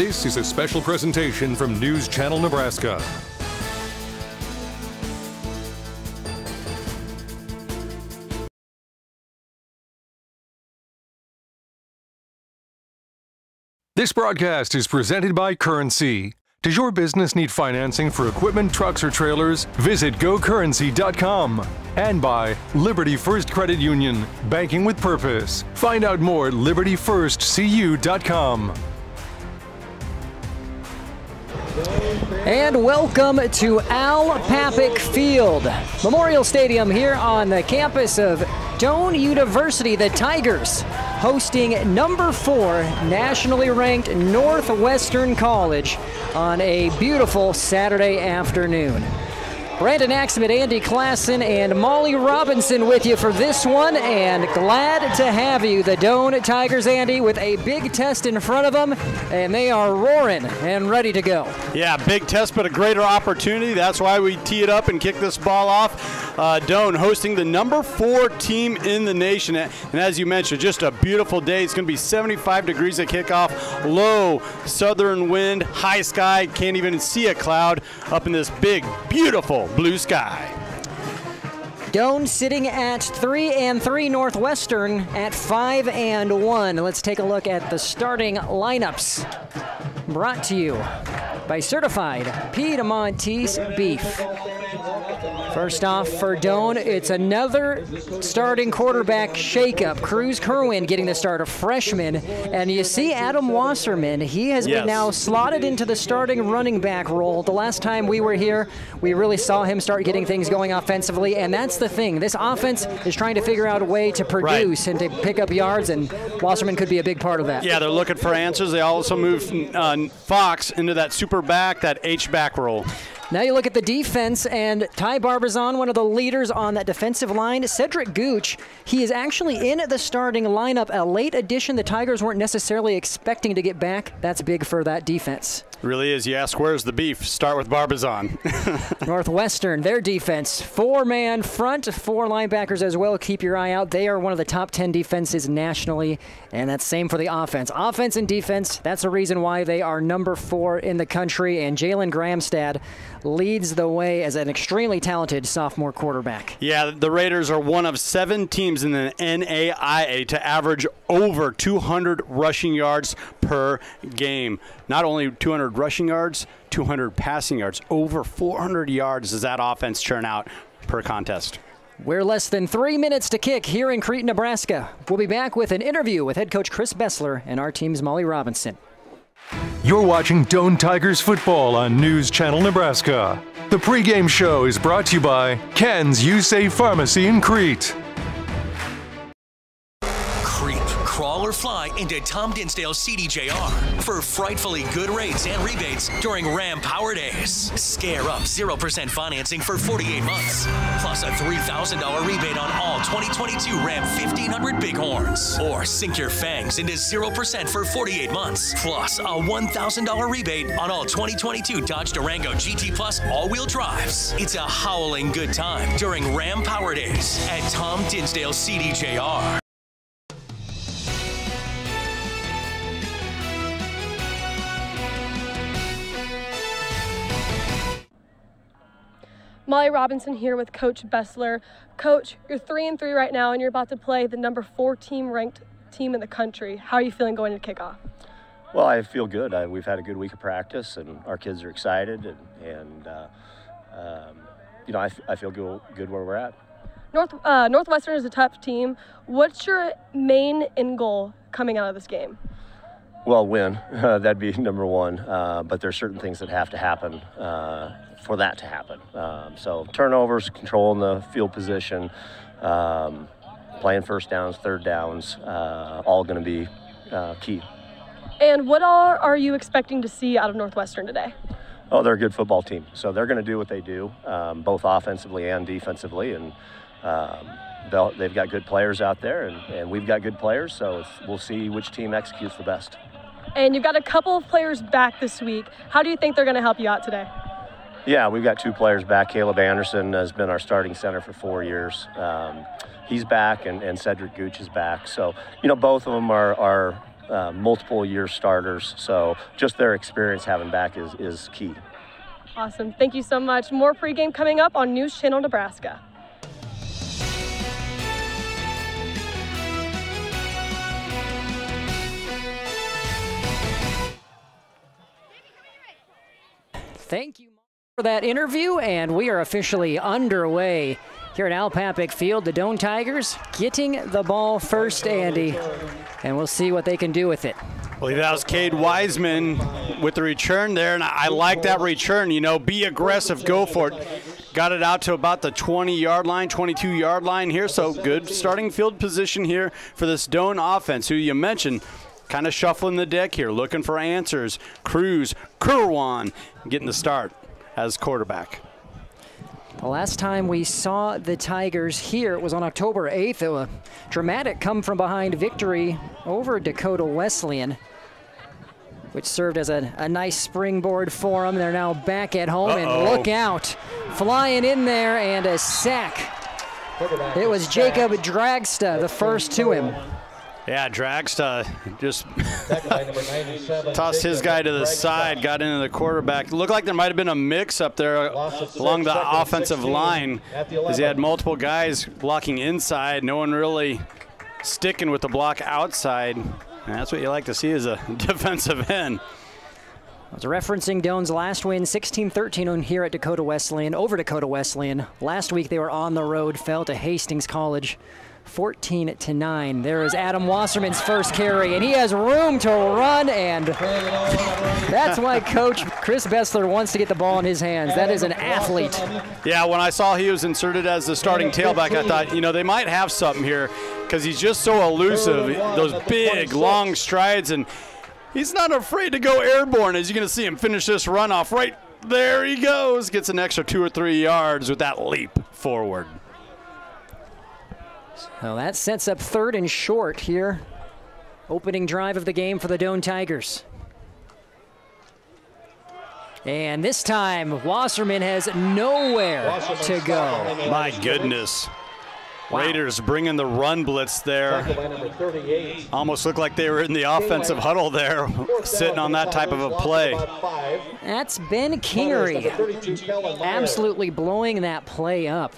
This is a special presentation from News Channel Nebraska. This broadcast is presented by Currency. Does your business need financing for equipment, trucks, or trailers? Visit gocurrency.com. And by Liberty First Credit Union, banking with purpose. Find out more at libertyfirstcu.com. And welcome to Al Papik Field, Memorial Stadium here on the campus of Doane University. The Tigers hosting number 4 nationally ranked Northwestern College on a beautiful Saturday afternoon. Brandon Axman, Andy Klassen, and Molly Robinson with you for this one, and glad to have you. The Doane Tigers, Andy, with a big test in front of them, and they are roaring and ready to go. Yeah, big test, but a greater opportunity. That's why we tee it up and kick this ball off. Doane hosting the number 4 team in the nation, and as you mentioned, just a beautiful day. It's going to be 75 degrees at kickoff, low southern wind, high sky, can't even see a cloud up in this big, beautiful blue sky. Doane sitting at 3-3, Northwestern at 5-1. Let's take a look at the starting lineups. Brought to you by Certified Piedmontese Beef. First off for Doane, it's another starting quarterback shakeup. Cruz Kerwin getting the start, a freshman. And you see Adam Wasserman, he has been now slotted into the starting running back role. The last time we were here, we really saw him start getting things going offensively, and that's the thing. This offense is trying to figure out a way to produce and to pick up yards, and Wasserman could be a big part of that. Yeah, they're looking for answers. They also moved Fox into that super back, that H-back role. Now you look at the defense, and Ty Barbizon, one of the leaders on that defensive line. Cedric Gooch, he is actually in the starting lineup, a late addition the Tigers weren't necessarily expecting to get back. That's big for that defense. Really is. You ask, where's the beef? Start with Barbizon. Northwestern, their defense, 4-man front, 4 linebackers as well. Keep your eye out. They are one of the top 10 defenses nationally, and that's same for the offense. Offense and defense, that's the reason why they are number 4 in the country, and Jalen Gramstad leads the way as an extremely talented sophomore quarterback. Yeah, the Raiders are one of 7 teams in the NAIA to average over 200 rushing yards per game. Not only 200 rushing yards, 200 passing yards. Over 400 yards does that offense churn out per contest. We're less than 3 minutes to kick here in Crete, Nebraska. We'll be back with an interview with head coach Chris Bessler and our team's Molly Robinson. You're watching Doane Tigers football on News Channel Nebraska. The pregame show is brought to you by Ken's You Save Pharmacy in Crete. Crawl or fly into Tom Dinsdale's CDJR for frightfully good rates and rebates during Ram Power Days. Scare up 0% financing for 48 months, plus a $3,000 rebate on all 2022 Ram 1500 Bighorns. Or sink your fangs into 0% for 48 months, plus a $1,000 rebate on all 2022 Dodge Durango GT Plus all-wheel drives. It's a howling good time during Ram Power Days at Tom Dinsdale's CDJR. Molly Robinson here with Coach Bessler. Coach, you're 3-3 right now, and you're about to play the number 4 ranked team in the country. How are you feeling going into kickoff? Well, I feel good. We've had a good week of practice, and our kids are excited, and you know, I feel good where we're at. Northwestern is a tough team. What's your main end goal coming out of this game? Well, win. That'd be number 1. But there's certain things that have to happen for that to happen. So turnovers, controlling the field position, playing first downs, third downs, all going to be key. And what all are you expecting to see out of Northwestern today? Oh, they're a good football team. So they're going to do what they do, both offensively and defensively. And they've got good players out there, and we've got good players. So we'll see which team executes the best. And you've got a couple of players back this week. How do you think they're going to help you out today? Yeah, we've got 2 players back. Caleb Anderson has been our starting center for 4 years. He's back, and Cedric Gooch is back. So, you know, both of them are multiple year starters. So just their experience having back is key. Awesome. Thank you so much. More pregame coming up on News Channel Nebraska. Thank you for that interview, and we are officially underway here at Al Papik Field. The Doane Tigers getting the ball first, Andy, and we'll see what they can do with it. Well, that was Cade Wiseman with the return there, and I like that return. You know, be aggressive, go for it. Got it out to about the 20-yard line, 22-yard line here, so good starting field position here for this Doane offense, who you mentioned kind of shuffling the deck here, looking for answers. Cruz, Kurwan getting the start as quarterback. The last time we saw the Tigers here, it was on October 8th. A dramatic come-from-behind victory over Dakota Wesleyan, which served as a nice springboard for them. They're now back at home, and look out. Flying in there, and a sack. It was Jacob Dragsta, the first to him. Yeah, Dragsta just tossed his guy to the side, got into the quarterback. It looked like there might have been a mix-up there along the offensive line, as he had multiple guys blocking inside, no one really sticking with the block outside. And that's what you like to see as a defensive end. I was referencing Doane's last win, 16-13 here at Dakota Wesleyan, over Dakota Wesleyan. Last week they were on the road, fell to Hastings College, 14-9. There is Adam Wasserman's first carry, and he has room to run, and that's why Coach Chris Bessler wants to get the ball in his hands. That is an athlete. Yeah, when I saw he was inserted as the starting tailback, I thought, you know, they might have something here, because he's just so elusive, those big, long strides, and he's not afraid to go airborne, as you're going to see him finish this run off. Right there he goes, gets an extra 2 or 3 yards with that leap forward. Well, that sets up 3rd and short here. Opening drive of the game for the Doane Tigers. And this time, Wasserman has nowhere to go. My goodness. Wow. Raiders bringing the run blitz there. Almost looked like they were in the offensive huddle there, sitting on that type of a play. That's Ben Kingery absolutely blowing that play up.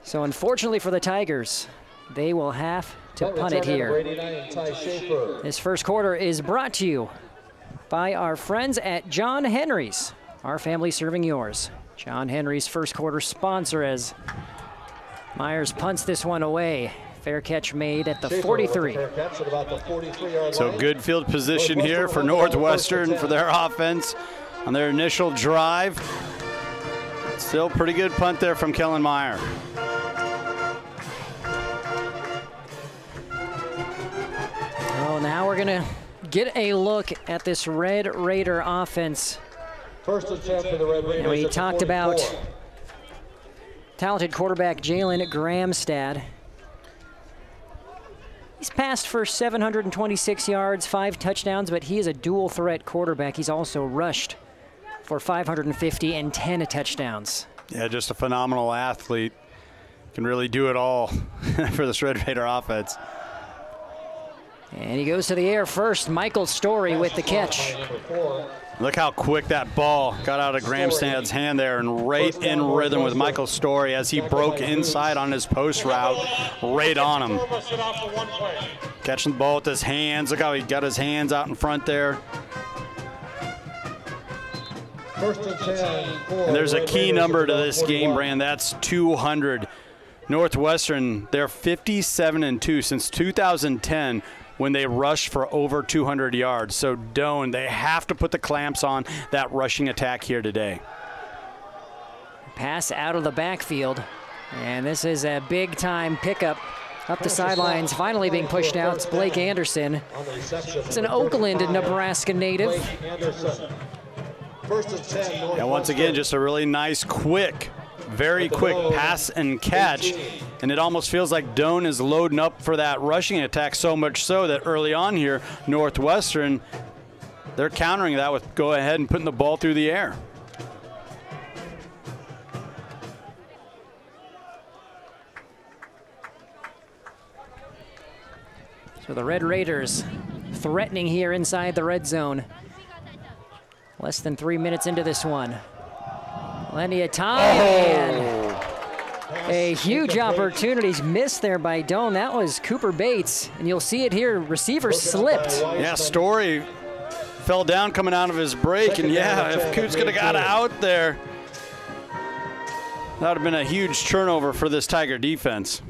So unfortunately for the Tigers, they will have to punt it here. This first quarter is brought to you by our friends at John Henry's. Our family serving yours. John Henry's first quarter sponsor, as Myers punts this one away. Fair catch made at the 43. So good field position here for Northwestern for their offense on their initial drive. Still pretty good punt there from Kellen Meyer. Well, now we're gonna get a look at this Red Raider offense. First attempt for the Red Raiders. And we talked about talented quarterback Jalen Gramstad. He's passed for 726 yards, 5 touchdowns, but he is a dual threat quarterback. He's also rushed for 550 and 10 touchdowns. Yeah, just a phenomenal athlete. Can really do it all for this Red Raider offense. And he goes to the air first. Michael Story with the catch. Look how quick that ball got out of Gramstad's hand there, and right in rhythm with Michael Story as he broke inside on his post route, right on him. Catching the ball with his hands. Look how he got his hands out in front there. And there's a key number to this game, Brand. That's 200. Northwestern, they're 57-2 since 2010 when they rushed for over 200 yards. So Doane, they have to put the clamps on that rushing attack here today. Pass out of the backfield. And this is a big-time pickup up the sidelines. Finally being pushed out, it's Blake Anderson. It's an Oakland, Nebraska native. And once again, just a really nice, very quick pass and catch. And it almost feels like Doane is loading up for that rushing attack, so much so that early on here, Northwestern, they're countering that with go ahead and putting the ball through the air. So the Red Raiders threatening here inside the red zone. Less than 3 minutes into this one. Plenty of time. And a huge opportunities missed there by Doane. That was Cooper Bates. And you'll see it here. Receiver slipped. Yeah, Story fell down coming out of his break. And yeah, if Coots could have got out there, that would have been a huge turnover for this Tiger defense.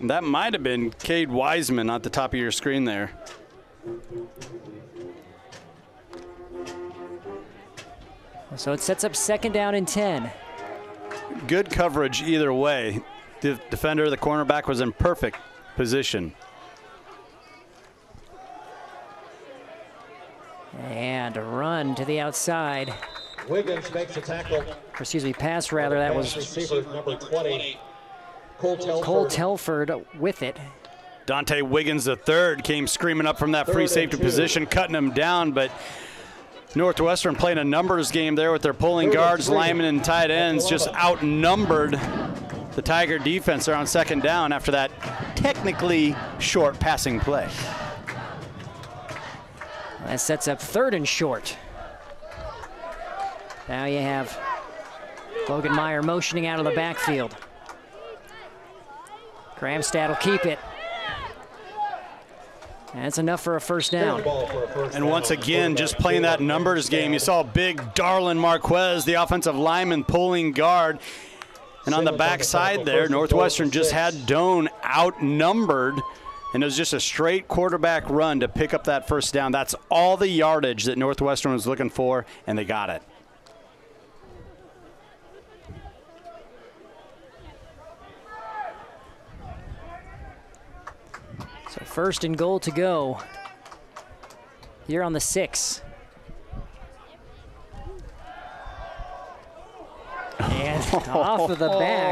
And that might have been Cade Wiseman at the top of your screen there. So it sets up 2nd down and 10. Good coverage either way. The defender, the cornerback, was in perfect position. And a run to the outside. Wiggins makes a tackle. Or excuse me, pass rather. That was receiver number 20. Cole Telford with it. Dante Wiggins III came screaming up from that free safety position, cutting him down, but Northwestern playing a numbers game there with their pulling guards, linemen, and tight ends, just outnumbered the Tiger defense there on 2nd down after that technically short passing play. That sets up 3rd and short. Now you have Logan Meyer motioning out of the backfield. Gramstad will keep it. That's enough for a 1st down. And once again, just playing that numbers game, you saw big Darlin Marquez, the offensive lineman, pulling guard. And on the backside there, Northwestern just had Doane outnumbered, and it was just a straight quarterback run to pick up that 1st down. That's all the yardage that Northwestern was looking for, and they got it. So 1st and goal to go here on the 6. And off of the back.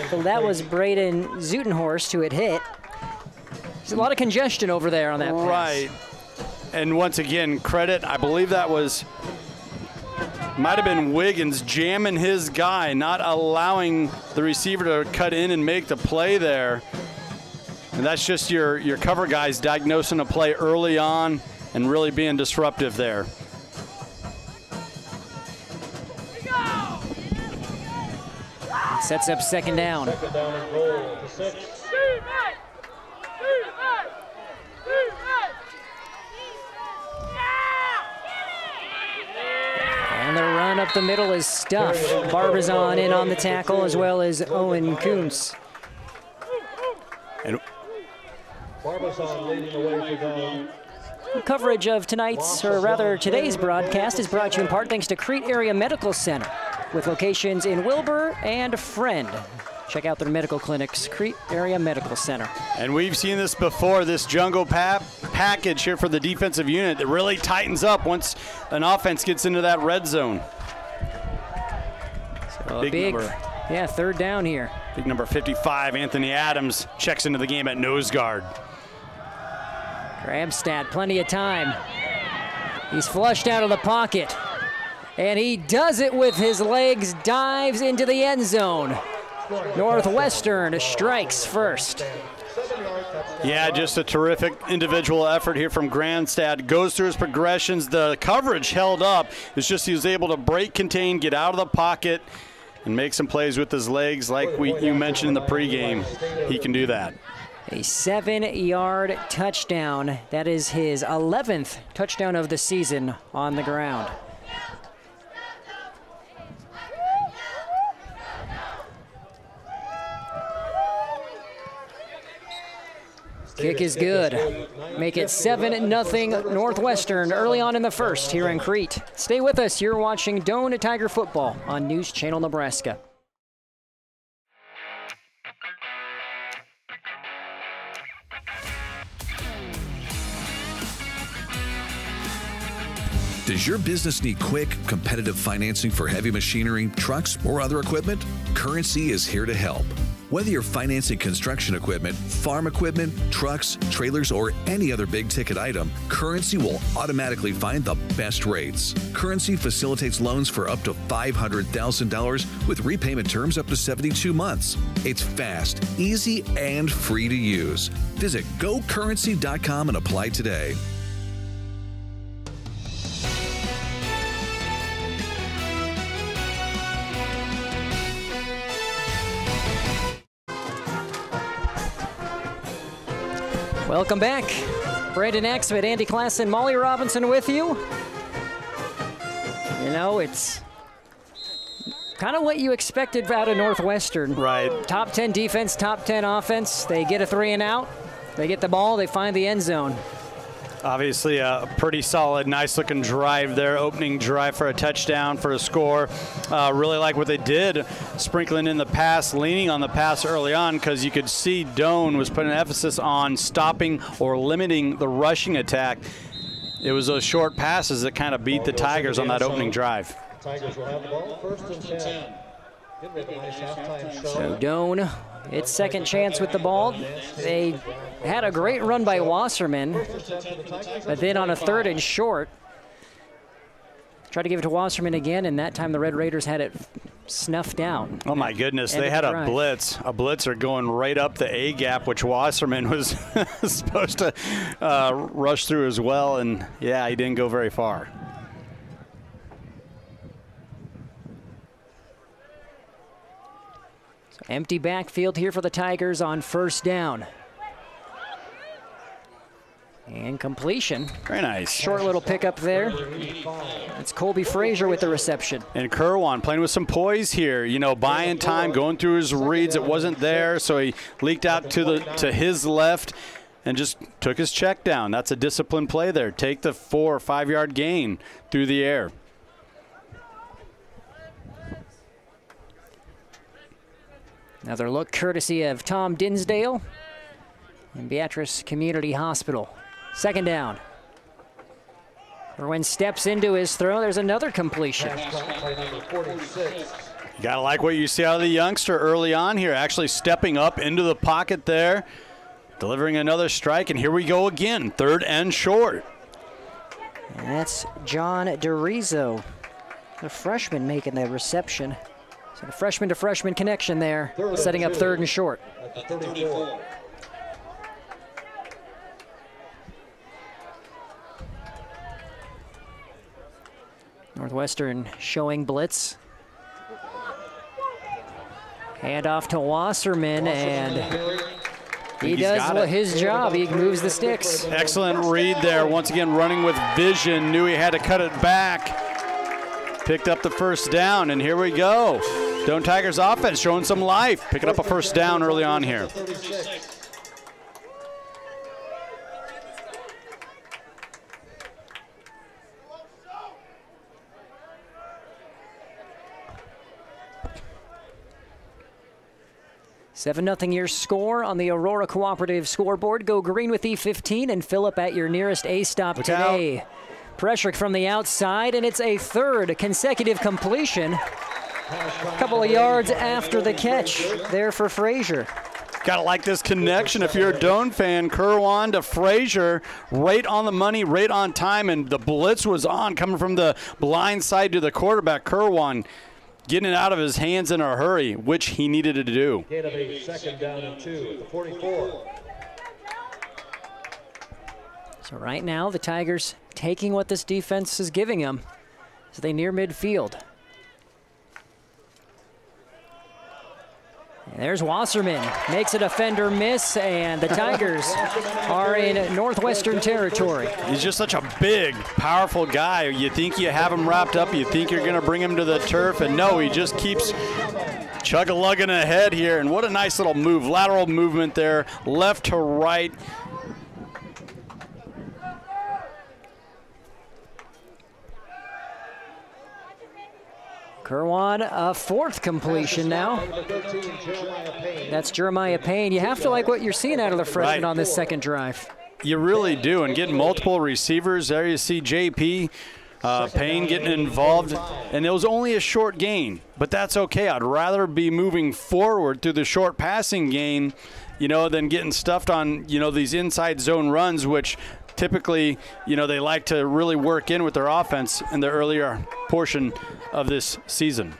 So that was Braden Zutenhorst who had hit. There's a lot of congestion over there on that pass. Right. And once again, credit, I believe that might have been Wiggins jamming his guy, not allowing the receiver to cut in and make the play there. And that's just your cover guys diagnosing a play early on and really being disruptive there. Sets up 2nd down. 2nd down and goal to 6. And the run up the middle is stuffed. Barbizon in on the tackle, as well as Owen Kuntz. And Barbizon leading the way for Doane. Coverage of today's broadcast is brought to you in part thanks to Crete Area Medical Center, with locations in Wilbur and Friend. Check out their medical clinics, Crete Area Medical Center. And we've seen this before, this jungle package here for the defensive unit that really tightens up once an offense gets into that red zone. So big number. Yeah, 3rd down here. Big number 55, Anthony Adams, checks into the game at nose guard. Gramstad, plenty of time. He's flushed out of the pocket. And he does it with his legs, dives into the end zone. Northwestern strikes first. Yeah, just a terrific individual effort here from Gramstad. Goes through his progressions. The coverage held up. It's just he was able to break, contain, get out of the pocket, and make some plays with his legs like you mentioned in the pregame. He can do that. A 7-yard touchdown. That is his 11th touchdown of the season on the ground. Kick is good. Make it 7-0 Northwestern early on in the 1st here in Crete. Stay with us. You're watching Doane Tiger Football on News Channel Nebraska. Does your business need quick, competitive financing for heavy machinery, trucks, or other equipment? Currency is here to help. Whether you're financing construction equipment, farm equipment, trucks, trailers, or any other big ticket item, Currency will automatically find the best rates. Currency facilitates loans for up to $500,000 with repayment terms up to 72 months. It's fast, easy, and free to use. Visit gocurrency.com and apply today. Welcome back. Brandon Axford, Andy Klassen, Molly Robinson with you. You know, it's kind of what you expected out of Northwestern. Right. Top 10 defense, top 10 offense. They get a 3 and out. They get the ball. They find the end zone. Obviously a pretty solid, nice-looking drive there, opening drive for a touchdown, for a score. Really like what they did, sprinkling in the pass, leaning on the pass early on, because you could see Doane was putting an emphasis on stopping or limiting the rushing attack. It was those short passes that kind of beat the Tigers on that opening drive. Tigers will have the ball, 1st and 10. So Doane, its second chance with the ball. They had a great run by Wasserman, but then on a 3rd and short, tried to give it to Wasserman again, and that time the Red Raiders had it snuffed down. Oh my goodness, they had a blitzer going right up the A gap, which Wasserman was supposed to rush through as well, and yeah, he didn't go very far. Empty backfield here for the Tigers on 1st down. And completion. Very nice. Short little pickup there. It's Colby Frazier with the reception. And Kerwan playing with some poise here, you know, buying time, going through his reads. It wasn't there, so he leaked out to his left and just took his check down. That's a disciplined play there. Take the 4 or 5 yard gain through the air. Another look courtesy of Tom Dinsdale and Beatrice Community Hospital. 2nd down. Irwin steps into his throw. There's another completion. You got to like what you see out of the youngster early on here, actually stepping up into the pocket there, delivering another strike, and here we go again, 3rd and short. And that's John DeRizo, the freshman, making the reception. So the freshman to freshman connection there, setting up 3rd and short. At the 34. Northwestern showing blitz. Hand off to Wasserman, and he does his job. He moves the sticks. Excellent read there. Once again, running with vision. Knew he had to cut it back. Picked up the 1st down, and here we go. Doane Tigers offense showing some life. Picking up a 1st down early on here. Seven 0 your score on the Aurora Cooperative scoreboard. Go green with E15 and fill up at your nearest A-stop today. Pressure from the outside, and it's a 3rd consecutive completion. A couple of yards after the catch there for Frazier. Got to like this connection if you're a Doane fan. Kerwan to Frazier, right on the money, right on time, and the blitz was on, coming from the blind side to the quarterback. Kerwan getting it out of his hands in a hurry, which he needed to do. Gain of a 2nd down and 2 at the 44. So right now, the Tigers taking what this defense is giving them as they near midfield. And there's Wasserman, makes a defender miss, and the Tigers are in Northwestern territory. He's just such a big, powerful guy. You think you have him wrapped up, you think you're going to bring him to the turf, and no, he just keeps chug-a-lugging ahead here. And what a nice little move, lateral movement there, left to right. Kerwan, a 4th completion now. That's Jeremiah Payne. You have to like what you're seeing out of the freshman on this 2nd drive. You really do, and getting multiple receivers. There you see JP Payne getting involved, and it was only a short gain, but that's okay. I'd rather be moving forward through the short passing game, than getting stuffed on, these inside zone runs, which typically, they like to really work in with their offense in the earlier portion of this season.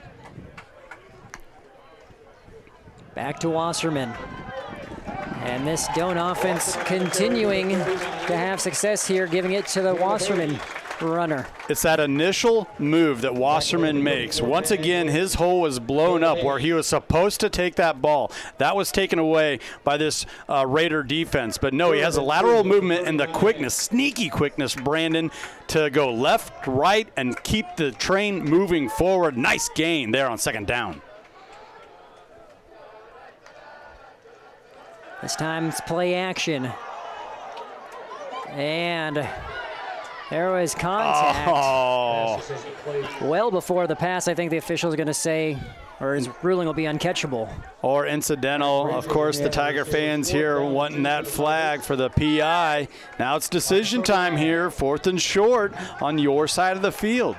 Back to Wasserman. And this Doane offense continuing to have success here, giving it to the Wasserman runner. It's that initial move that Wasserman makes. Once again, his hole was blown up where he was supposed to take that ball. That was taken away by this Raider defense. But no, he has a lateral movement and the quickness, sneaky quickness, Brandon, to go left, right, and keep the train moving forward. Nice gain there on second down. This time it's play action. And there was contact. Oh. Well before the pass, I think the official is going to say, or his ruling will be uncatchable. Or incidental. Of course, the Tiger fans here wanting that flag for the PI. Now it's decision time here, 4th and short on your side of the field.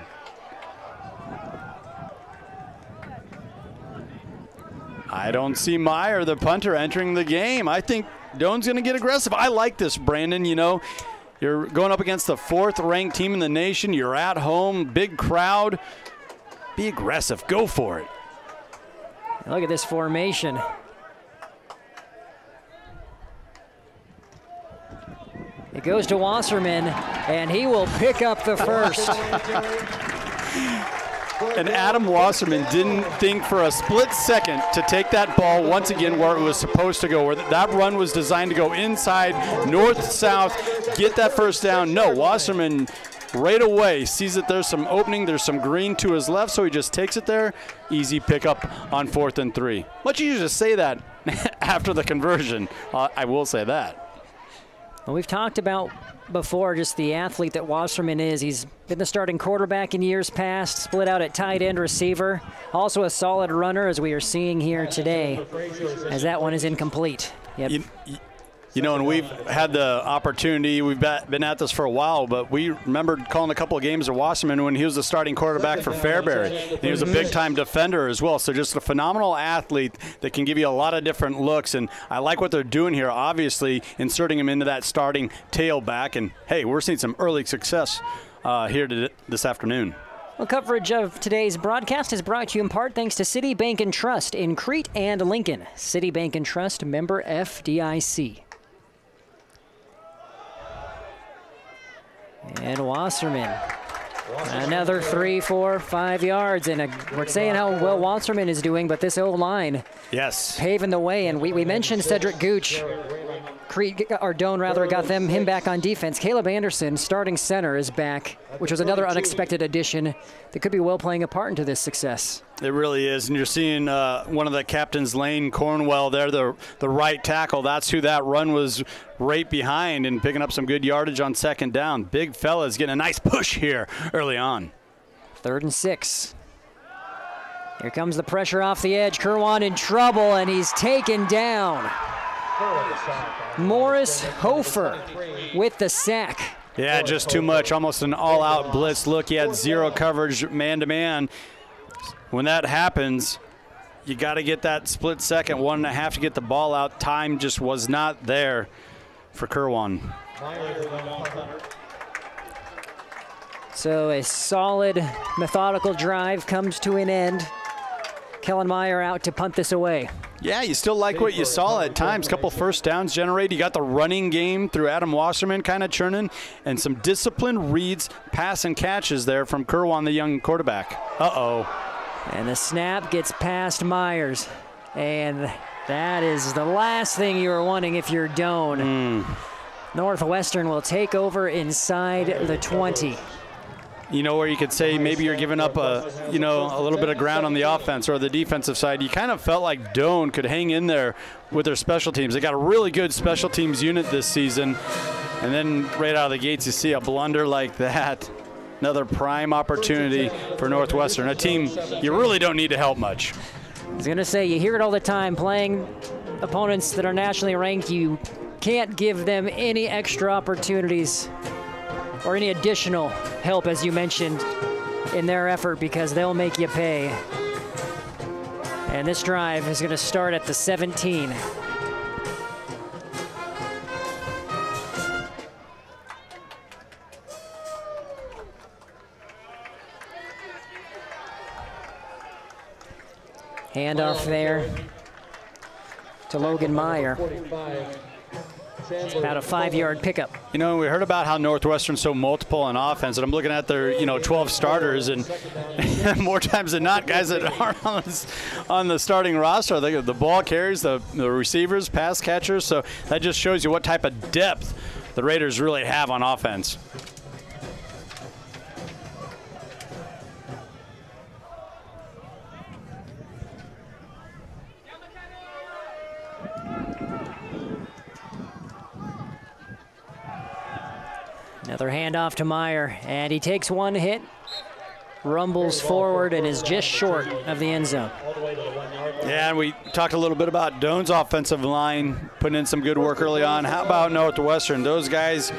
I don't see Meyer, the punter, entering the game. I think Doane's going to get aggressive. I like this, Brandon. You're going up against the 4th-ranked team in the nation. You're at home, big crowd. Be aggressive. Go for it. Look at this formation. It goes to Wasserman, and he will pick up the first. And Adam Wasserman didn't think for a split second to take that ball once again where it was supposed to go, where that run was designed to go inside, north-south, get that first down. No, Wasserman right away sees that there's some opening, there's some green to his left, so he just takes it there. Easy pickup on 4th and 3. Much easier to say that after the conversion. I will say that. Well, we've talked about before just the athlete that Wasserman is. He's been the starting quarterback in years past, split out at tight end receiver. Also a solid runner, as we are seeing here today, as that one is incomplete. Yep. And we've had the opportunity, we've been at this for a while, but we remembered calling a couple of games of Wasserman when he was the starting quarterback for Fairbury. And he was a big-time defender as well, so just a phenomenal athlete that can give you a lot of different looks. And I like what they're doing here, obviously, inserting him into that starting tailback. And, hey, we're seeing some early success here this afternoon. Well, coverage of today's broadcast is brought to you in part thanks to City Bank and Trust in Crete and Lincoln. City Bank and Trust, member FDIC. And Wasserman, another 3, 4, 5 yards. And we're saying how well Wasserman is doing, but this O-line, yes, paving the way. And we mentioned Cedric Gooch. Doane rather, got him back on defense. Caleb Anderson, starting center, is back, which was another unexpected addition that could be well playing a part into this success. It really is, and you're seeing one of the captains, Lane Cornwell, there, the right tackle. That's who that run was right behind, and picking up some good yardage on second down. Big fella's getting a nice push here early on. 3rd and 6. Here comes the pressure off the edge. Kerwan in trouble, and he's taken down. Morris Hofer with the sack. Yeah, just too much. Almost an all-out blitz look. He had zero coverage man-to-man. When that happens, you got to get that split second, 1.5 to get the ball out. Time just was not there for Kerwan. So a solid, methodical drive comes to an end. Kellen Meyer out to punt this away. Yeah, you still like what you saw at times. Couple first downs generated. You got the running game through Adam Wasserman kind of churning, and some disciplined reads, pass and catches there from Kerwan, the young quarterback. Uh-oh. And the snap gets past Myers. And that is the last thing you were wanting if you're Doane. Northwestern will take over inside the 20. You know, where you could say maybe you're giving up a little bit of ground on the offense or the defensive side. You kind of felt like Doane could hang in there with their special teams. They got a really good special teams unit this season. And then right out of the gates, you see a blunder like that. Another prime opportunity for Northwestern, a team you really don't need to help much. I was going to say, you hear it all the time, playing opponents that are nationally ranked, you can't give them any extra opportunities. or any additional help, as you mentioned, in their effort, because they'll make you pay. And this drive is going to start at the 17. Handoff there to Logan Meyer. About a 5-yard pickup. You know, we heard about how Northwestern's so multiple on offense, and I'm looking at their, 12 starters, and more times than not, guys that aren't on the starting roster. They the ball carriers, the receivers, pass catchers. So that just shows you what type of depth the Raiders really have on offense. Another handoff to Meyer, and he takes one hit, rumbles forward, and is just short of the end zone. Yeah, and we talked a little bit about Doane's offensive line, putting in some good work early on. How about Northwestern? Those guys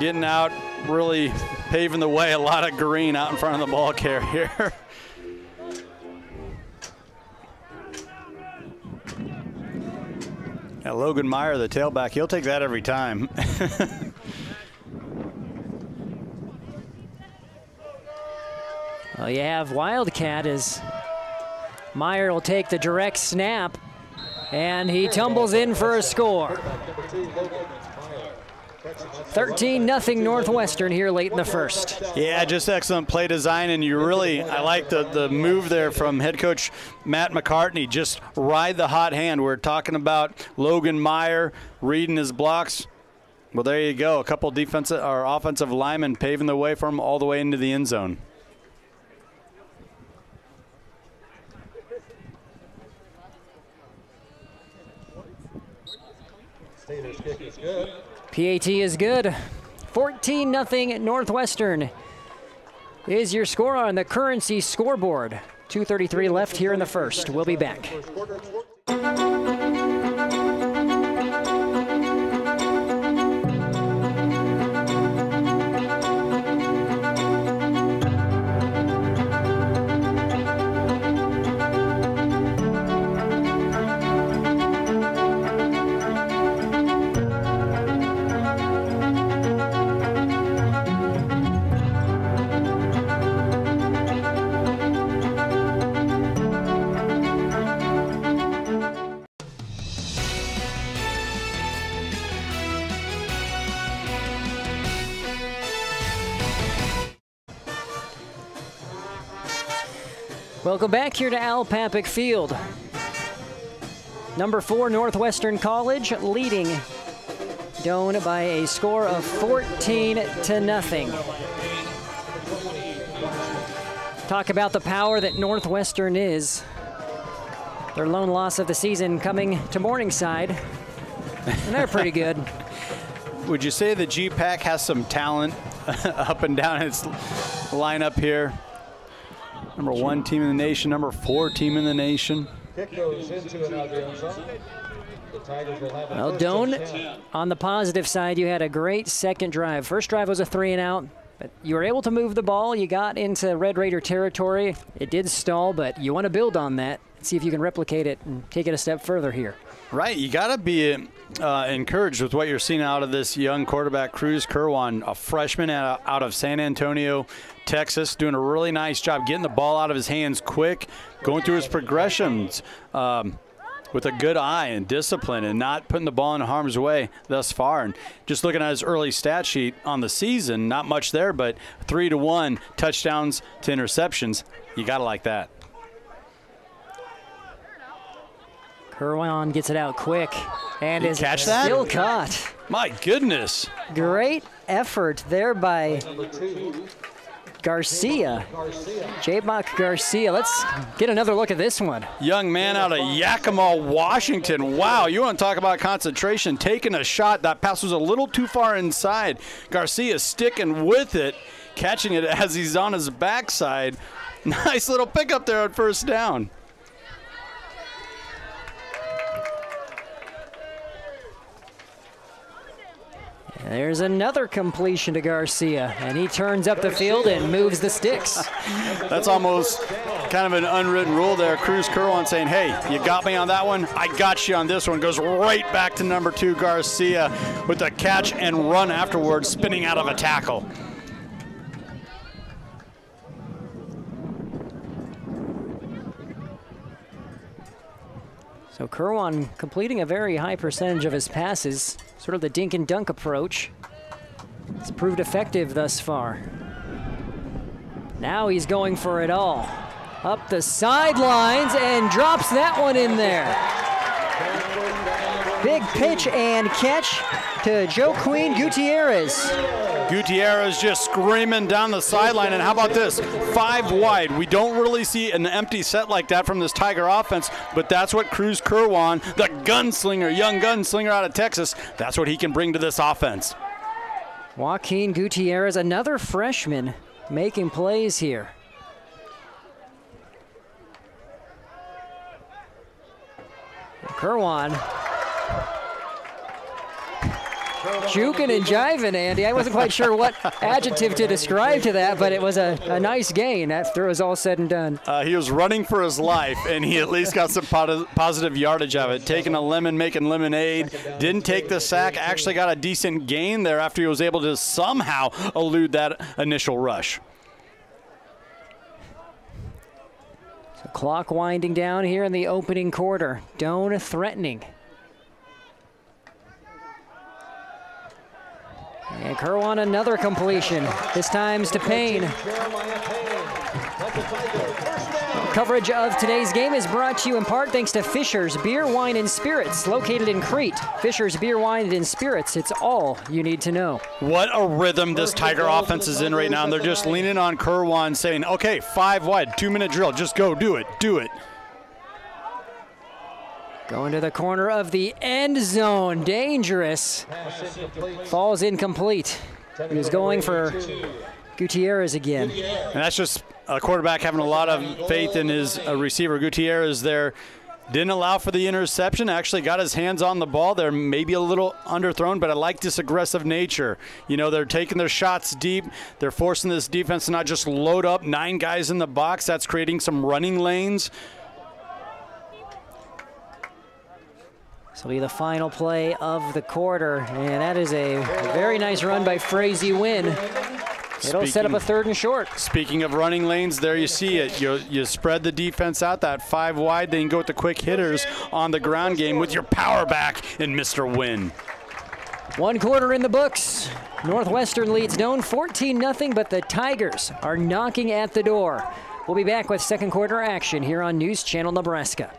getting out, really paving the way, a lot of green out in front of the ball carrier. Yeah, Logan Meyer, the tailback, he'll take that every time. Well, you have Wildcat as Meyer will take the direct snap, and he tumbles in for a score. 13-0 Northwestern here late in the first. Yeah, just excellent play design, and I like the move there from head coach Matt McCartney. Just ride the hot hand. We're talking about Logan Meyer reading his blocks. Well, there you go. A couple defensive or offensive linemen paving the way for him all the way into the end zone. Kick is good. PAT is good. 14-0 Northwestern is your score on the Currency scoreboard. 2:33 left here in the first. We'll be back. Welcome back here to Al Papik Field. Number 4 Northwestern College leading Doane by a score of 14-0. Talk about the power that Northwestern is. Their lone loss of the season coming to Morningside, and they're pretty good. Would you say the G-Pack has some talent up and down its lineup here? Number 1 team in the nation, number 4 team in the nation. Kick goes into another end zone. Well, Doane, on the positive side, you had a great second drive. First drive was a 3-and-out, but you were able to move the ball. You got into Red Raider territory. It did stall, but you want to build on that and see if you can replicate it and take it a step further here. Right, you got to be encouraged with what you're seeing out of this young quarterback, Cruz Kerwan, a freshman out of San Antonio, Texas, doing a really nice job getting the ball out of his hands quick, going through his progressions with a good eye and discipline and not putting the ball in harm's way thus far. And just looking at his early stat sheet on the season, not much there, but 3-1 touchdowns to interceptions. You got to like that. Kerwan gets it out quick and is still caught. My goodness. Great effort there by Garcia. J-Bach Garcia. Let's get another look at this one. Young man out of Yakima, Washington. Wow, you want to talk about concentration. Taking a shot. That pass was a little too far inside. Garcia sticking with it, catching it as he's on his backside. Nice little pickup there on first down. There's another completion to Garcia, and he turns up the field and moves the sticks. That's almost kind of an unwritten rule there. Cruz Kerwan saying, hey, you got me on that one, I got you on this one. Goes right back to number 2, Garcia, with a catch and run afterwards, spinning out of a tackle. So Kerwan completing a very high percentage of his passes, sort of the dink and dunk approach. It's proved effective thus far. Now he's going for it all. Up the sidelines and drops that one in there. Big pitch and catch to Joaquin Gutierrez. Gutierrez just screaming down the sideline, and how about this? 5 wide. We don't really see an empty set like that from this Tiger offense, but that's what Cruz Kerwan, the gunslinger, young gunslinger out of Texas, that's what he can bring to this offense. Joaquin Gutierrez, another freshman, making plays here. Kerwan juking and jiving, Andy. I wasn't quite sure what adjective to describe to that, but it was a nice gain after it was all said and done. He was running for his life, and he at least got some positive yardage of it. Taking a lemon, making lemonade. Didn't take the sack. Actually got a decent gain there after he was able to somehow elude that initial rush. So clock winding down here in the opening quarter. Doane threatening. And Kerwan another completion, this time's to Payne. Coverage of today's game is brought to you in part thanks to Fisher's Beer, Wine, and Spirits, located in Crete. Fisher's Beer, Wine, and Spirits, it's all you need to know. What a rhythm this Tiger offense is in right now, and they're just leaning on Kerwan saying, okay, 5 wide, 2-minute drill, just go, do it, do it. Going to the corner of the end zone, dangerous. Falls incomplete. He was going for Gutierrez again. And that's just a quarterback having a lot of faith in his receiver. Gutierrez there didn't allow for the interception, actually got his hands on the ball there, maybe a little underthrown, but I like this aggressive nature. You know, they're taking their shots deep. They're forcing this defense to not just load up 9 guys in the box. That's creating some running lanes. This will be the final play of the quarter, and that is a very nice run by Frazee Wynn. It'll set up a 3rd and short. Speaking of running lanes, there you see it. You spread the defense out, that 5 wide, then you go with the quick hitters on the ground game with your power back in Mr. Wynn. 1 quarter in the books. Northwestern leads Doane 14-0, but the Tigers are knocking at the door. We'll be back with 2nd quarter action here on News Channel Nebraska.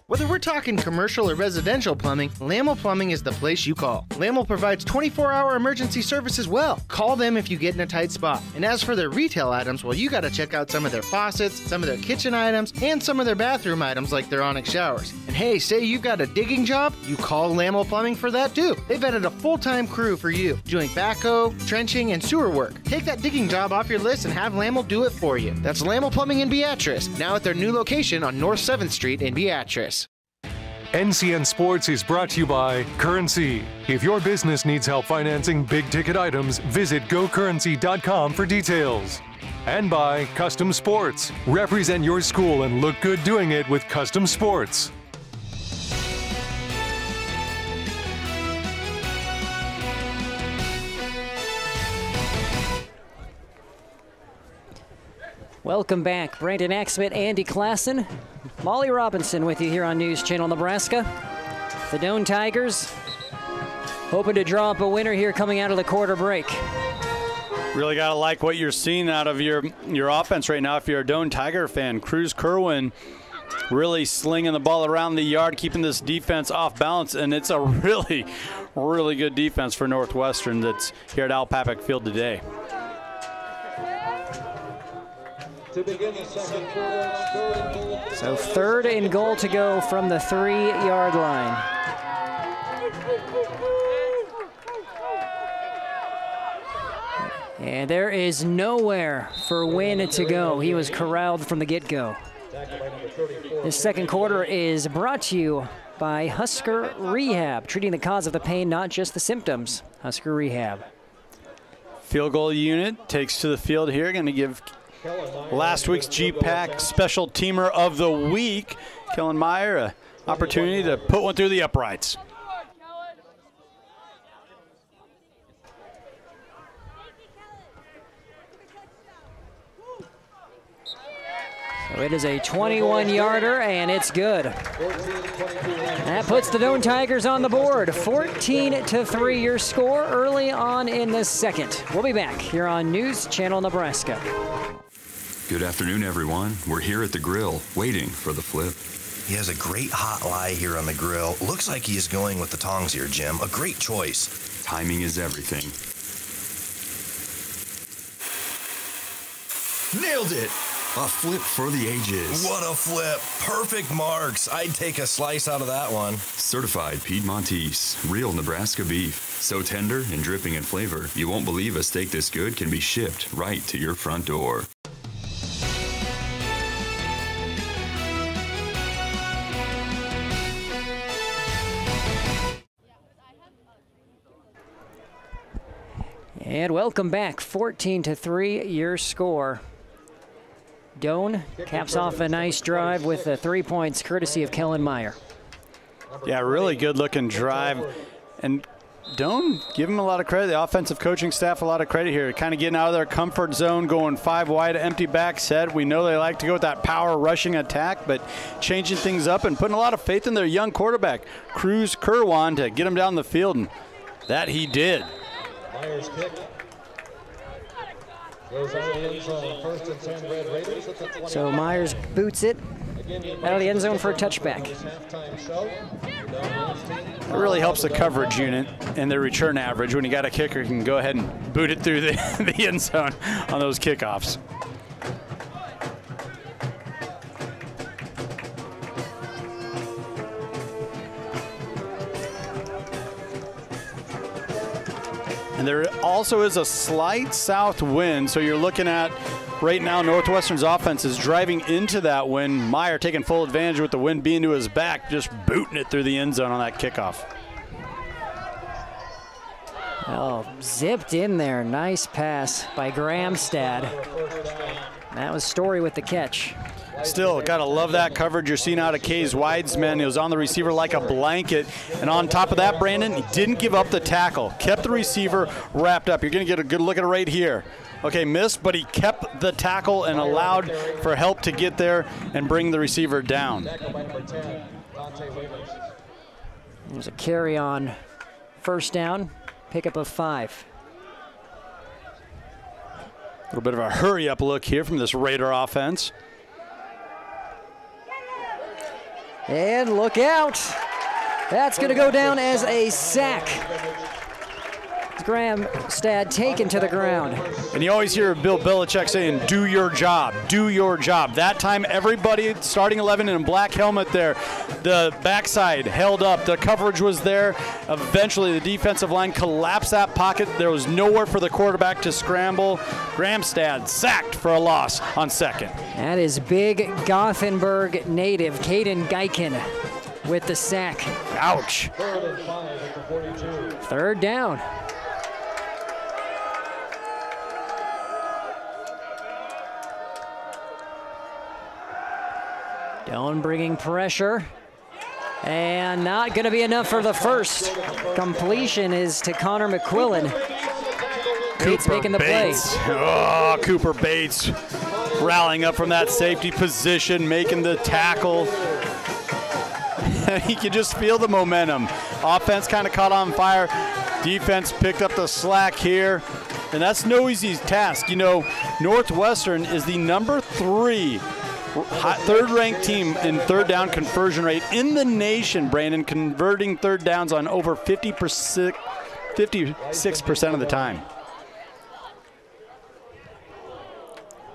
Whether we're talking commercial or residential plumbing, Lamel Plumbing is the place you call. Lamel provides 24-hour emergency service as well. Call them if you get in a tight spot. And as for their retail items, well, you got to check out some of their faucets, some of their kitchen items, and some of their bathroom items like their Onyx showers. And hey, say you've got a digging job, you call Lamel Plumbing for that too. They've added a full-time crew for you, doing backhoe, trenching, and sewer work. Take that digging job off your list and have Lamel do it for you. That's Lamel Plumbing in Beatrice, now at their new location on North 7th Street in Beatrice. NCN Sports is brought to you by Currency. If your business needs help financing big-ticket items, visit gocurrency.com for details. And by Custom Sports. Represent your school and look good doing it with Custom Sports. Welcome back. Brandon Axmit, Andy Klassen, Molly Robinson with you here on News Channel Nebraska. The Doane Tigers hoping to draw up a winner here coming out of the quarter break. Really got to like what you're seeing out of your offense right now if you're a Doane Tiger fan. Cruz Kerwan really slinging the ball around the yard, keeping this defense off balance, and it's a really, really good defense for Northwestern that's here at Al Papek Field today. To begin the 2nd quarter, 3rd and goal. So 3rd and goal to go from the 3-yard line. And there is nowhere for Wynn to go. He was corralled from the get-go. This 2nd quarter is brought to you by Husker Rehab, treating the cause of the pain, not just the symptoms. Husker Rehab. Field goal unit takes to the field here. Going to give last week's GPAC Special Teamer of the Week, Kellen Meyer, an opportunity to put one through the uprights. So it is a 21-yarder, and it's good. That puts the Doane Tigers on the board. 14-3 your score early on in the second. We'll be back here on News Channel Nebraska. Good afternoon, everyone. We're here at the grill, waiting for the flip. He has a great hot lie here on the grill. Looks like he is going with the tongs here, Jim. A great choice. Timing is everything. Nailed it! A flip for the ages. What a flip. Perfect marks. I'd take a slice out of that one. Certified Piedmontese, real Nebraska beef. So tender and dripping in flavor, you won't believe a steak this good can be shipped right to your front door. And welcome back. 14-3 your score. Doane caps off a nice drive with 3 points courtesy of Kellen Meyer. Yeah, really good looking drive. And Doane, give him a lot of credit. The offensive coaching staff a lot of credit here. Kind of getting out of their comfort zone, going 5 wide, empty back set. We know they like to go with that power rushing attack, but changing things up and putting a lot of faith in their young quarterback, Cruz Kerwan, to get him down the field. And that he did. Myers kick. Goes out of the end zone. First and 10 Red Raiders at the 20. So Myers boots it out of the end zone for a touchback. It really helps the coverage unit and their return average when you got a kicker who can go ahead and boot it through the end zone on those kickoffs. And there also is a slight south wind, so you're looking at right now Northwestern's offense is driving into that wind. Meyer taking full advantage with the wind being to his back, just booting it through the end zone on that kickoff. Oh, zipped in there. Nice pass by Gramstad. That was Story with the catch. Still, gotta love that coverage you're seeing out of Kay's Widesman. He was on the receiver like a blanket. And on top of that, Brandon, he didn't give up the tackle. Kept the receiver wrapped up. You're gonna get a good look at it right here. Okay, missed, but he kept the tackle and allowed for help to get there and bring the receiver down. There's a carry on first down, pickup of 5. A little bit of a hurry-up look here from this Raider offense. And look out. That's going to go down as a sack. Gramstad taken to the ground. And you always hear Bill Belichick saying, do your job, do your job. That time, everybody, starting 11 in a black helmet there, the backside held up, the coverage was there. Eventually, the defensive line collapsed that pocket. There was nowhere for the quarterback to scramble. Gramstad sacked for a loss on second. That is big Gothenburg native, Caden Geiken with the sack. Ouch. 3rd and 5 at the 42. Third down. Doane bringing pressure, and not going to be enough for the first. Completion is to Connor McQuillan. Bates making the play. Oh, Cooper Bates rallying up from that safety position, making the tackle. He could just feel the momentum. Offense kind of caught on fire. Defense picked up the slack here. And that's no easy task. You know, Northwestern is the number 3 third-ranked team in third down conversion rate in the nation, Brandon, converting third downs on over 56% of the time.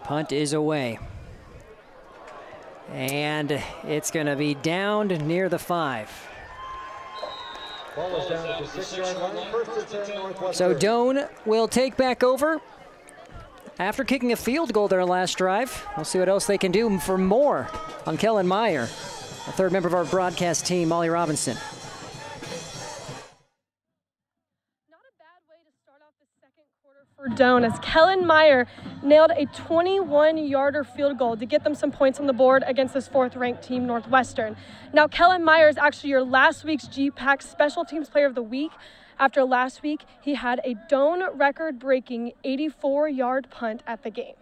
Punt is away. And it's going to be downed near the 5. Ball is down at the 6-yard line. 1st and 10 Northwestern. So Doane will take back over after kicking a field goal their last drive. We'll see what else they can do for more on Kellen Meyer. a third member of our broadcast team, Molly Robinson. For Doane, as Kellen Meyer nailed a 21-yarder field goal to get them some points on the board against this 4th-ranked team, Northwestern. Now, Kellen Meyer is actually your last week's GPAC Special Teams Player of the Week. After last week, he had a Doane record-breaking 84-yard punt at the game.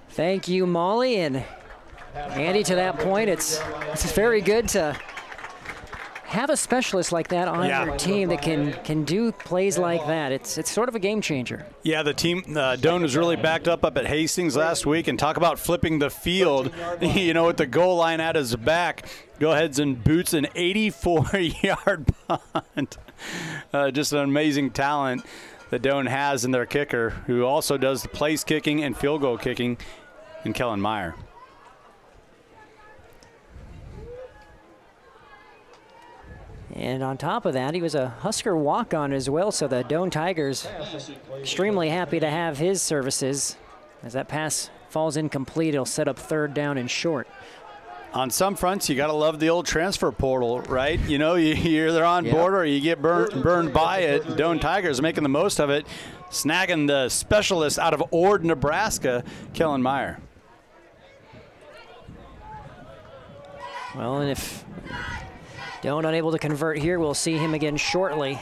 Thank you, Molly. And Andy, to that point, it's very good to have a specialist like that on your team that can do plays like that. It's sort of a game changer. Yeah, the team, Doane was really backed up at Hastings last week, and talk about flipping the field, you know, with the goal line at his back. Go ahead and boots an 84-yard punt. Just an amazing talent that Doane has in their kicker, who also does the place kicking and field goal kicking in Kellen Meyer. And on top of that, he was a Husker walk-on as well, so the Doane Tigers extremely happy to have his services. As that pass falls incomplete, it'll set up 3rd down and short. On some fronts, you got to love the old transfer portal, right? You know, you're either on board or you get burned by it. Doane Tigers making the most of it, snagging the specialist out of Ord, Nebraska, Kellen Meyer. Well, and if Doane unable to convert here, we'll see him again shortly.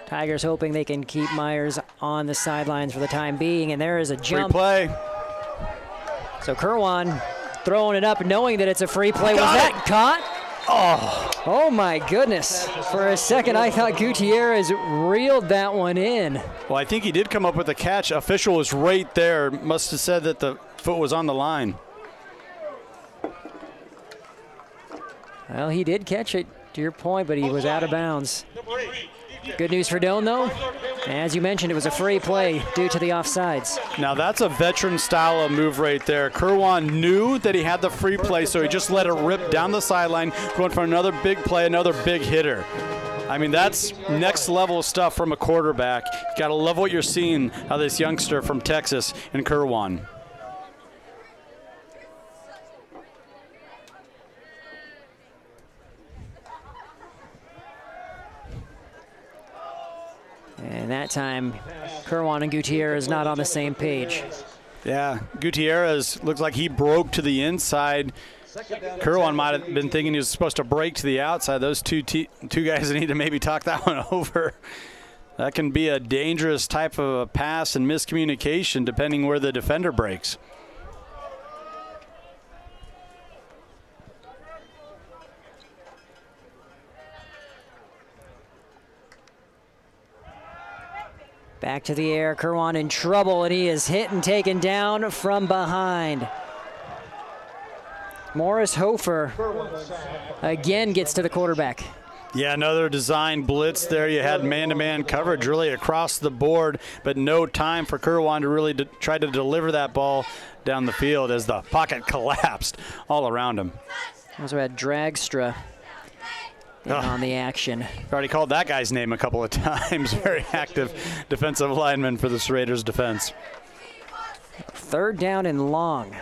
Tigers hoping they can keep Myers on the sidelines for the time being, and there is a jump. Free play. So Kerwan throwing it up, knowing that it's a free play. Was that caught? Oh my goodness. For a second, I thought Gutierrez reeled that one in. Well, I think he did come up with a catch. Official was right there. Must have said that the foot was on the line. Well, he did catch it, to your point, but he was out of bounds. Good news for Doane, though. As you mentioned, it was a free play due to the offsides. Now, that's a veteran style of move right there. Kerwan knew that he had the free play, so he just let it rip down the sideline, going for another big play, another big hitter. I mean, that's next level stuff from a quarterback. You got to love what you're seeing out of this youngster from Texas in Kerwan. And that time, Kerwan and Gutierrez not on the same page. Yeah, Gutierrez looks like he broke to the inside. Kerwan might have been thinking he was supposed to break to the outside. Those two guys need to maybe talk that one over. That can be a dangerous type of a pass and miscommunication depending where the defender breaks. Back to the air, Kerwan in trouble, and he is hit and taken down from behind. Morris Hofer again gets to the quarterback. Yeah, another design blitz there. You had man-to-man coverage really across the board, but no time for Kerwan to really try to deliver that ball down the field as the pocket collapsed all around him. Also had Dragstra on the action. Already called that guy's name a couple of times. Very active defensive lineman for the Raiders defense. 3rd down and long.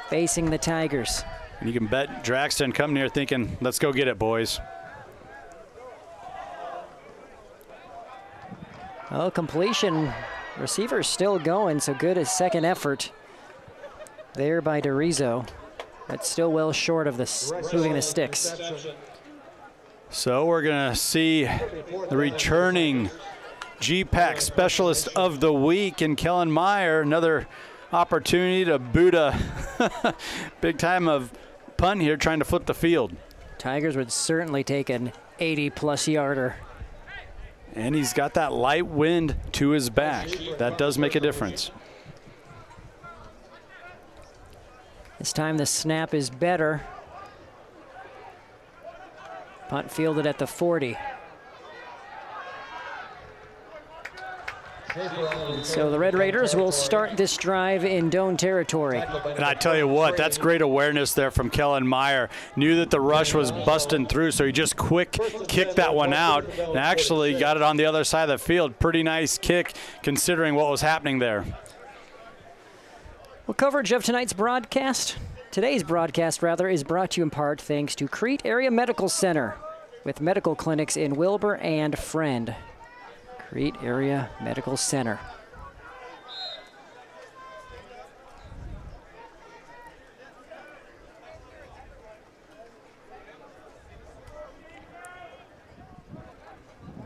Facing the Tigers. And you can bet Draxton come near thinking, let's go get it, boys. Oh, completion. Receiver's still going, so good a second effort there by DeRizo. That's still well short of moving the sticks. So we're going to see the returning GPAC Specialist of the Week in Kellen Meyer. Another opportunity to boot a big time of punt here, trying to flip the field. Tigers would certainly take an 80-plus yarder. And he's got that light wind to his back. That does make a difference. This time the snap is better. Punt fielded at the 40. So the Red Raiders will start this drive in Doane territory. And I tell you what, that's great awareness there from Kellen Meyer. Knew that the rush was busting through, so he just quick kicked that one out and actually got it on the other side of the field. Pretty nice kick considering what was happening there. Well, coverage of today's broadcast, is brought to you in part thanks to Crete Area Medical Center with medical clinics in Wilbur and Friend. Crete Area Medical Center.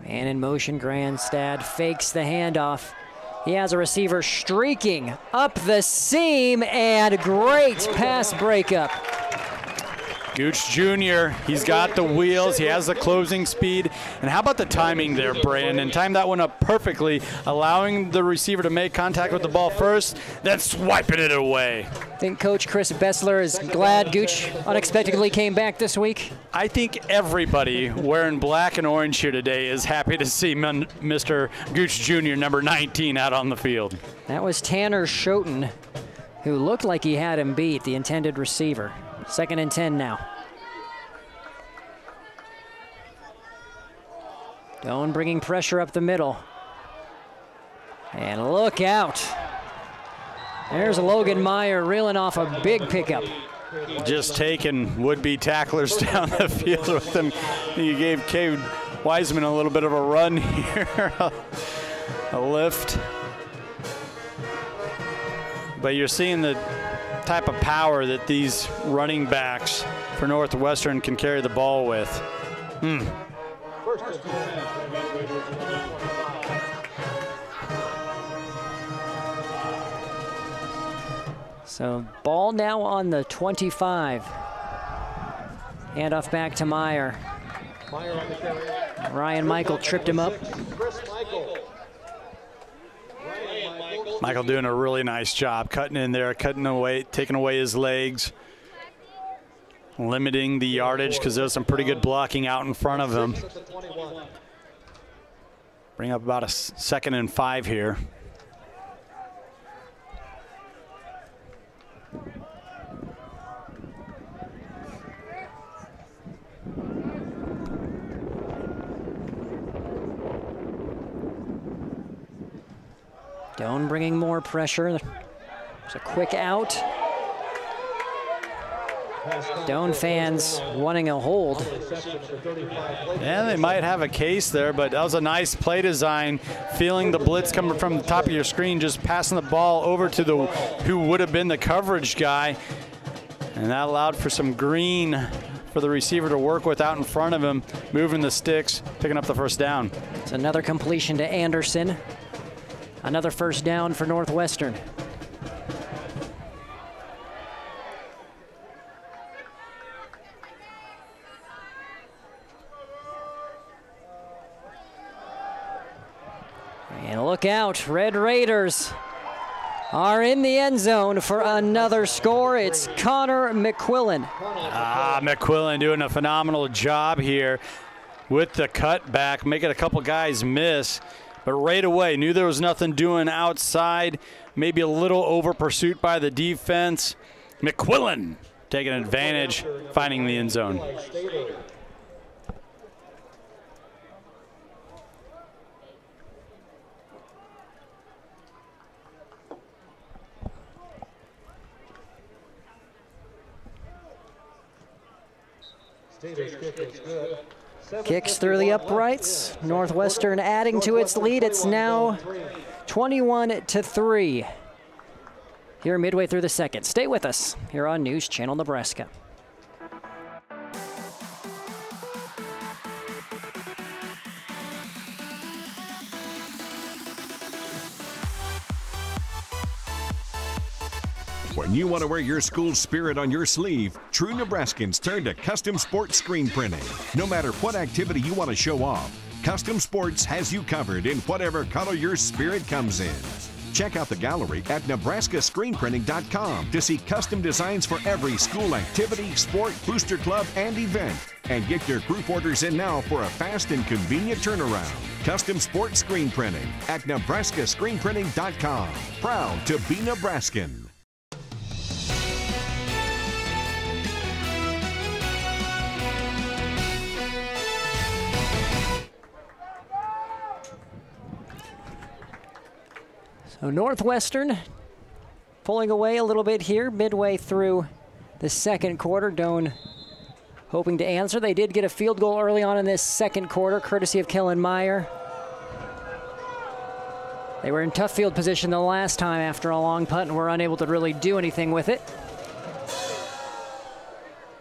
Man in motion, Grandstad fakes the handoff. He has a receiver streaking up the seam, and great pass breakup. Gooch Jr., he's got the wheels, he has the closing speed. And how about the timing there, Brandon? Timed that one up perfectly, allowing the receiver to make contact with the ball first, then swiping it away. I think Coach Chris Bessler is glad Gooch unexpectedly came back this week. I think everybody wearing black and orange here today is happy to see Mr. Gooch Jr., number 19, out on the field. That was Tanner Schoten, who looked like he had him beat, the intended receiver. 2nd and 10 now. Doane bringing pressure up the middle. And look out. There's Logan Meyer reeling off a big pickup. Just taking would-be tacklers down the field with him. He gave Kay Wiseman a little bit of a run here. A lift. But you're seeing the type of power that these running backs for Northwestern can carry the ball with. So ball now on the 25. Handoff back to Meyer. Ryan Michael tripped him up. Michael doing a really nice job cutting in there, cutting away, taking away his legs, limiting the yardage because there's some pretty good blocking out in front of him. Bring up about a 2nd and 5 here. Doane bringing more pressure. There's a quick out. Doane fans wanting a hold. Yeah, they might have a case there, but that was a nice play design. Feeling the blitz coming from the top of your screen, just passing the ball over to the who would have been the coverage guy. And that allowed for some green for the receiver to work with out in front of him, moving the sticks, picking up the first down. It's another completion to Anderson. Another first down for Northwestern. And look out, Red Raiders are in the end zone for another score. It's Connor McQuillan. McQuillan doing a phenomenal job here with the cutback, making a couple guys miss. But right away, knew there was nothing doing outside. Maybe a little over pursuit by the defense. McQuillan taking advantage, finding the end zone. Kicks through the uprights. Northwestern adding to its lead. It's now 21-3. Here midway through the second. Stay with us here on News Channel Nebraska. When you want to wear your school's spirit on your sleeve, true Nebraskans turn to Custom Sports Screen Printing. No matter what activity you want to show off, Custom Sports has you covered in whatever color your spirit comes in. Check out the gallery at nebrascascreenprinting.com to see custom designs for every school activity, sport, booster club, and event. And get your group orders in now for a fast and convenient turnaround. Custom Sports Screen Printing at nebrascascreenprinting.com. Proud to be Nebraskan. So Northwestern pulling away a little bit here midway through the second quarter. Doane hoping to answer. They did get a field goal early on in this second quarter, courtesy of Kellen Meyer. They were in tough field position the last time after a long punt and were unable to really do anything with it.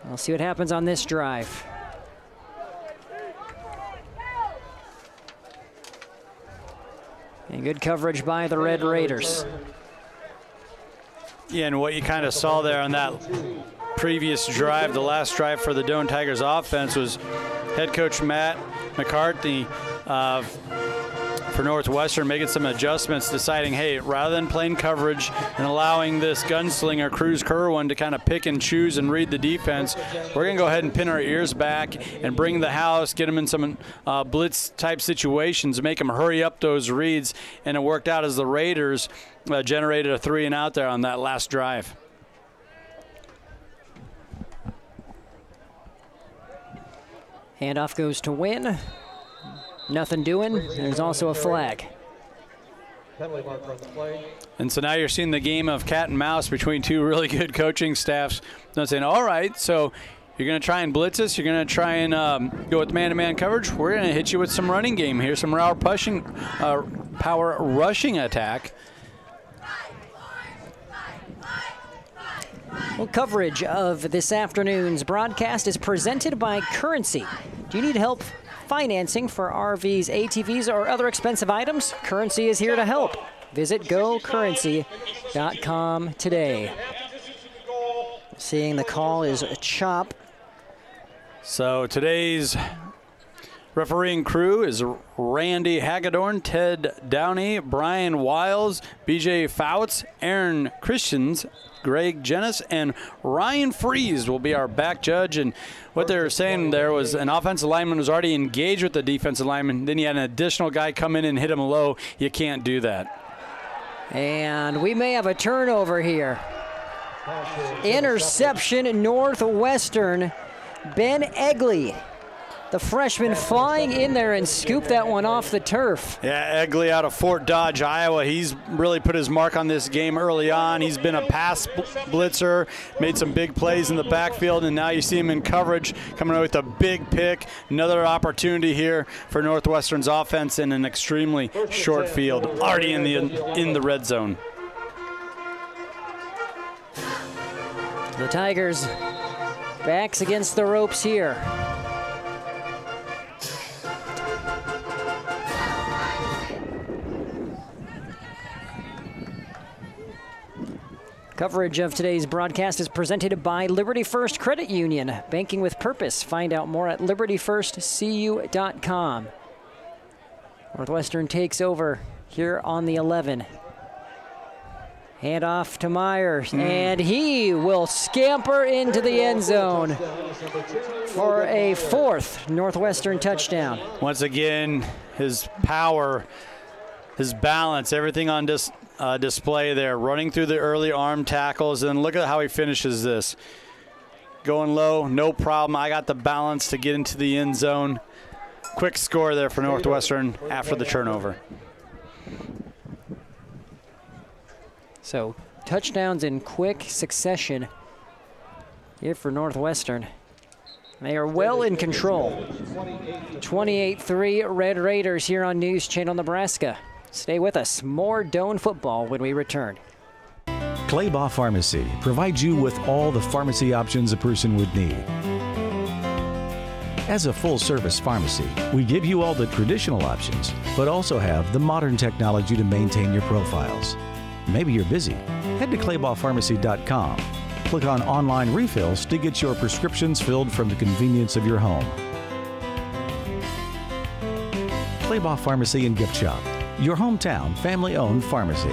We'll see what happens on this drive. And good coverage by the Red Raiders. Yeah, and what you kind of saw there on that previous drive, the last drive for the Doane Tigers offense, was head coach Matt McCarthy for Northwestern making some adjustments, deciding, hey, rather than playing coverage and allowing this gunslinger Cruz Kerwin to kind of pick and choose and read the defense, we're going to go ahead and pin our ears back and bring the house, get them in some blitz type situations, make them hurry up those reads, and it worked out as the Raiders generated a 3 and out there on that last drive. Handoff goes to Wynn. Nothing doing. There's also a flag. And so now you're seeing the game of cat and mouse between two really good coaching staffs. They're saying, all right, so you're going to try and blitz us. You're going to try and go with man-to-man coverage. We're going to hit you with some running game here, some power rushing attack. Well, coverage of this afternoon's broadcast is presented by Currency. Do you need help financing for RVs, ATVs, or other expensive items? Currency is here to help. Visit gocurrency.com today. Seeing the call is a chop. So today's refereeing crew is Randy Hagedorn, Ted Downey, Brian Wiles, BJ Fouts, Aaron Christians, Greg Jennis, and Ryan Freeze will be our back judge. And what they were saying there was an offensive lineman was already engaged with the defensive lineman. Then you had an additional guy come in and hit him low. You can't do that. And we may have a turnover here. Interception, Northwestern. Ben Egley, the freshman, flying in there and scoop that one off the turf. Yeah, Egley out of Fort Dodge, Iowa. He's really put his mark on this game early on. He's been a pass blitzer, made some big plays in the backfield, and now you see him in coverage coming out with a big pick. Another opportunity here for Northwestern's offense in an extremely short field, already in the red zone. The Tigers backs against the ropes here. Coverage of today's broadcast is presented by Liberty First Credit Union. Banking with purpose. Find out more at libertyfirstcu.com. Northwestern takes over here on the 11. Handoff to Meyer, and he will scamper into the end zone for a 4th Northwestern touchdown. Once again, his power, his balance, everything on display there, running through the early arm tackles, and look at how he finishes this. Going low, no problem. I got the balance to get into the end zone. Quick score there for Northwestern after the turnover. So touchdowns in quick succession here for Northwestern. They are well in control. 28-3 Red Raiders here on News Channel Nebraska. Stay with us. More Doane football when we return. Claybaugh Pharmacy provides you with all the pharmacy options a person would need. As a full-service pharmacy, we give you all the traditional options, but also have the modern technology to maintain your profiles. Maybe you're busy. Head to claybaughpharmacy.com. Click on online refills to get your prescriptions filled from the convenience of your home. Claybaugh Pharmacy and Gift Shop, your hometown family-owned pharmacy.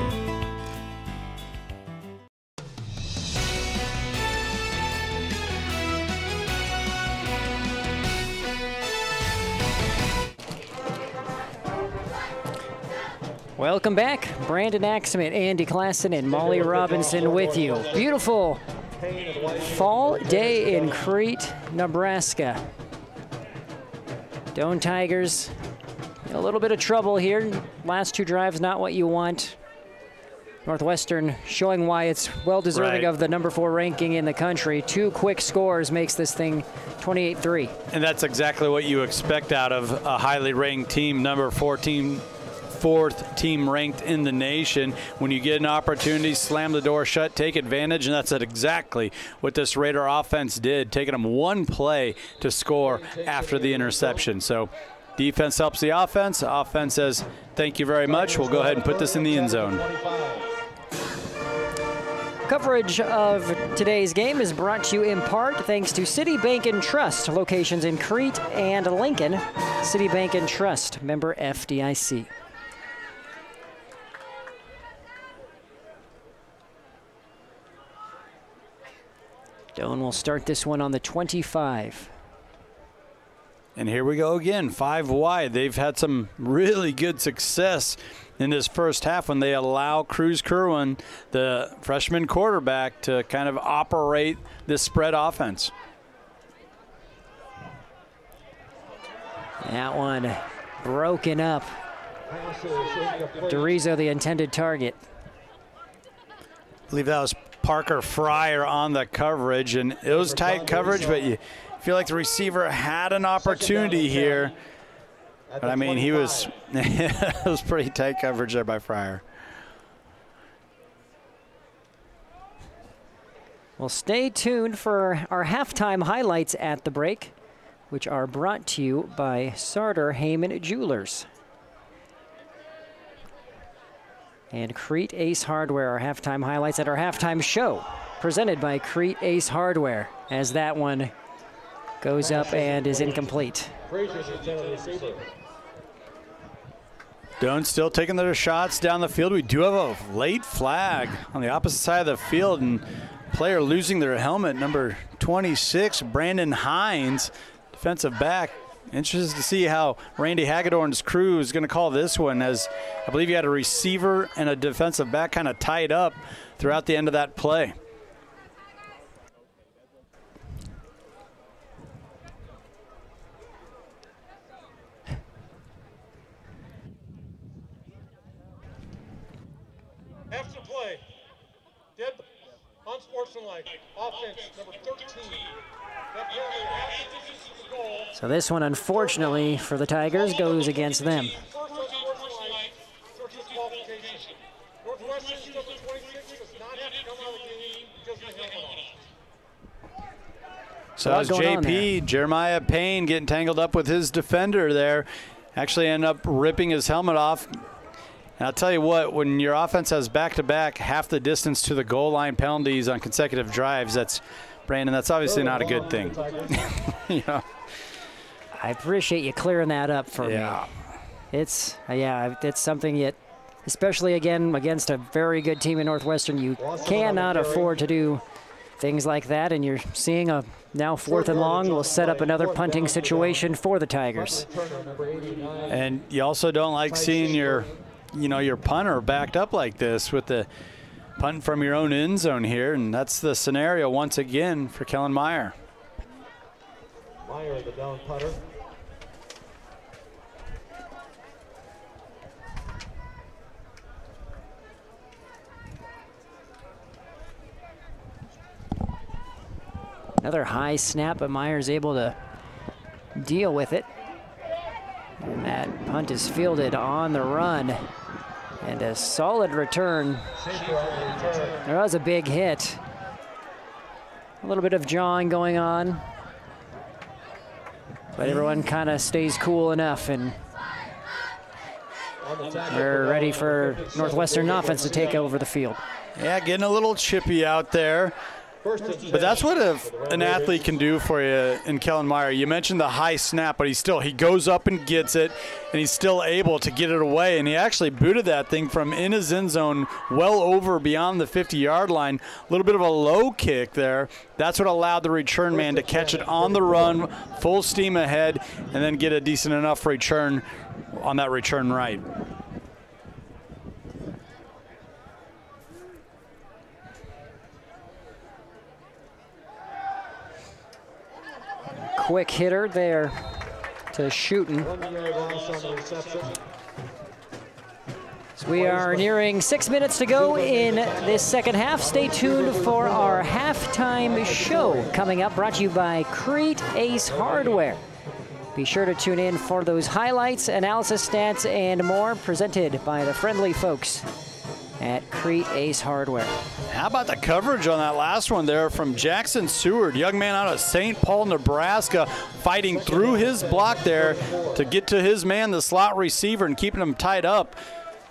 Welcome back. Brandon Axman, Andy Klassen, and Molly Robinson with you. Beautiful fall day in Crete, Nebraska. Doane Tigers in a little bit of trouble here. Last 2 drives, not what you want. Northwestern showing why it's well deserving of the number 4 ranking in the country. 2 quick scores makes this thing 28-3. And that's exactly what you expect out of a highly ranked team, number 14. 4th team ranked in the nation. When you get an opportunity, slam the door shut, take advantage, and that's exactly what this Raider offense did, taking them 1 play to score after the interception. So defense helps the offense. Offense says, thank you very much. We'll go ahead and put this in the end zone. Coverage of today's game is brought to you in part thanks to City Bank and Trust, locations in Crete and Lincoln. City Bank and Trust, member FDIC. Doane will start this one on the 25. And here we go again, 5 wide. They've had some really good success in this first half when they allow Cruz Kerwin, the freshman quarterback, to kind of operate this spread offense. That one broken up. DeRizo, the intended target. I believe that was Parker Fryer on the coverage, and it was tight coverage, but you feel like the receiver had an opportunity here. But I mean, he was it was pretty tight coverage there by Fryer. Well, stay tuned for our halftime highlights at the break, which are brought to you by Sartor Heyman Jewelers. And Crete Ace Hardware, our halftime highlights at our halftime show, presented by Crete Ace Hardware, as that one goes up and is incomplete. Doane still taking their shots down the field. We do have a late flag on the opposite side of the field, and player losing their helmet, number 26, Brandon Hines, defensive back. Interested to see how Randy Hagedorn's crew is going to call this one, as I believe you had a receiver and a defensive back kind of tied up throughout the end of that play. After play, dead, unsportsmanlike, offense number 13. So this one, unfortunately for the Tigers, goes against them. So as JP, Jeremiah Payne, getting tangled up with his defender there, actually ended up ripping his helmet off. And I'll tell you what, when your offense has back-to-back half the distance to the goal line penalties on consecutive drives, that's, Brandon, that's obviously not a good thing. You know? I appreciate you clearing that up for me. It's something that, especially again against a very good team in Northwestern, you cannot afford to do things like that. And you're seeing a now 4th and long will set up another punting situation for the Tigers. And you also don't like seeing your punter backed up like this with the punt from your own end zone here, and that's the scenario once again for Kellen Meyer. Meyer, the down punter. Another high snap, but Meyer's able to deal with it. And that punt is fielded on the run. And a solid return. There was a big hit. A little bit of jawing going on. But everyone kind of stays cool enough, and we're ready for Northwestern offense to take over the field. Yeah, getting a little chippy out there. But that's what an athlete can do for you in Kellen Meyer. You mentioned the high snap, but he goes up and gets it, and he's still able to get it away. And he actually booted that thing from in his end zone well over beyond the 50-yard line. A little bit of a low kick there. That's what allowed the return man to catch it on the run, full steam ahead, and then get a decent enough return on that return right. Quick hitter there to Shooten. We are nearing 6 minutes to go in this second half. Stay tuned for our halftime show coming up, brought to you by Crete Ace Hardware. Be sure to tune in for those highlights, analysis, stats, and more, presented by the friendly folks at Crete Ace Hardware. How about the coverage on that last one there from Jackson Seward, young man out of St. Paul, Nebraska, fighting through his block there to get to his man, the slot receiver, and keeping him tied up.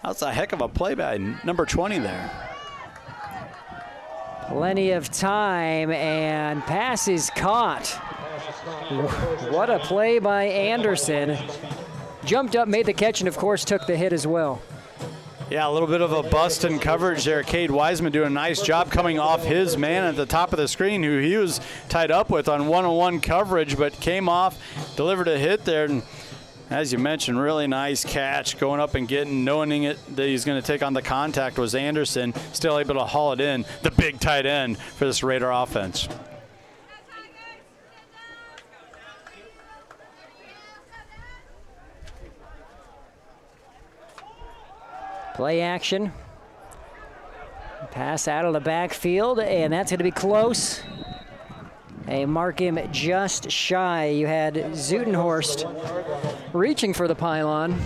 That's a heck of a play by number 20 there. Plenty of time, and pass is caught. What a play by Anderson. Jumped up, made the catch, and of course took the hit as well. Yeah, a little bit of a bust in coverage there. Cade Wiseman doing a nice job coming off his man at the top of the screen, who he was tied up with on one-on-one coverage, but came off, delivered a hit there. And as you mentioned, really nice catch, going up and getting, knowing it that he's going to take on the contact was Anderson, still able to haul it in, the big tight end for this Raider offense. Play action. Pass out of the backfield, and that's going to be close. They mark him just shy. You had Zutenhorst reaching for the pylon.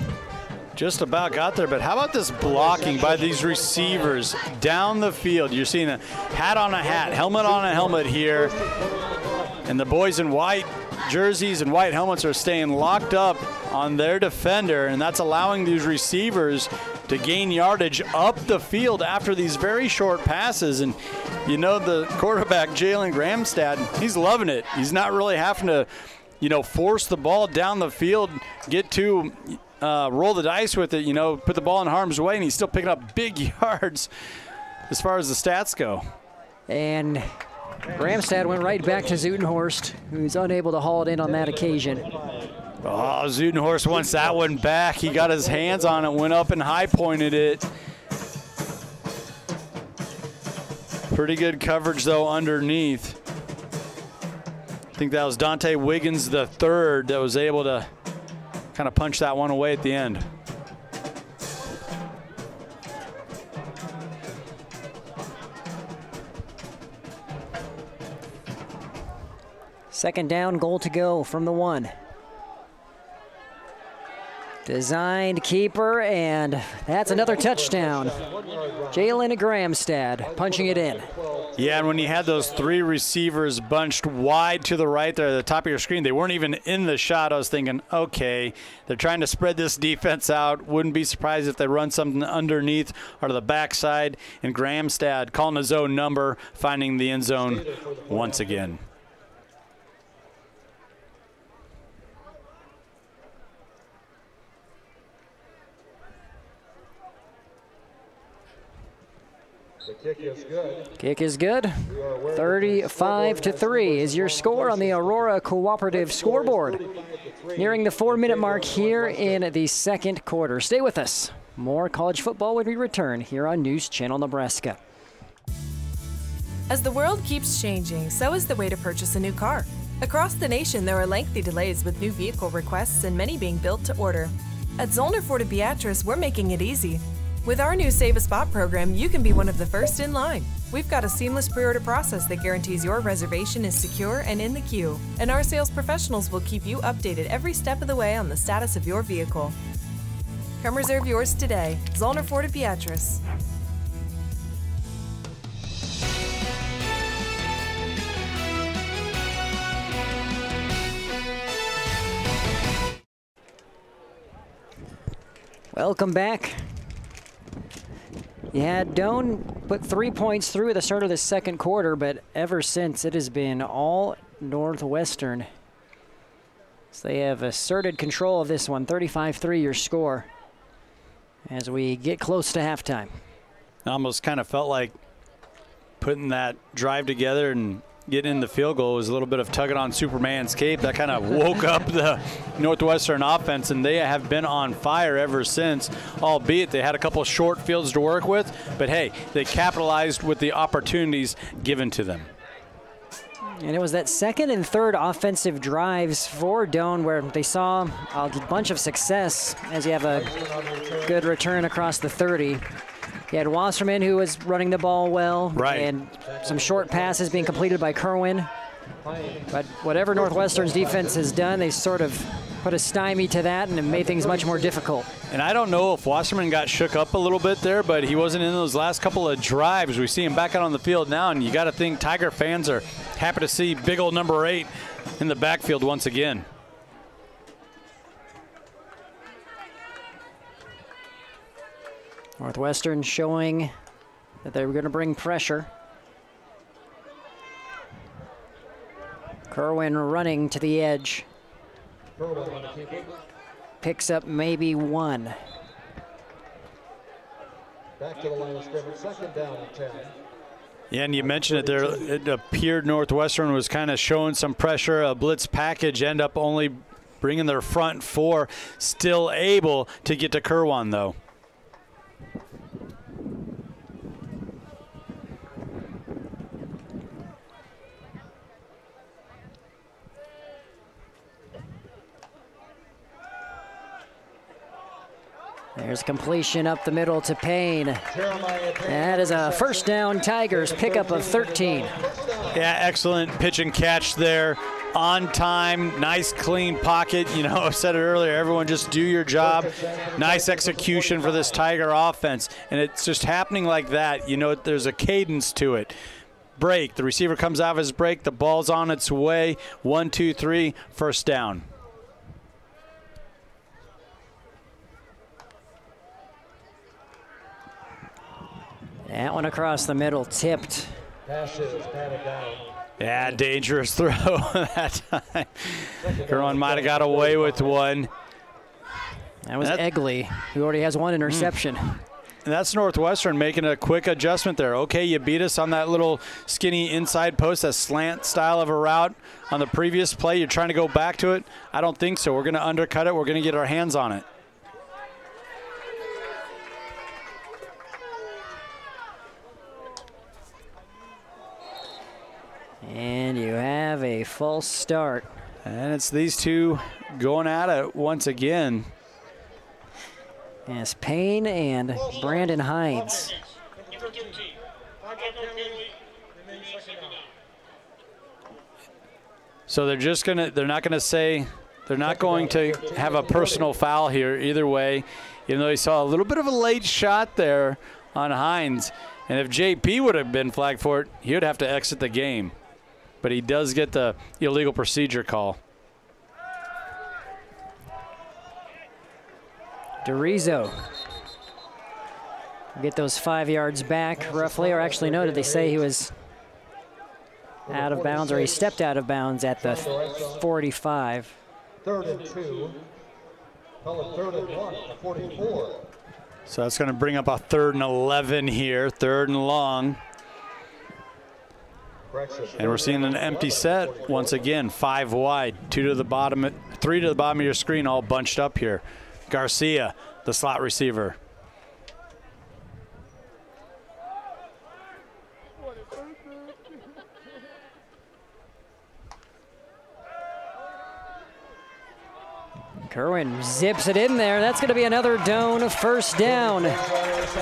Just about got there, but how about this blocking by these receivers down the field? You're seeing a hat on a hat, helmet on a helmet here, and the boys in white jerseys and white helmets are staying locked up on their defender, and that's allowing these receivers to gain yardage up the field after these very short passes. And you know, the quarterback, Jalen Gramstad, he's loving it. He's not really having to, you know, force the ball down the field, get to roll the dice with it, you know, put the ball in harm's way, and he's still picking up big yards as far as the stats go. And Gramstad went right back to Zutenhorst, who's unable to haul it in on that occasion. Oh, Zutenhorst wants that one back. He got his hands on it, went up and high-pointed it. Pretty good coverage, though, underneath. I think that was Dante Wiggins the third that was able to kind of punch that one away at the end. Second down, goal to go from the 1. Designed keeper, and that's another touchdown. Jalen Gramstad punching it in. Yeah, and when you had those 3 receivers bunched wide to the right there at the top of your screen, they weren't even in the shot. I was thinking, okay, they're trying to spread this defense out. Wouldn't be surprised if they run something underneath or to the backside. And Gramstad calling his own number, finding the end zone once again. The kick is good. Kick is good. 35-3 is your score on the Aurora Cooperative scoreboard. Nearing the 4-minute mark here in the second quarter. Stay with us. More college football when we return here on News Channel Nebraska. As the world keeps changing, so is the way to purchase a new car. Across the nation, there are lengthy delays with new vehicle requests and many being built to order. At Zollner Ford Beatrice, we're making it easy. With our new Save a Spot program, you can be one of the first in line. We've got a seamless pre-order process that guarantees your reservation is secure and in the queue, and our sales professionals will keep you updated every step of the way on the status of your vehicle. Come reserve yours today. Zollner Ford Beatrice. Welcome back. Yeah, Doane put 3 points through at the start of the second quarter, but ever since it has been all Northwestern. So they have asserted control of this one, 35-3 your score, as we get close to halftime. I almost kind of felt like putting that drive together and getting in the field goal was a little bit of tugging on Superman's cape. That kind of woke up the Northwestern offense, and they have been on fire ever since, albeit they had a couple of short fields to work with. But, hey, they capitalized with the opportunities given to them. And it was that second and third offensive drives for Doane where they saw a bunch of success as you have a good return across the 30. You had Wasserman, who was running the ball well, and some short passes being completed by Kerwin. But whatever Northwestern's defense has done, they sort of put a stymie to that and it made things much more difficult. And I don't know if Wasserman got shook up a little bit there, but he wasn't in those last couple of drives. We see him back out on the field now, and you got to think Tiger fans are happy to see big old number 8 in the backfield once again. Northwestern showing that they were going to bring pressure. Kerwin running to the edge. Picks up maybe 1. Back to the line of scrimmage, second down and 10. Yeah, and you mentioned it there. It appeared Northwestern was kind of showing some pressure. A blitz package end up only bringing their front 4. Still able to get to Kerwin, though. There's completion up the middle to Payne. That is a first down, Tigers, pickup of 13. Yeah, excellent pitch and catch there. On time, nice clean pocket. You know, I said it earlier, everyone just do your job. Nice execution for this Tiger offense. And it's just happening like that. You know, there's a cadence to it. Break, the receiver comes out of his break, the ball's on its way. 1, 2, 3, first down. That one across the middle, tipped. Yeah, dangerous throw that time. Kerwin might have got away with one. That was Egley, who already has 1 interception. And that's Northwestern making a quick adjustment there. Okay, you beat us on that little skinny inside post, that slant style of a route on the previous play. You're trying to go back to it? I don't think so. We're going to undercut it. We're going to get our hands on it. And you have a false start. And it's these two going at it once again. Yes, Payne and Brandon Hines. So they're not going to have a personal foul here either way, even though he saw a little bit of a late shot there on Hines. And if JP would have been flagged for it, he would have to exit the game. But he does get the illegal procedure call. DeRizo. Get those 5 yards back roughly, or actually no, did they say he was out of bounds, or he stepped out of bounds at the 45. 3rd and 2. Call it 3rd and 1 at the 44. So that's going to bring up a 3rd and 11 here, 3rd and long. And we're seeing an empty set once again, 5 wide, 3 to the bottom of your screen, all bunched up here. Garcia, the slot receiver. Kerwin zips it in there. That's going to be another Doane first down.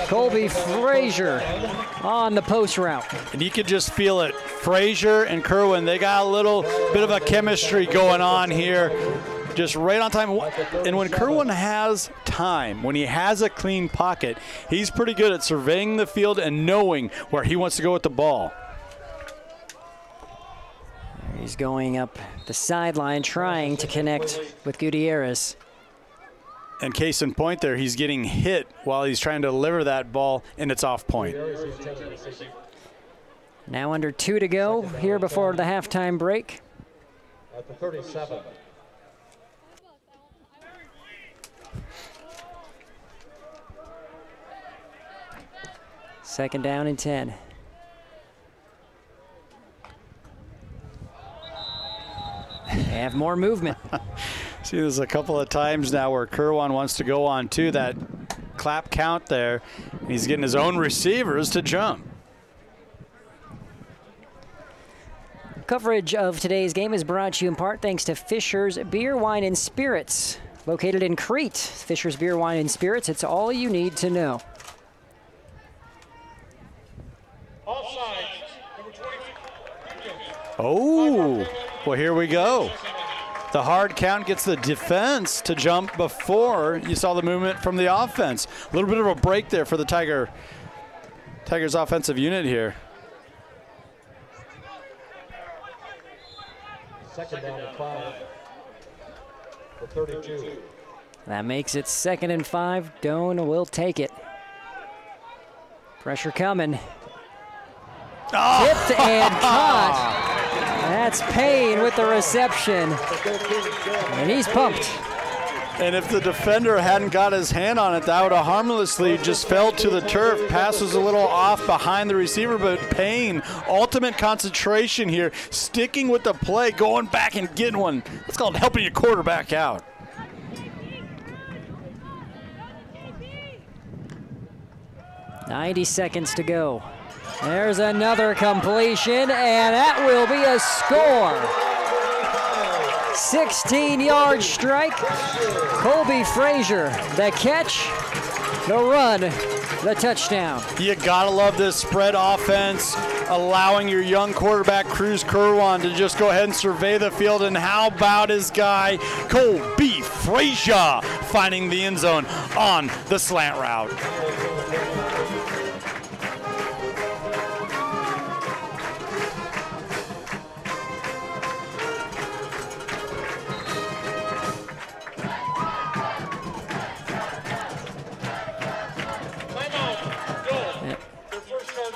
Colby Frazier on the post route. And you could just feel it. Frazier and Kerwin, they got a little bit of a chemistry going on here. Just right on time. And when Kerwin has time, when he has a clean pocket, he's pretty good at surveying the field and knowing where he wants to go with the ball. He's going up the sideline trying to connect with Gutierrez. And case in point there, he's getting hit while he's trying to deliver that ball, and it's off point. Now under 2 to go here before the halftime break. At the 37. Second down and 10. They have more movement. See, there's a couple of times now where Kerwin wants to go on to that clap count there. He's getting his own receivers to jump. Coverage of today's game is brought to you in part thanks to Fisher's Beer, Wine, and Spirits. Located in Crete, Fisher's Beer, Wine, and Spirits. It's all you need to know. Offside, number 20. Oh, well, here we go. The hard count gets the defense to jump before you saw the movement from the offense. A little bit of a break there for the Tigers' offensive unit here. Second down and 5 for 32. That makes it 2nd and 5. Doane will take it. Pressure coming. Oh. Tipped and caught. That's Payne with the reception. And he's pumped. And if the defender hadn't got his hand on it, that would have harmlessly just fell to the turf. Pass was a little off behind the receiver, but Payne, ultimate concentration here, sticking with the play, going back and getting one. That's called helping your quarterback out. .90 seconds to go. There's another completion, and that will be a score. 16-yard strike. Colby Frazier, the catch, the run, the touchdown. You gotta love this spread offense, allowing your young quarterback, Cruz Kerwan, to just go ahead and survey the field. And how about his guy, Colby Frazier, finding the end zone on the slant route.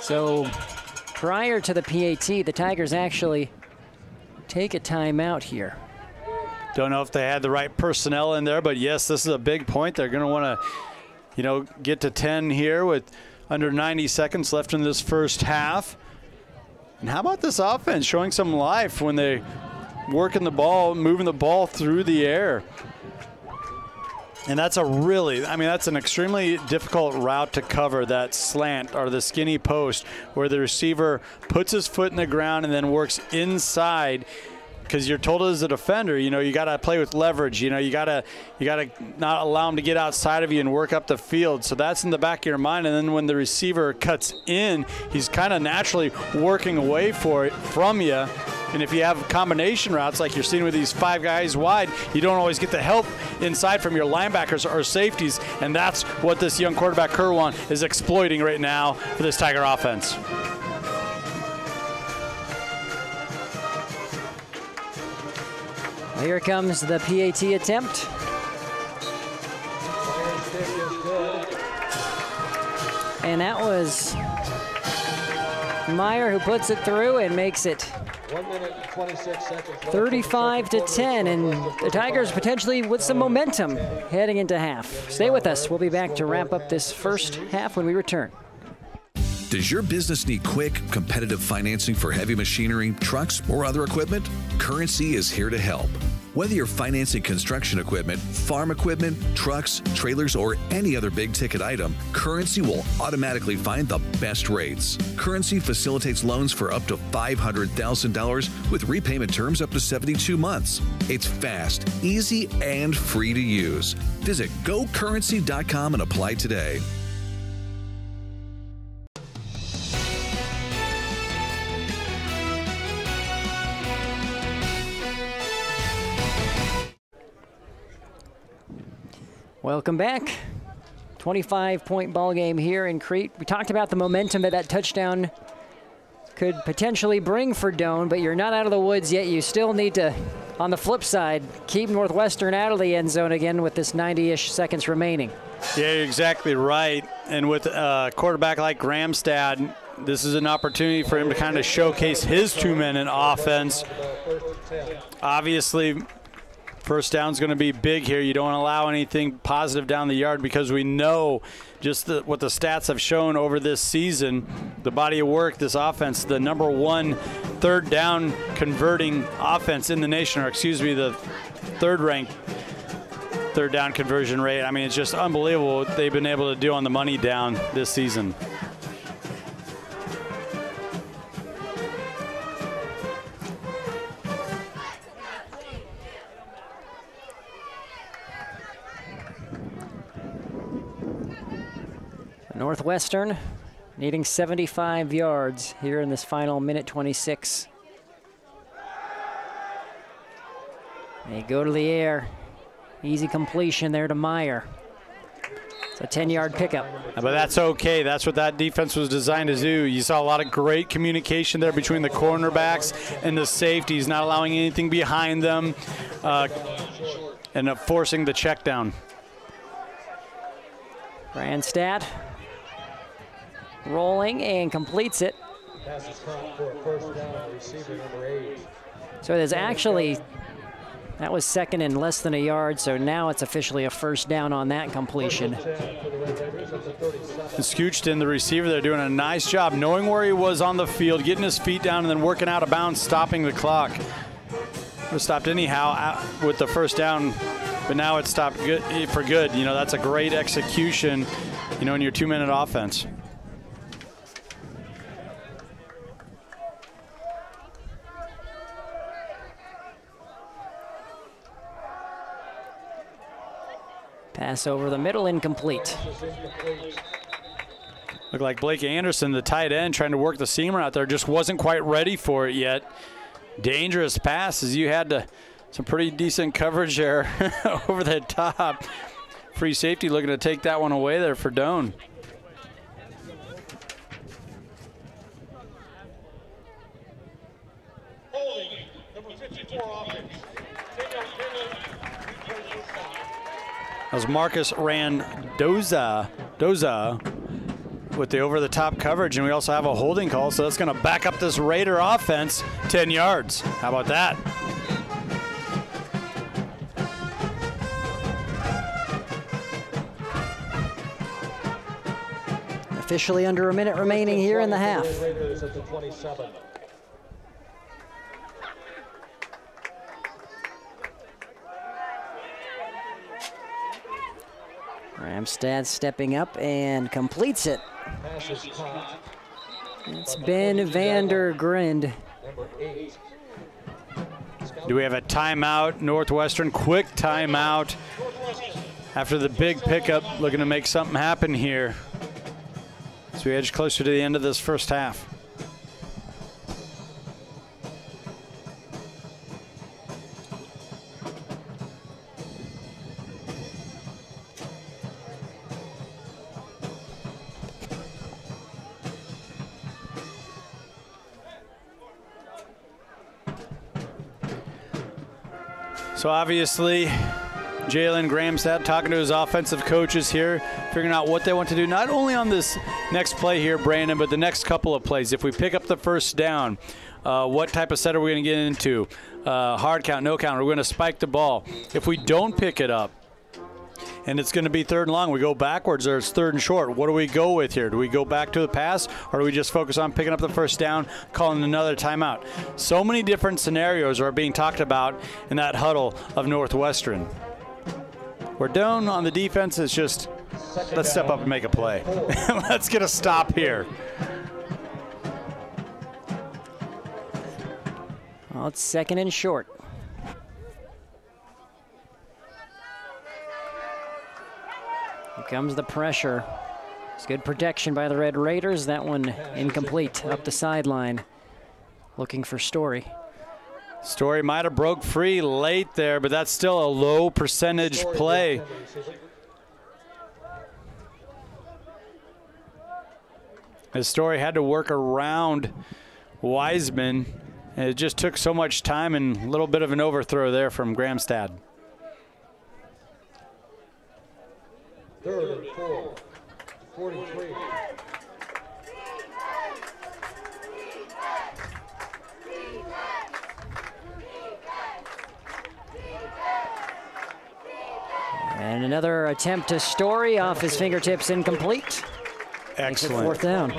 So prior to the PAT, the Tigers actually take a timeout here. Don't know if they had the right personnel in there, but yes, this is a big point. They're going to want to, get to 10 here with under 90 seconds left in this first half. And how about this offense showing some life when they working the ball, moving the ball through the air. And that's that's an extremely difficult route to cover, that slant or the skinny post where the receiver puts his foot in the ground and then works inside, because you're told as a defender, you got to play with leverage. You got to not allow him to get outside of you and work up the field. So that's in the back of your mind. And then when the receiver cuts in, he's kind of naturally working away from you. And if you have combination routes like you're seeing with these 5 guys wide, you don't always get the help inside from your linebackers or safeties. And that's what this young quarterback, Kerwan, is exploiting right now for this Tiger offense. Here comes the PAT attempt. And that was Meyer who puts it through and makes it 1 minute and 26 seconds. 35-10, and the Tigers potentially with some momentum heading into half. Stay with us. We'll be back to wrap up this first half when we return. Does your business need quick, competitive financing for heavy machinery, trucks, or other equipment? Currency is here to help. Whether you're financing construction equipment, farm equipment, trucks, trailers, or any other big-ticket item, Currency will automatically find the best rates. Currency facilitates loans for up to $500,000 with repayment terms up to 72 months. It's fast, easy, and free to use. Visit GoCurrency.com and apply today. Welcome back. 25-point ball game here in Crete. We talked about the momentum that touchdown could potentially bring for Doane, but you're not out of the woods yet. You still need to, on the flip side, keep Northwestern out of the end zone again with this 90-ish seconds remaining. Yeah, you're exactly right. And with a quarterback like Gramstad, this is an opportunity for him to kind of showcase his two-men in offense. Obviously, first down's going to be big here. You don't allow anything positive down the yard, because we know just what the stats have shown over this season, the body of work, this offense, the #1 third down converting offense in the nation, or the third-ranked third down conversion rate. I mean, it's just unbelievable what they've been able to do on the money down this season. Northwestern needing 75 yards here in this final minute 26. They go to the air. Easy completion there to Meyer. It's a 10-yard pickup. But that's okay. That's what that defense was designed to do. You saw a lot of great communication there between the cornerbacks and the safeties, not allowing anything behind them and forcing the check down. Grandstad rolling and completes it. Passes caught for a first down, receiver number 8. So there's actually, that was second and less than a yard, so now it's officially a first down on that completion. Scoochton, the receiver, they're doing a nice job knowing where he was on the field, getting his feet down, and then working out of bounds, stopping the clock. It was stopped anyhow with the first down, but now it's stopped good for good. You know, that's a great execution, you know, in your 2-minute offense. Pass over the middle, incomplete. Looked like Blake Anderson, the tight end, trying to work the seamer out there, just wasn't quite ready for it yet. Dangerous pass as you had some pretty decent coverage there over the top. Free safety looking to take that one away there for Doane. That was Marcus Randoza with the over-the-top coverage, and we also have a holding call, so that's going to back up this Raider offense 10 yards. How about that? Officially under a minute remaining here in the half. Ramstad stepping up and completes it. It's Ben Vandergrind. Do we have a timeout? Northwestern, quick timeout. After the big pickup, looking to make something happen here. So we edge closer to the end of this first half. So obviously, Jalen Gramstad talking to his offensive coaches here, figuring out what they want to do, not only on this next play here, Brandon, but the next couple of plays. If we pick up the first down, what type of set are we going to get into? Hard count, no count, are we going to spike the ball? If we don't pick it up, and it's going to be third and long, we go backwards, or it's third and short. What do we go with here? Do we go back to the pass, or do we just focus on picking up the first down, calling another timeout? So many different scenarios are being talked about in that huddle of Northwestern. We're down on the defense. It's just, let's step up and make a play. Let's get a stop here. Well, it's second and short. Here comes the pressure. It's good protection by the Red Raiders. That one incomplete up the sideline. Looking for Story. Story might have broke free late there, but that's still a low percentage play. As Story had to work around Wiseman, and it just took so much time and a little bit of an overthrow there from Gramstad. 3rd and 4, 43. And another attempt to Story off his fingertips, incomplete. Excellent. Fourth down.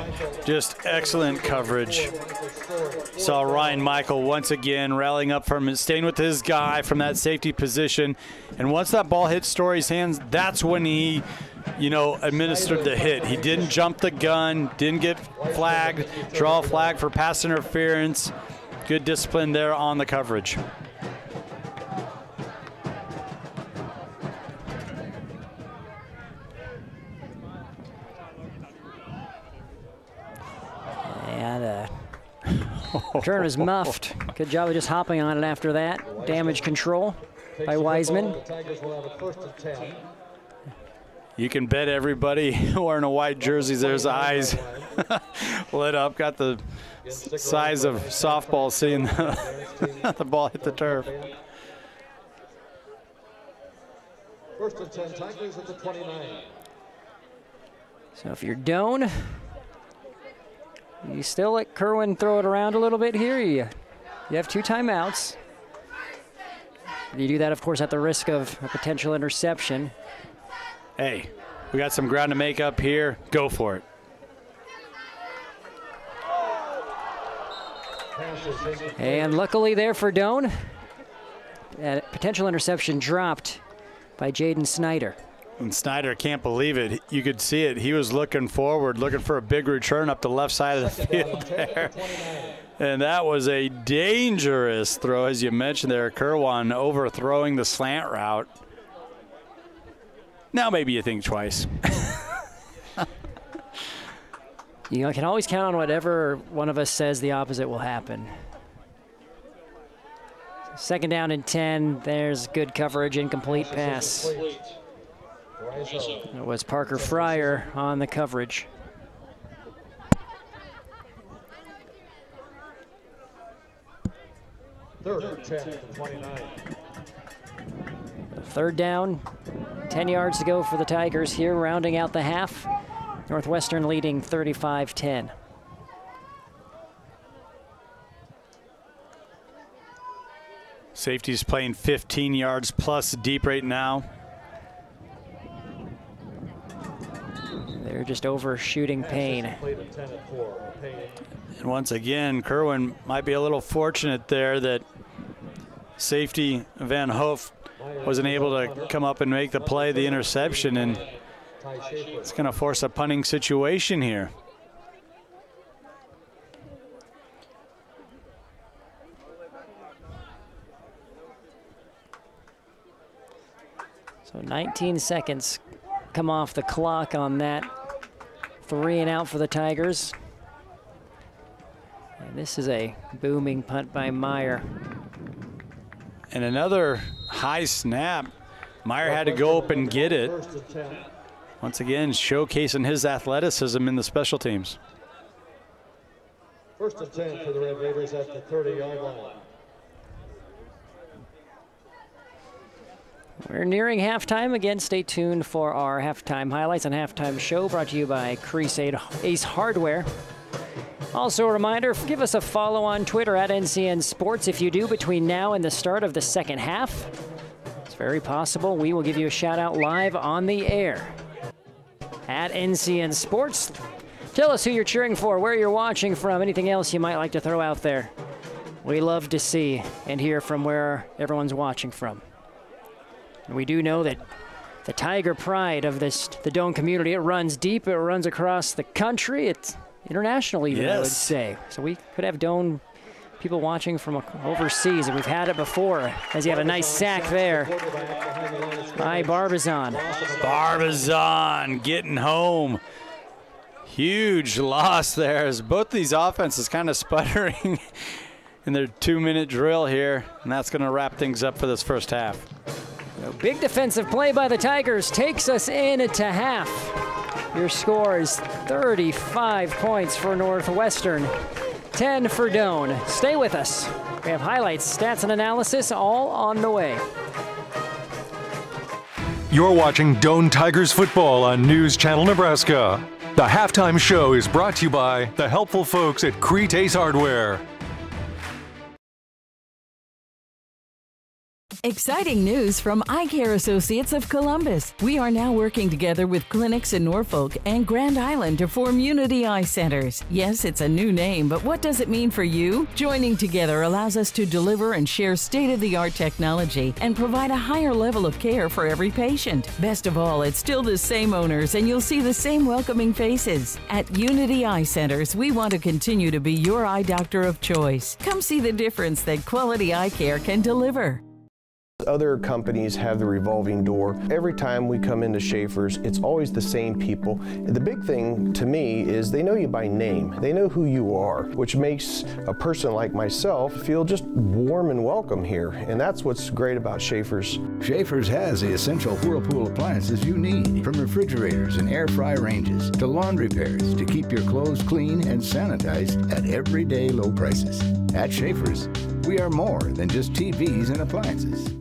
Just excellent coverage. Saw Ryan Michael once again rallying up from staying with his guy from that safety position. And once that ball hit Story's hands, that's when he, you know, administered the hit. He didn't jump the gun, didn't get flagged, draw a flag for pass interference. Good discipline there on the coverage. Return was muffed. Good job of just hopping on it after that. Damage control by Wiseman. You can bet everybody wearing a white jersey, there's eyes lit up. Got the size of softball seeing the ball hit the turf. First and 10, Tigers at the 29. So if you're Doane, you still let Kerwin throw it around a little bit here. You have 2 timeouts. You do that, of course, at the risk of a potential interception. Hey, we got some ground to make up here. Go for it. And luckily there for Doane, that potential interception dropped by Jaden Snyder. And Snyder can't believe it. You could see it. He was looking forward, looking for a big return up the left side of the field there. And that was a dangerous throw, as you mentioned there. Kerwin overthrowing the slant route. Now maybe you think twice. You can always count on whatever one of us says the opposite will happen. Second down and 10. There's good coverage, incomplete pass. It was Parker Fryer on the coverage. Third and 10, 29. Third down, 10 yards to go for the Tigers here, rounding out the half. Northwestern leading 35-10. Safety's playing 15 yards plus deep right now. They're just overshooting Payne. And once again, Kerwin might be a little fortunate there that safety Van Hoof wasn't able to come up and make the play, the interception, and it's going to force a punting situation here. So 19 seconds come off the clock on that. 3 and out for the Tigers. And this is a booming punt by Meyer. And another high snap. Meyer had to go up and get it. Once again, showcasing his athleticism in the special teams. First and 10 for the Red Raiders at the 30-yard line. We're nearing halftime. Again, stay tuned for our halftime highlights and halftime show brought to you by Crease Ace Hardware. Also a reminder, give us a follow on Twitter at NCN Sports. If you do between now and the start of the second half, it's very possible we will give you a shout out live on the air. At NCN Sports, tell us who you're cheering for, where you're watching from, anything else you might like to throw out there. We love to see and hear from where everyone's watching from. And we do know that the Tiger pride of the Doane community, it runs deep, it runs across the country, it's international even, I would say. So we could have Doane people watching from overseas, and we've had it before, as you have a nice sack there by Barbizon. Barbizon getting home. Huge loss there as both these offenses kind of sputtering in their 2-minute drill here, and that's going to wrap things up for this first half. So big defensive play by the Tigers takes us into half. Your score is 35 points for Northwestern, 10 for Doane. Stay with us. We have highlights, stats, and analysis all on the way. You're watching Doane Tigers football on News Channel Nebraska. The halftime show is brought to you by the helpful folks at Crease Ace Hardware. Exciting news from Eye Care Associates of Columbus. We are now working together with clinics in Norfolk and Grand Island to form Unity Eye Centers. Yes, it's a new name, but what does it mean for you? Joining together allows us to deliver and share state-of-the-art technology and provide a higher level of care for every patient. Best of all, it's still the same owners and you'll see the same welcoming faces. At Unity Eye Centers, we want to continue to be your eye doctor of choice. Come see the difference that quality eye care can deliver. Other companies have the revolving door. Every time we come into Schaefer's, it's always the same people. The big thing to me is they know you by name. They know who you are, which makes a person like myself feel just warm and welcome here. And that's what's great about Schaefer's. Schaefer's has the essential Whirlpool appliances you need, from refrigerators and air fry ranges to laundry pairs to keep your clothes clean and sanitized at everyday low prices. At Schaefer's, we are more than just TVs and appliances.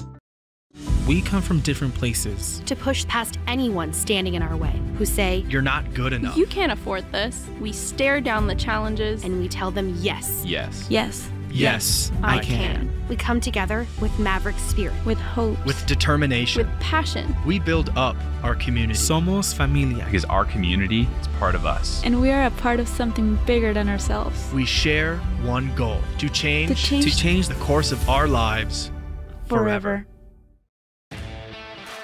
We come from different places. To push past anyone standing in our way who say, "You're not good enough. You can't afford this." We stare down the challenges and we tell them yes. Yes. Yes. Yes, I can. We come together with Maverick spirit, with hope, with determination, with passion. We build up our community. Somos familia. Because our community is part of us. And we are a part of something bigger than ourselves. We share one goal: to change the course of our lives forever.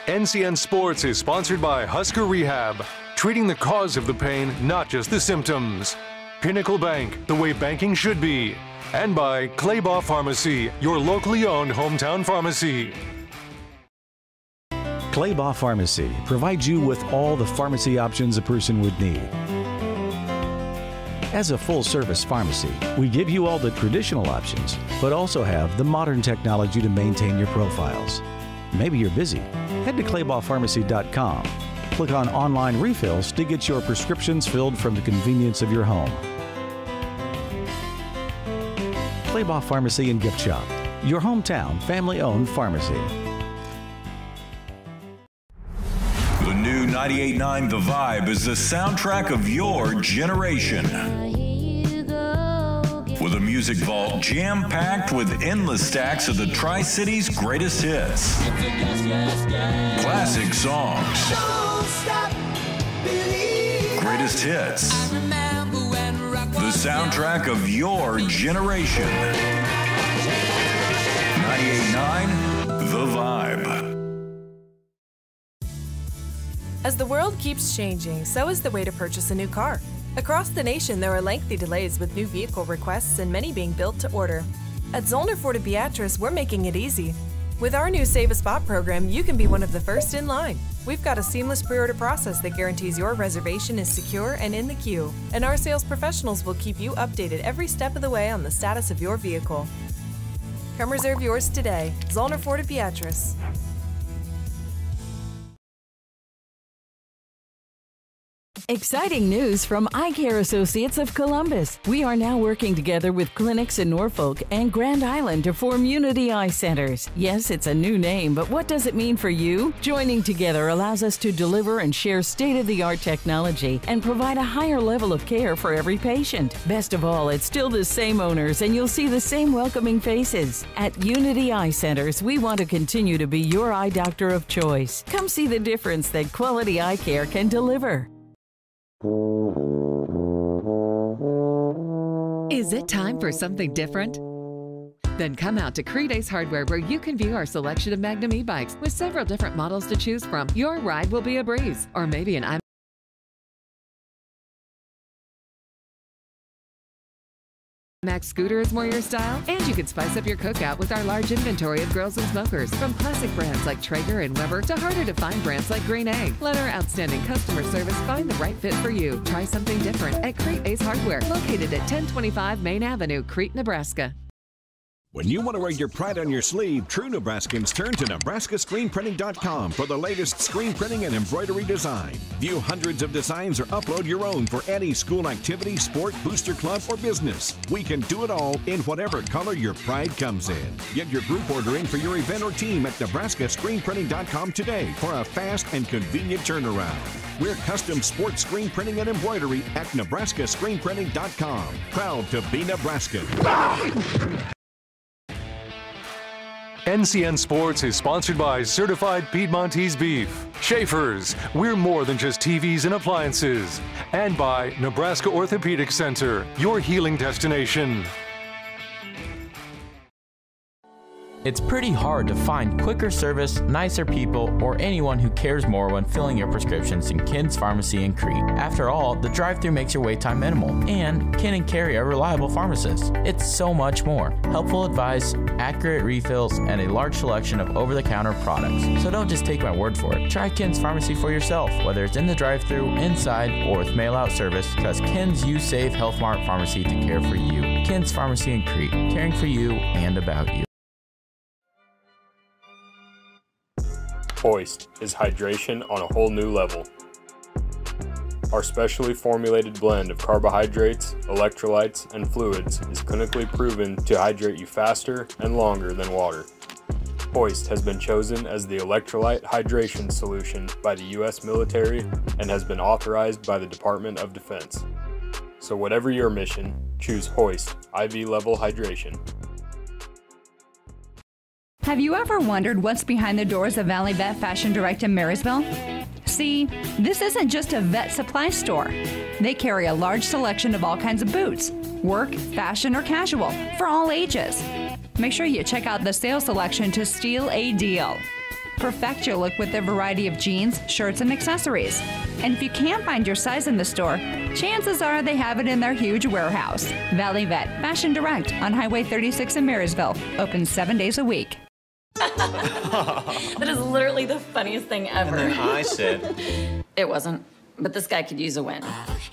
NCN Sports is sponsored by Husker Rehab, treating the cause of the pain, not just the symptoms. Pinnacle Bank, the way banking should be. And by Claybaugh Pharmacy, your locally owned hometown pharmacy. Claybaugh Pharmacy provides you with all the pharmacy options a person would need. As a full-service pharmacy, we give you all the traditional options, but also have the modern technology to maintain your profiles. Maybe you're busy. Head to claybaughpharmacy.com. Click on Online Refills to get your prescriptions filled from the convenience of your home. Claybaugh Pharmacy and Gift Shop, your hometown family-owned pharmacy. The new 98.9 The Vibe is the soundtrack of your generation. With a music vault jam-packed with endless stacks of the Tri-City's greatest hits. Classic songs. Greatest hits. The soundtrack of your generation. 98.9 The Vibe. As the world keeps changing, so is the way to purchase a new car. Across the nation, there are lengthy delays with new vehicle requests and many being built to order. At Zollner Ford of Beatrice, we're making it easy. With our new Save a Spot program, you can be one of the first in line. We've got a seamless pre-order process that guarantees your reservation is secure and in the queue. And our sales professionals will keep you updated every step of the way on the status of your vehicle. Come reserve yours today. Zollner Ford of Beatrice. Exciting news from Eye Care Associates of Columbus. We are now working together with clinics in Norfolk and Grand Island to form Unity Eye Centers. Yes, it's a new name, but what does it mean for you? Joining together allows us to deliver and share state-of-the-art technology and provide a higher level of care for every patient. Best of all, it's still the same owners and you'll see the same welcoming faces. At Unity Eye Centers, we want to continue to be your eye doctor of choice. Come see the difference that quality eye care can deliver. Is it time for something different? Then come out to Creed Ace Hardware, where you can view our selection of Magnum e-bikes with several different models to choose from. Your ride will be a breeze, or maybe an Max scooter is more your style, and you can spice up your cookout with our large inventory of grills and smokers, from classic brands like Traeger and Weber to harder to find brands like Green Egg. Let our outstanding customer service find the right fit for you. Try something different at Crete Ace Hardware, located at 1025 Main Avenue, Crete, Nebraska. When you want to wear your pride on your sleeve, true Nebraskans turn to NebraskaScreenPrinting.com for the latest screen printing and embroidery design. View hundreds of designs or upload your own for any school activity, sport, booster club, or business. We can do it all in whatever color your pride comes in. Get your group order in for your event or team at NebraskaScreenPrinting.com today for a fast and convenient turnaround. We're custom sports screen printing and embroidery at NebraskaScreenPrinting.com. Proud to be Nebraskan. NCN Sports is sponsored by Certified Piedmontese Beef, Schaefer's, we're more than just TVs and appliances, and by Nebraska Orthopedic Center, your healing destination. It's pretty hard to find quicker service, nicer people, or anyone who cares more when filling your prescriptions than Ken's Pharmacy in Crete. After all, the drive-thru makes your wait time minimal, and Ken and Carrie are reliable pharmacists. It's so much more. Helpful advice, accurate refills, and a large selection of over-the-counter products. So don't just take my word for it. Try Ken's Pharmacy for yourself, whether it's in the drive-thru, inside, or with mail-out service, because Ken's You Save Health Mart Pharmacy to care for you. Ken's Pharmacy in Crete, caring for you and about you. Hoist is hydration on a whole new level. Our specially formulated blend of carbohydrates, electrolytes, and fluids is clinically proven to hydrate you faster and longer than water. Hoist has been chosen as the electrolyte hydration solution by the U.S. military and has been authorized by the Department of Defense. So whatever your mission, choose Hoist IV level hydration. Have you ever wondered what's behind the doors of Valley Vet Fashion Direct in Marysville? See, this isn't just a vet supply store. They carry a large selection of all kinds of boots, work, fashion, or casual, for all ages. Make sure you check out the sales selection to steal a deal. Perfect your look with a variety of jeans, shirts, and accessories. And if you can't find your size in the store, chances are they have it in their huge warehouse. Valley Vet Fashion Direct on Highway 36 in Marysville, open 7 days a week. That is literally the funniest thing ever. And then I said... It wasn't, but this guy could use a win.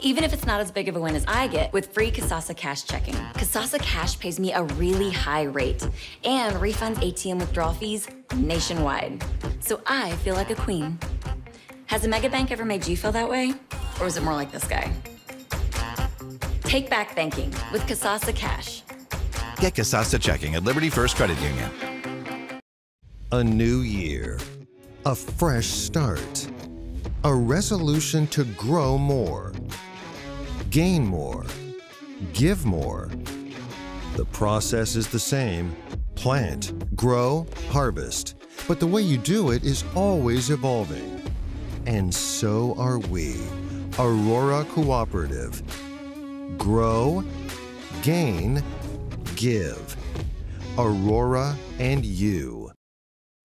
Even if it's not as big of a win as I get with free Kasasa Cash checking. Kasasa Cash pays me a really high rate and refunds ATM withdrawal fees nationwide. So I feel like a queen. Has a mega bank ever made you feel that way? Or is it more like this guy? Take back banking with Kasasa Cash. Get Kasasa checking at Liberty First Credit Union. A new year, a fresh start, a resolution to grow more, gain more, give more. The process is the same: plant, grow, harvest. But the way you do it is always evolving. And so are we, Aurora Cooperative. Grow, gain, give. Aurora and you.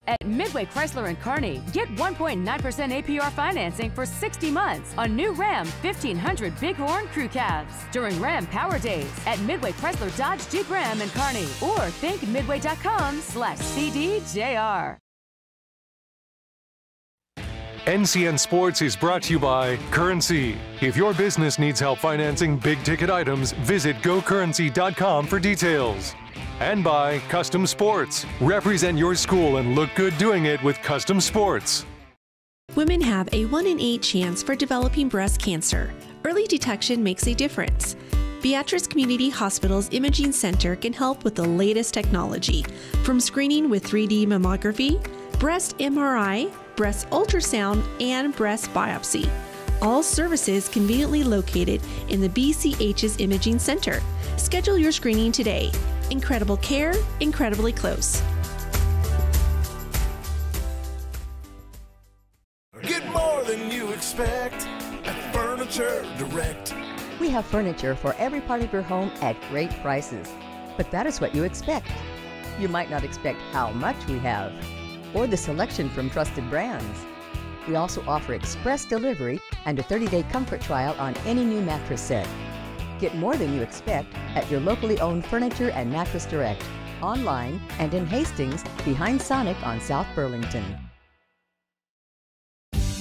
At Midway Chrysler & Kearney, get 1.9% APR financing for 60 months on new Ram 1500 Bighorn Crew Cabs during Ram Power Days at Midway Chrysler Dodge Jeep Ram & Kearney, or think midway.com/CDJR. NCN Sports is brought to you by Currency. If your business needs help financing big-ticket items, visit gocurrency.com for details. And by Custom Sports. Represent your school and look good doing it with Custom Sports. Women have a 1 in 8 chance for developing breast cancer. Early detection makes a difference. Beatrice Community Hospital's Imaging Center can help with the latest technology, from screening with 3D mammography, breast MRI, breast ultrasound, and breast biopsy. All services conveniently located in the BCH's Imaging Center. Schedule your screening today. Incredible care, incredibly close. Get more than you expect at Furniture Direct. We have furniture for every part of your home at great prices. But that is what you expect. You might not expect how much we have, or the selection from trusted brands. We also offer express delivery and a 30-day comfort trial on any new mattress set. Get more than you expect at your locally owned Furniture and Mattress Direct, online and in Hastings behind Sonic on South Burlington.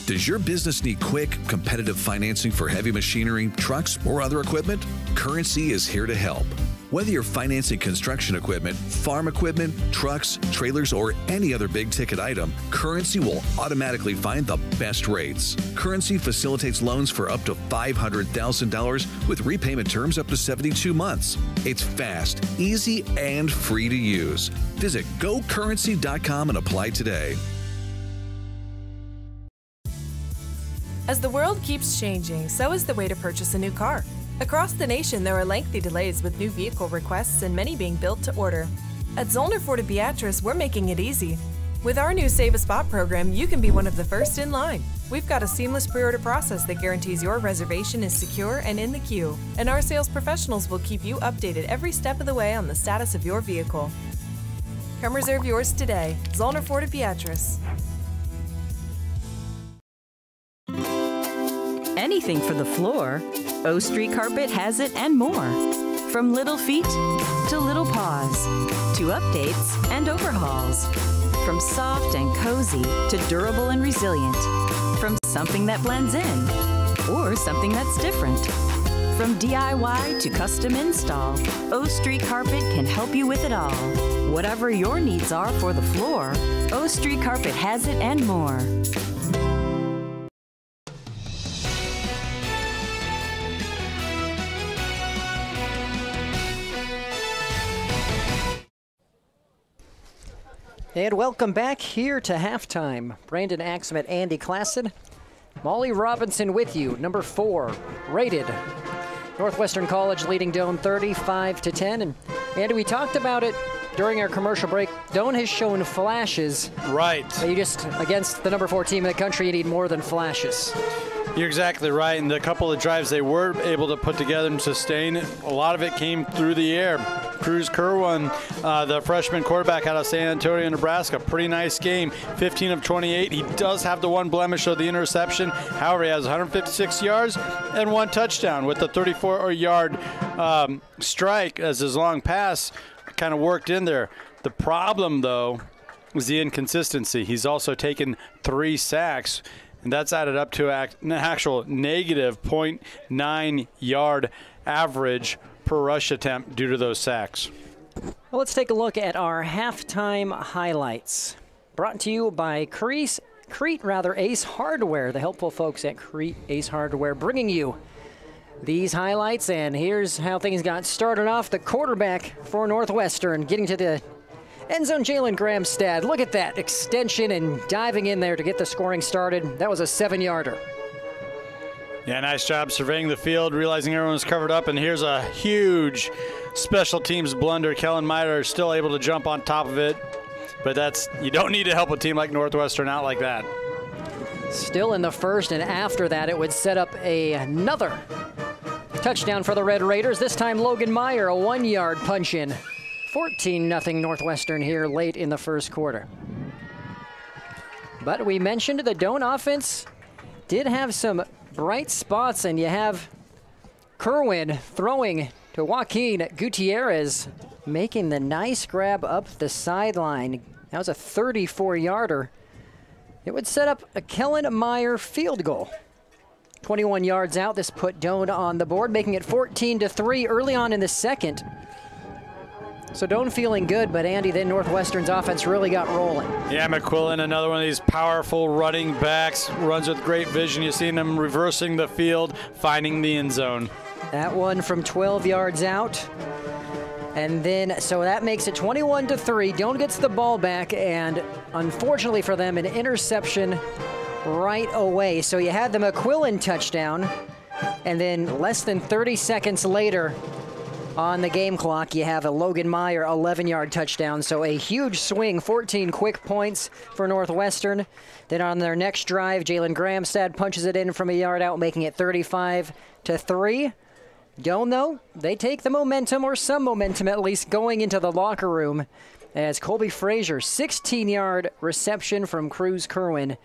Does your business need quick, competitive financing for heavy machinery, trucks, or other equipment? Currency is here to help. Whether you're financing construction equipment, farm equipment, trucks, trailers, or any other big-ticket item, Currency will automatically find the best rates. Currency facilitates loans for up to $500,000 with repayment terms up to 72 months. It's fast, easy, and free to use. Visit gocurrency.com and apply today. As the world keeps changing, so is the way to purchase a new car. Across the nation, there are lengthy delays with new vehicle requests and many being built to order. At Zollner Ford of Beatrice, we're making it easy. With our new Save a Spot program, you can be one of the first in line. We've got a seamless pre-order process that guarantees your reservation is secure and in the queue. And our sales professionals will keep you updated every step of the way on the status of your vehicle. Come reserve yours today. Zollner Ford of Beatrice. Anything for the floor, O Street Carpet has it and more. From little feet to little paws, to updates and overhauls. From soft and cozy to durable and resilient. From something that blends in or something that's different. From DIY to custom install, O Street Carpet can help you with it all. Whatever your needs are for the floor, O Street Carpet has it and more. And welcome back here to halftime. Brandon Axum, Andy Klassen. Molly Robinson with you, number 4, rated. Northwestern College leading Doane 35-10. And Andy, we talked about it during our commercial break. Doane has shown flashes. Right. But you just, against the number 4 team in the country, you need more than flashes. You're exactly right. And the couple of drives they were able to put together and sustain, a lot of it came through the air. Cruz Kerwin, the freshman quarterback out of San Antonio, Nebraska, pretty nice game, 15 of 28. He does have the one blemish of the interception. However, he has 156 yards and 1 touchdown with the 34-yard strike as his long pass kind of worked in there. The problem, though, is the inconsistency. He's also taken 3 sacks, and that's added up to an actual negative 0.9 yard average per rush attempt due to those sacks. Well, let's take a look at our halftime highlights. Brought to you by Crete Ace Hardware, the helpful folks at Crete Ace Hardware, bringing you these highlights. And here's how things got started off. The quarterback for Northwestern getting to the end zone, Jalen Gramstad. Look at that extension and diving in there to get the scoring started. That was a 7-yarder. Yeah, nice job surveying the field, realizing everyone was covered up, and here's a huge special teams blunder. Kellen Meyer is still able to jump on top of it, but you don't need to help a team like Northwestern out like that. Still in the first, and after that, it would set up another touchdown for the Red Raiders. This time, Logan Meyer, a 1-yard punch-in. 14-0 Northwestern here late in the first quarter. But we mentioned the Doane offense did have some bright spots, and you have Kerwin throwing to Joaquin Gutierrez, making the nice grab up the sideline. That was a 34-yarder. It would set up a Kellen Meyer field goal. 21 yards out, this put Doane on the board, making it 14-3 early on in the second. So Doane feeling good, but Andy, then Northwestern's offense really got rolling. Yeah, McQuillan, another one of these powerful running backs, runs with great vision. You've seen him reversing the field, finding the end zone. That one from 12 yards out. And then, so that makes it 21-3. Doane gets the ball back, and unfortunately for them, an interception right away. So you had the McQuillan touchdown, and then less than 30 seconds later, on the game clock, you have a Logan Meyer 11-yard touchdown. So a huge swing, 14 quick points for Northwestern. Then on their next drive, Jalen Gramstad punches it in from a yard out, making it 35-3. Doane, though, they take the momentum, or some momentum at least, going into the locker room as Colby Frazier, 16-yard reception from Cruz Kerwin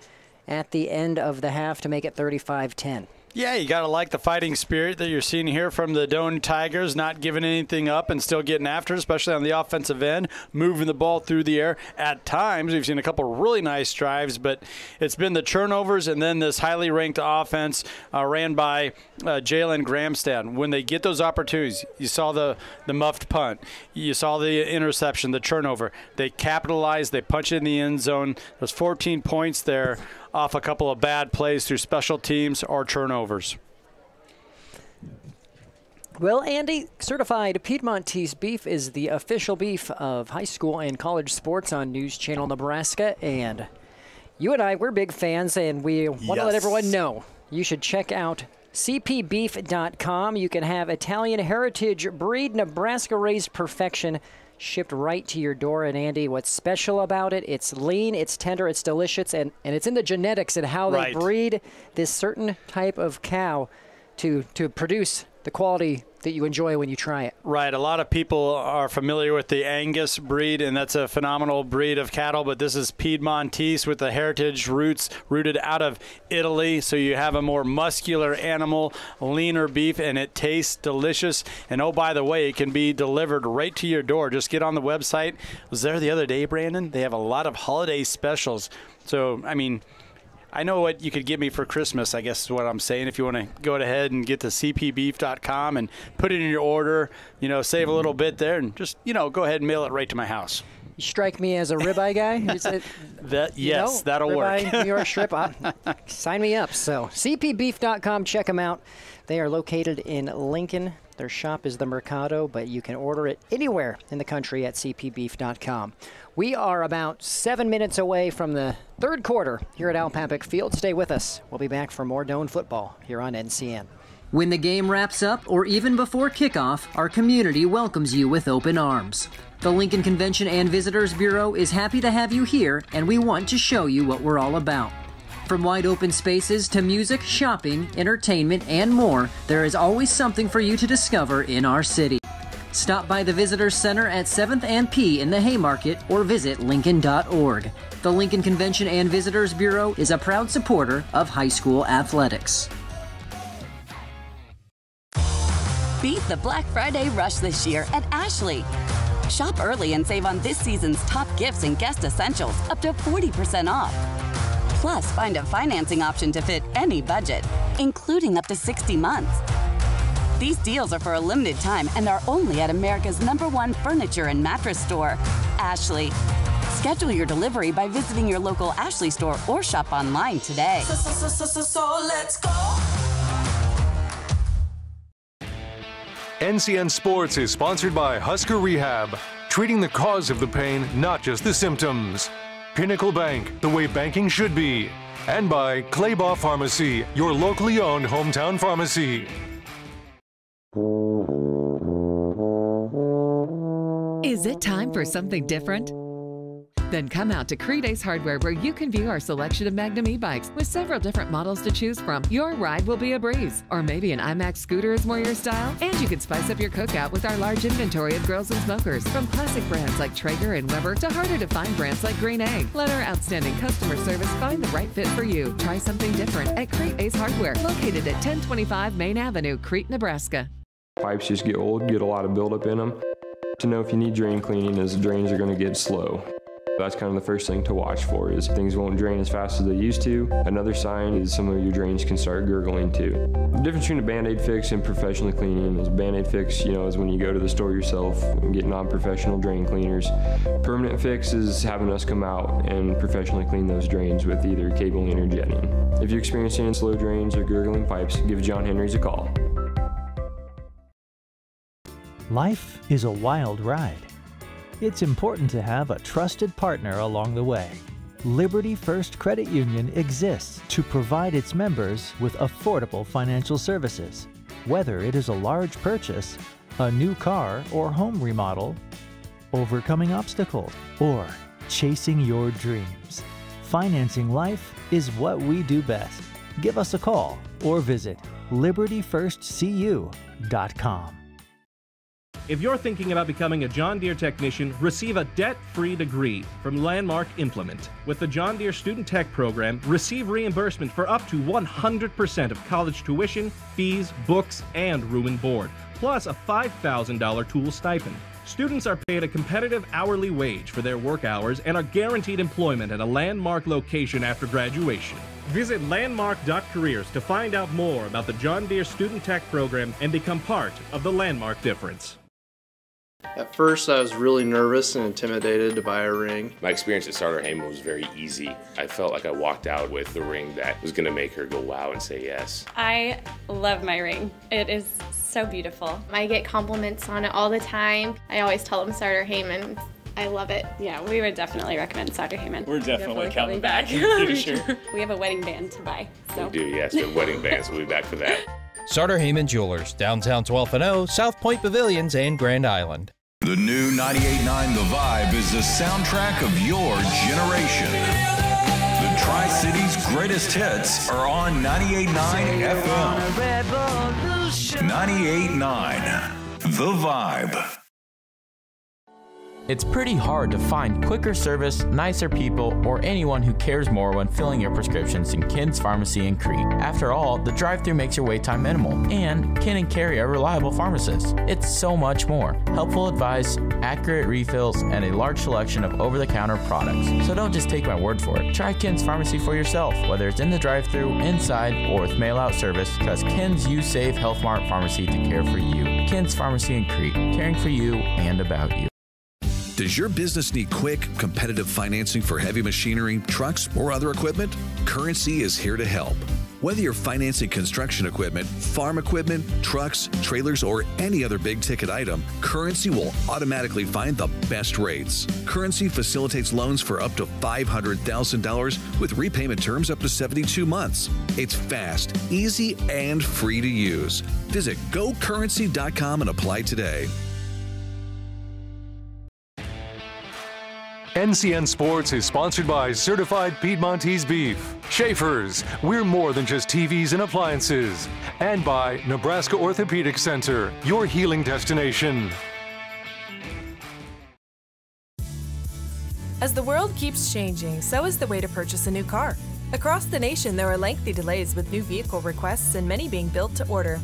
at the end of the half to make it 35-10. Yeah, you got to like the fighting spirit that you're seeing here from the Doane Tigers, not giving anything up and still getting after it, especially on the offensive end, moving the ball through the air. At times, we've seen a couple really nice drives, but it's been the turnovers and then this highly ranked offense ran by Jalen Gramstad. When they get those opportunities, you saw the muffed punt, you saw the interception, the turnover. They capitalize, they punch in the end zone. There's 14 points there off a couple of bad plays through special teams or turnovers. Well, Andy, certified Piedmontese beef is the official beef of high school and college sports on News Channel Nebraska. And you and I, we're big fans, and we want to let everyone know you should check out cpbeef.com. You can have Italian heritage breed, Nebraska-raised perfection shipped right to your door. And Andy, what's special about it, it's lean, it's tender, it's delicious, and it's in the genetics and how they breed this certain type of cow to produce the quality that you enjoy when you try it. Right. A lot of people are familiar with the Angus breed, and that's a phenomenal breed of cattle, but this is Piedmontese with the heritage roots rooted out of Italy. So you have a more muscular animal, leaner beef, and it tastes delicious. And oh, by the way, it can be delivered right to your door. Just get on the website. I was there the other day, Brandon. They have a lot of holiday specials. So, I mean, I know what you could give me for Christmas, I guess is what I'm saying. If you want to go ahead and get to cpbeef.com and put it in your order, save a little bit there and just, go ahead and mail it right to my house. You strike me as a ribeye guy. Is it, yes, that'll ribeye, work. New York strip, sign me up. So cpbeef.com, check them out. They are located in Lincoln. Their shop is the Mercado, but you can order it anywhere in the country at cpbeef.com. We are about 7 minutes away from the third quarter here at Al Papik Field. Stay with us. We'll be back for more Doane football here on NCN. When the game wraps up or even before kickoff, our community welcomes you with open arms. The Lincoln Convention and Visitors Bureau is happy to have you here, and we want to show you what we're all about. From wide open spaces to music, shopping, entertainment, and more, there is always something for you to discover in our city. Stop by the Visitors Center at 7th and P in the Haymarket or visit Lincoln.org. The Lincoln Convention and Visitors Bureau is a proud supporter of high school athletics. Beat the Black Friday rush this year at Ashley. Shop early and save on this season's top gifts and guest essentials up to 40% off. Plus, find a financing option to fit any budget, including up to 60 months. These deals are for a limited time and are only at America's #1 furniture and mattress store, Ashley. Schedule your delivery by visiting your local Ashley store or shop online today. So let's go. NCN Sports is sponsored by Husker Rehab, treating the cause of the pain, not just the symptoms. Pinnacle Bank, the way banking should be. And by Claybaugh Pharmacy, your locally owned hometown pharmacy. Is it time for something different? Then come out to Crete Ace Hardware, where you can view our selection of Magnum e-bikes with several different models to choose from. Your ride will be a breeze. Or maybe an IMAX scooter is more your style? And you can spice up your cookout with our large inventory of grills and smokers. From classic brands like Traeger and Weber to harder to find brands like Green Egg. Let our outstanding customer service find the right fit for you. Try something different at Crete Ace Hardware, located at 1025 Main Avenue, Crete, Nebraska. Pipes just get old, get a lot of buildup in them. To know if you need drain cleaning is the drains are going to get slow. That's kind of the first thing to watch for, is things won't drain as fast as they used to. Another sign is some of your drains can start gurgling too. The difference between a Band-Aid fix and professionally cleaning is Band-Aid fix, is when you go to the store yourself and get non-professional drain cleaners. Permanent fix is having us come out and professionally clean those drains with either cabling or jetting. If you're experiencing slow drains or gurgling pipes, give John Henry's a call. Life is a wild ride. It's important to have a trusted partner along the way. Liberty First Credit Union exists to provide its members with affordable financial services. Whether it is a large purchase, a new car or home remodel, overcoming obstacles, or chasing your dreams, financing life is what we do best. Give us a call or visit libertyfirstcu.com. If you're thinking about becoming a John Deere technician, receive a debt-free degree from Landmark Implement. With the John Deere Student Tech program, receive reimbursement for up to 100% of college tuition, fees, books, and room and board, plus a $5,000 tool stipend. Students are paid a competitive hourly wage for their work hours and are guaranteed employment at a Landmark location after graduation. Visit landmark.careers to find out more about the John Deere Student Tech program and become part of the Landmark difference. At first, I was really nervous and intimidated to buy a ring. My experience at Starter Heyman was very easy. I felt like I walked out with the ring that was going to make her go wow and say yes. I love my ring. It is so beautiful. I get compliments on it all the time. I always tell them Starter Heyman. I love it. Yeah, we would definitely recommend Starter Heyman. We're definitely coming back. Sure. We have a wedding band to buy. So. We do, yes, the wedding bands. We'll be back for that. Starter Heyman Jewelers, downtown 12th and O, South Point Pavilions, and Grand Island. The new 98.9 The Vibe is the soundtrack of your generation. The Tri-Cities greatest hits are on 98.9 FM. 98.9, The Vibe. It's pretty hard to find quicker service, nicer people, or anyone who cares more when filling your prescriptions in Ken's Pharmacy in Crete. After all, the drive-thru makes your wait time minimal, and Ken and Carrie are reliable pharmacists. It's so much more. Helpful advice, accurate refills, and a large selection of over-the-counter products. So don't just take my word for it. Try Ken's Pharmacy for yourself, whether it's in the drive-thru, inside, or with mail-out service. Trust Ken's You Save Health Mart Pharmacy to care for you. Ken's Pharmacy in Crete, caring for you and about you. Does your business need quick, competitive financing for heavy machinery, trucks, or other equipment? Currency is here to help. Whether you're financing construction equipment, farm equipment, trucks, trailers, or any other big-ticket item, Currency will automatically find the best rates. Currency facilitates loans for up to $500,000 with repayment terms up to 72 months. It's fast, easy, and free to use. Visit GoCurrency.com and apply today. NCN Sports is sponsored by Certified Piedmontese Beef, Schaefer's, we're more than just TVs and appliances, and by Nebraska Orthopedic Center, your healing destination. As the world keeps changing, so is the way to purchase a new car. Across the nation, there are lengthy delays with new vehicle requests and many being built to order.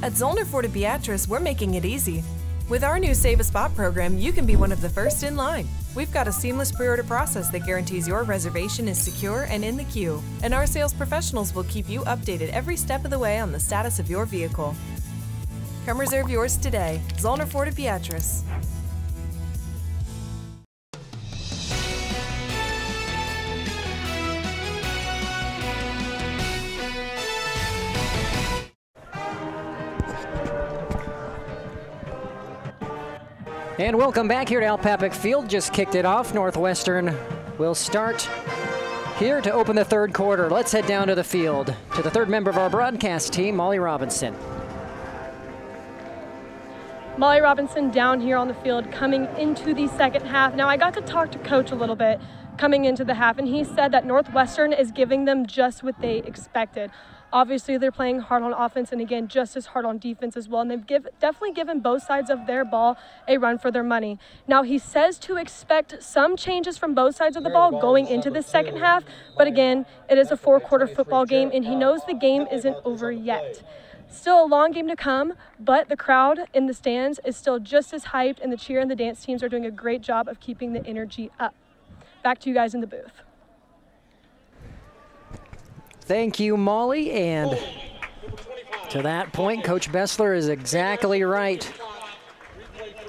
At Zollner Ford Beatrice, we're making it easy. With our new Save a Spot program, you can be one of the first in line. We've got a seamless pre-order process that guarantees your reservation is secure and in the queue. And our sales professionals will keep you updated every step of the way on the status of your vehicle. Come reserve yours today. Zollner Ford Beatrice. And welcome back here to Alpapic Field. Just kicked it off. Northwestern will start here to open the third quarter. Let's head down to the field to the third member of our broadcast team, Molly Robinson. Molly Robinson down here on the field coming into the second half. Now, I got to talk to Coach a little bit coming into the half, and he said that Northwestern is giving them just what they expected. Obviously, they're playing hard on offense and, again, just as hard on defense as well. And they've definitely given both sides of their ball a run for their money. Now, he says to expect some changes from both sides of the ball going into the second half. But, again, it is a four-quarter football game, and he knows the game isn't over yet. Still a long game to come, but the crowd in the stands is still just as hyped, and the cheer and the dance teams are doing a great job of keeping the energy up. Back to you guys in the booth. Thank you, Molly. And to that point, Coach Bessler is exactly right.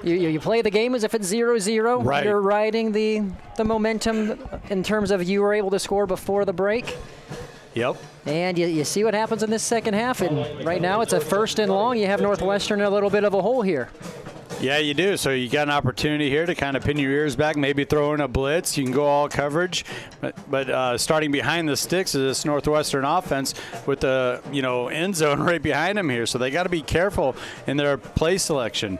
You play the game as if it's 0-0. Right. You're riding the momentum in terms of you were able to score before the break. Yep. And you see what happens in this second half. And right now it's a first and long. You have Northwestern in a little bit of a hole here. Yeah, you do. So you got an opportunity here to kind of pin your ears back, maybe throw in a blitz. You can go all coverage, but starting behind the sticks is this Northwestern offense with the end zone right behind them here. So they got to be careful in their play selection.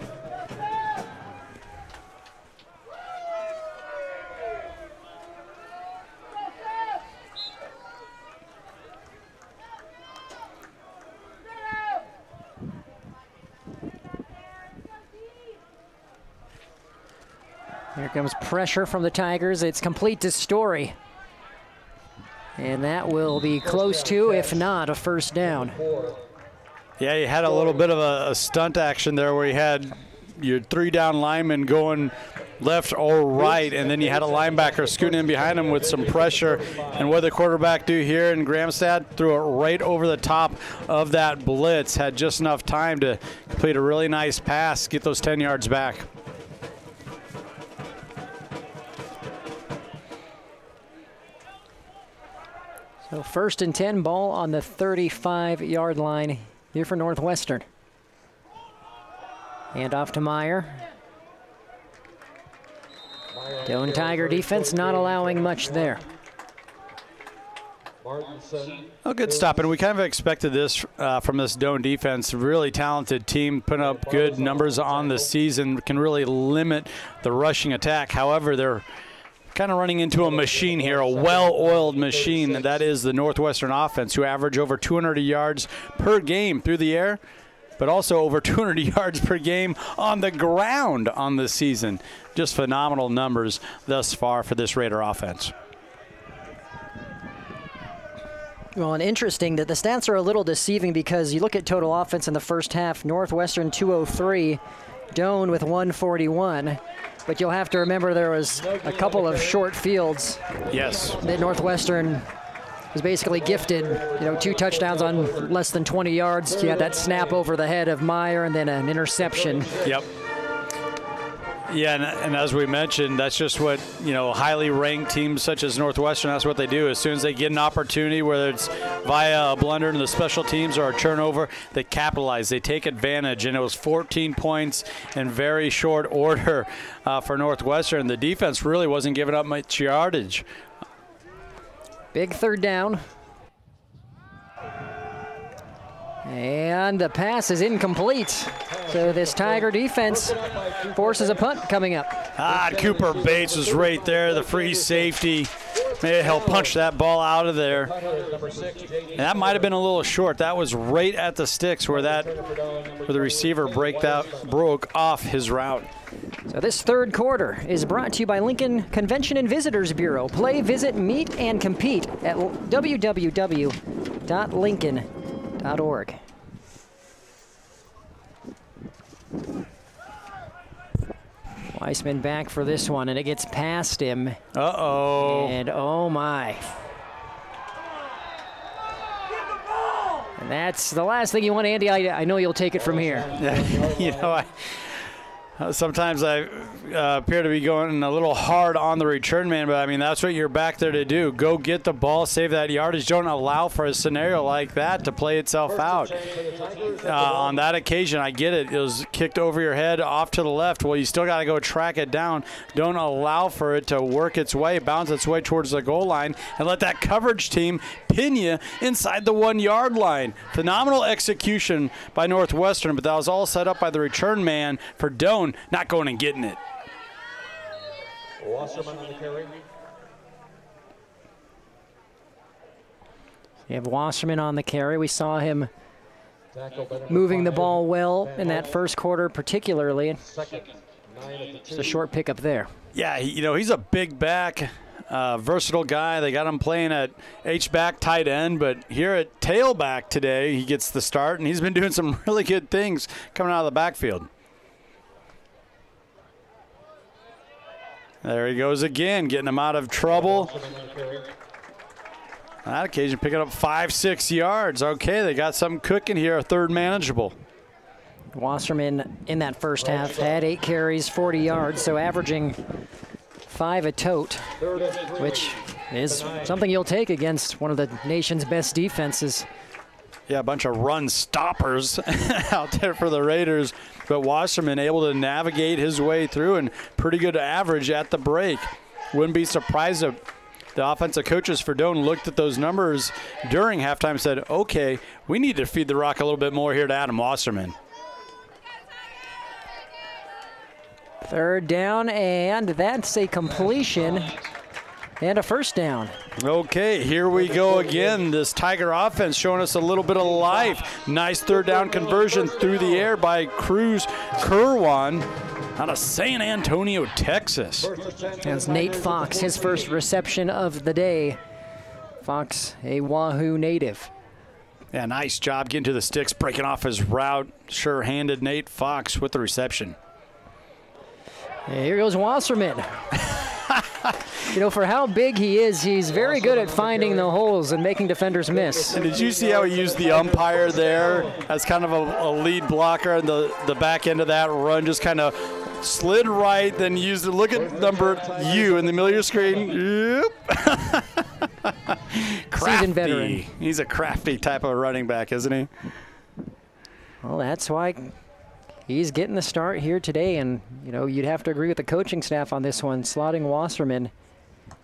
Here comes pressure from the Tigers. It's complete to Story. And that will be close to, if not, a first down. Yeah, you had a little bit of a stunt action there where you had your three-down linemen going left or right, and then you had a linebacker scooting in behind him with some pressure. And what did the quarterback do here in Gramstad? Threw it right over the top of that blitz. Had just enough time to complete a really nice pass, get those 10 yards back. So first and 10, ball on the 35-yard line here for Northwestern. And off to Meyer. Doane Tiger defense not allowing much there. Oh, good stop. And we kind of expected this from this Doane defense. Really talented team, putting up good numbers on the season, can really limit the rushing attack. However, they're kind of running into a machine here, a well-oiled machine. And that is the Northwestern offense, who average over 200 yards per game through the air, but also over 200 yards per game on the ground on the season. Just phenomenal numbers thus far for this Raider offense. Well, and interesting that the stats are a little deceiving, because you look at total offense in the first half, Northwestern 203, Doane with 141. But you'll have to remember there was a couple of short fields. Yes. That Northwestern was basically gifted, 2 touchdowns on less than 20 yards. You had that snap over the head of Meyer and then an interception. Yep. Yeah, and as we mentioned, that's just what, highly ranked teams such as Northwestern, that's what they do. As soon as they get an opportunity, whether it's via a blunder in the special teams or a turnover, they capitalize, they take advantage. And it was 14 points in very short order for Northwestern. The defense really wasn't giving up much yardage. Big third down. And the pass is incomplete. So this Tiger defense forces a punt coming up. Cooper Bates was right there, the free safety. Maybe he'll punch that ball out of there. And that might have been a little short. That was right at the sticks where the receiver broke off his route. So this third quarter is brought to you by Lincoln Convention and Visitors Bureau. Play, visit, meet, and compete at www.lincoln.org. Weissman back for this one, and it gets past him. Uh-oh. And oh my. And that's the last thing you want, Andy. I know you'll take it from here. Sometimes I appear to be going a little hard on the return man, but I mean, that's what you're back there to do. Go get the ball, save that yardage. Don't allow for a scenario like that to play itself out. On that occasion, I get it. It was kicked over your head, off to the left. Well, you still got to go track it down. Don't allow for it to work its way, bounce its way towards the goal line, and let that coverage team pin you inside the 1 yard line. Phenomenal execution by Northwestern, but that was all set up by the return man for Doane. Not going and getting it. You have Wasserman on the carry. We saw him moving the ball well in that first quarter particularly. Just a short pickup there. Yeah, he's a big back, versatile guy. They got him playing at H-back tight end, but here at tailback today, he gets the start, and he's been doing some really good things coming out of the backfield. There he goes again, getting him out of trouble. On that occasion, picking up 5-6 yards. Okay, they got something cooking here, a third manageable. Wasserman in that first half had 8 carries, 40 yards, so averaging 5 a tote, which is something you'll take against one of the nation's best defenses. Yeah, a bunch of run stoppers out there for the Raiders, but Wasserman able to navigate his way through, and pretty good average at the break. Wouldn't be surprised if the offensive coaches for Doane looked at those numbers during halftime and said, okay, we need to feed the rock a little bit more here to Adam Wasserman. Third down, and that's a completion and a first down. Okay, here we go again. This Tiger offense showing us a little bit of life. Nice third down conversion through the air by Cruz Kerwan out of San Antonio, Texas. That's Nate Fox, his first reception of the day. Fox, a Wahoo native. Yeah, nice job getting to the sticks, breaking off his route. Sure-handed Nate Fox with the reception. And here goes Wasserman. For how big he is, he's very good at finding the holes and making defenders miss. And did you see how he used the umpire there as kind of a lead blocker, and the back end of that run just kind of slid right, then used it. Look at number U in the middle of your screen. Yep. Seasoned veteran. He's a crafty type of running back, isn't he? Well, that's why he's getting the start here today, and you'd have to agree with the coaching staff on this one. Slotting Wasserman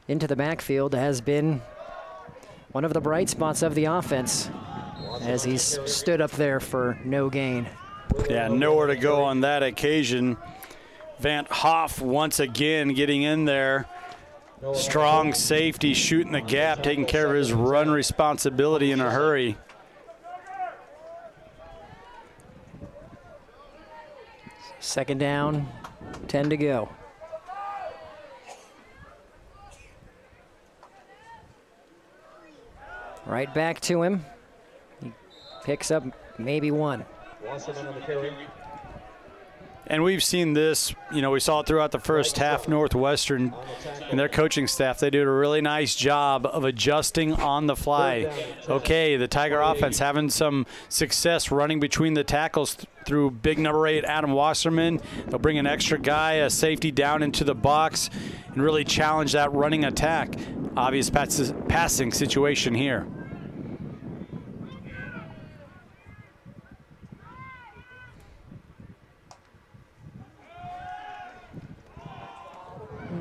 into the backfield has been one of the bright spots of the offense as he's stood up there for no gain. Yeah, nowhere to go on that occasion. Van't Hoff once again getting in there Strong safety, shooting the gap, taking care of his run responsibility in a hurry. Second down, 10 to go. Right back to him. He picks up maybe one. And we've seen this, you know, we saw it throughout the first half. Northwestern and their coaching staff, they did a really nice job of adjusting on the fly. Okay, the Tiger offense having some success running between the tackles through big number 8 Adam Wasserman. They'll bring an extra guy, a safety down into the box and really challenge that running attack. Obvious passing situation here.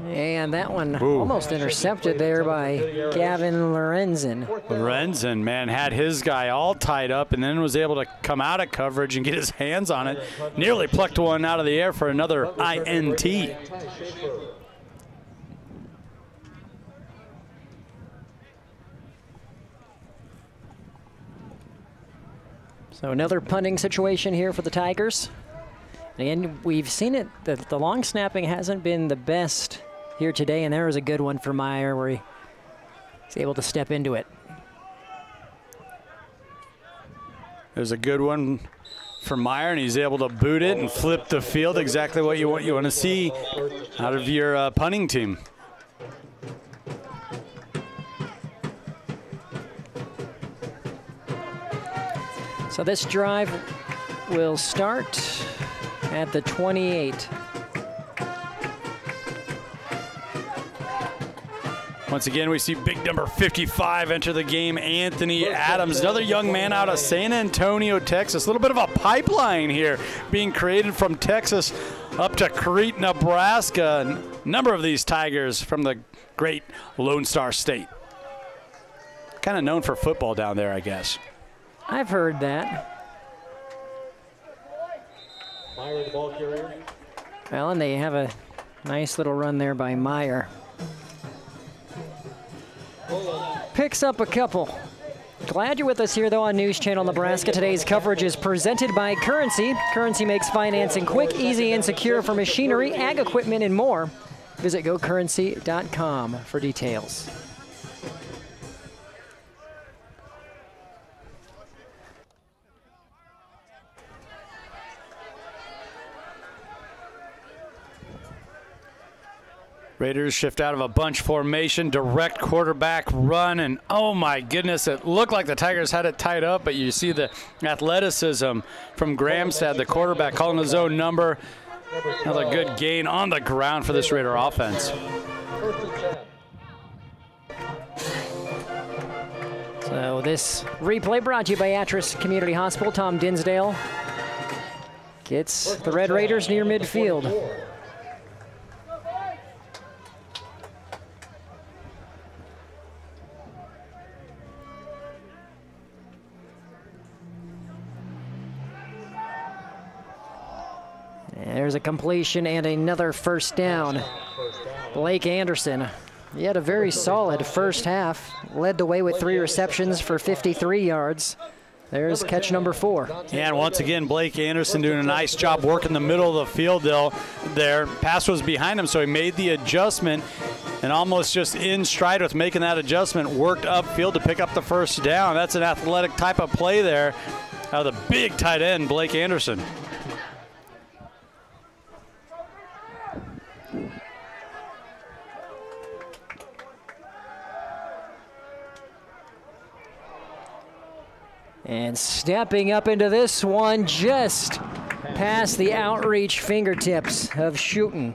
And that one almost intercepted there by Gavin Lorenzen. Lorenzen, man, had his guy all tied up and then was able to come out of coverage and get his hands on it. Nearly plucked one out of the air for another INT. So another punting situation here for the Tigers. And we've seen it, that the long snapping hasn't been the best here today, and there was a good one for Meyer where he's able to step into it. There's a good one for Meyer, and he's able to boot it and flip the field. Exactly what you want to see out of your punting team. So this drive will start at the 28. Once again, we see big number 55 enter the game, Anthony Adams, another young man out of San Antonio, Texas. A little bit of a pipeline here being created from Texas up to Crete, Nebraska. A number of these Tigers from the great Lone Star State. Kind of known for football down there, I guess. I've heard that. Meyer, the ball carrier. Well, and they have a nice little run there by Meyer. Picks up a couple. Glad you're with us here, though, on News Channel Nebraska. Today's coverage is presented by Currency. Currency makes financing quick, easy, and secure for machinery, ag equipment, and more. Visit gocurrency.com for details. Raiders shift out of a bunch formation, direct quarterback run, and oh my goodness, it looked like the Tigers had it tied up, but you see the athleticism from Gramstad, the quarterback, calling his own number. Another good gain on the ground for this Raider offense. So this replay brought to you by Atris Community Hospital. Tom Dinsdale gets the Red Raiders near midfield. There's a completion and another first down. Blake Anderson, he had a very solid first half. Led the way with 3 receptions for 53 yards. There's catch number 4. Yeah, and once again, Blake Anderson doing a nice job working the middle of the field there. Pass was behind him, so he made the adjustment and almost just in stride with making that adjustment, worked upfield to pick up the first down. That's an athletic type of play there out of the big tight end, Blake Anderson. And stepping up into this one just past the outreach fingertips of Schutten.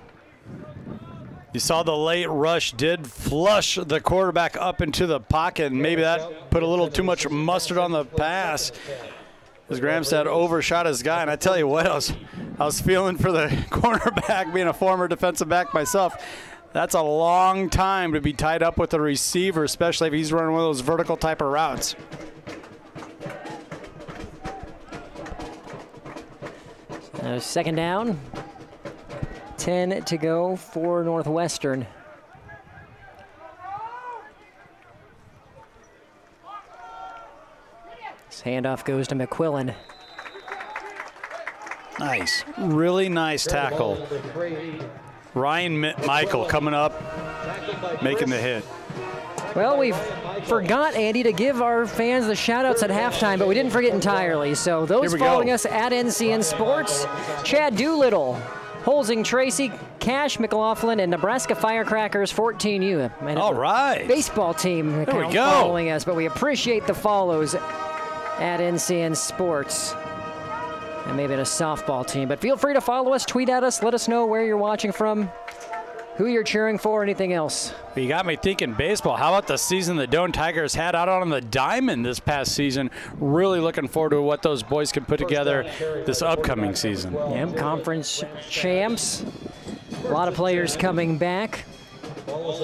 You saw the late rush did flush the quarterback up into the pocket, and maybe that put a little too much mustard on the pass. As Gramstad overshot his guy, and I tell you what, I was feeling for the cornerback, being a former defensive back myself. That's a long time to be tied up with the receiver, especially if he's running one of those vertical type of routes. Second down, 10 to go for Northwestern. This handoff goes to McQuillan. Nice. Really nice tackle. Ryan Michael coming up, making the hit. Well, we forgot, Andy, to give our fans the shout-outs at halftime, but we didn't forget entirely. So those following us at NCN Sports, Chad Doolittle, Holzing Tracy, Cash McLaughlin, and Nebraska Firecrackers 14U. All right. Baseball team there we go. Following us, but we appreciate the follows at NCN Sports. And maybe a softball team. But feel free to follow us, tweet at us, let us know where you're watching from, who you're cheering for, anything else. You got me thinking baseball. How about the season the Doane Tigers had out on the diamond this past season? Really looking forward to what those boys can put together this upcoming season. Yeah, conference champs. A lot of players coming back.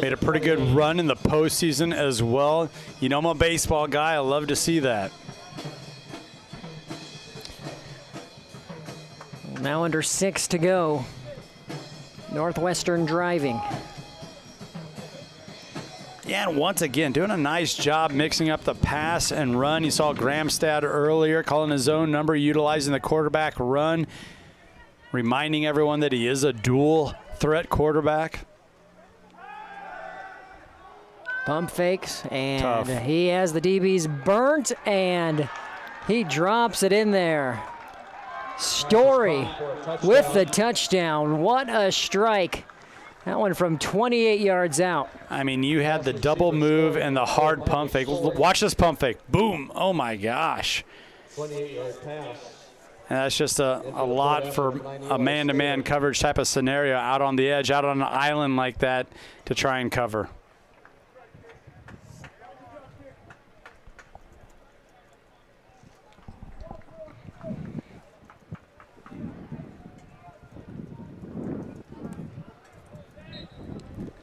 Made a pretty good run in the postseason as well. You know I'm a baseball guy. I love to see that. Now under 6 to go. Northwestern driving. Yeah, and once again, doing a nice job mixing up the pass and run. You saw Gramstad earlier calling his own number, utilizing the quarterback run, reminding everyone that he is a dual threat quarterback. Pump fakes, and tough. He has the DBs burnt, and he drops it in there. Story with the touchdown. What a strike. That one from 28 yards out. I mean, you had the double move and the hard pump fake. Watch this pump fake. Boom. Oh, my gosh. 28-yard pass. And that's just a lot for a man-to-man coverage type of scenario out on the edge, out on an island like that to try and cover.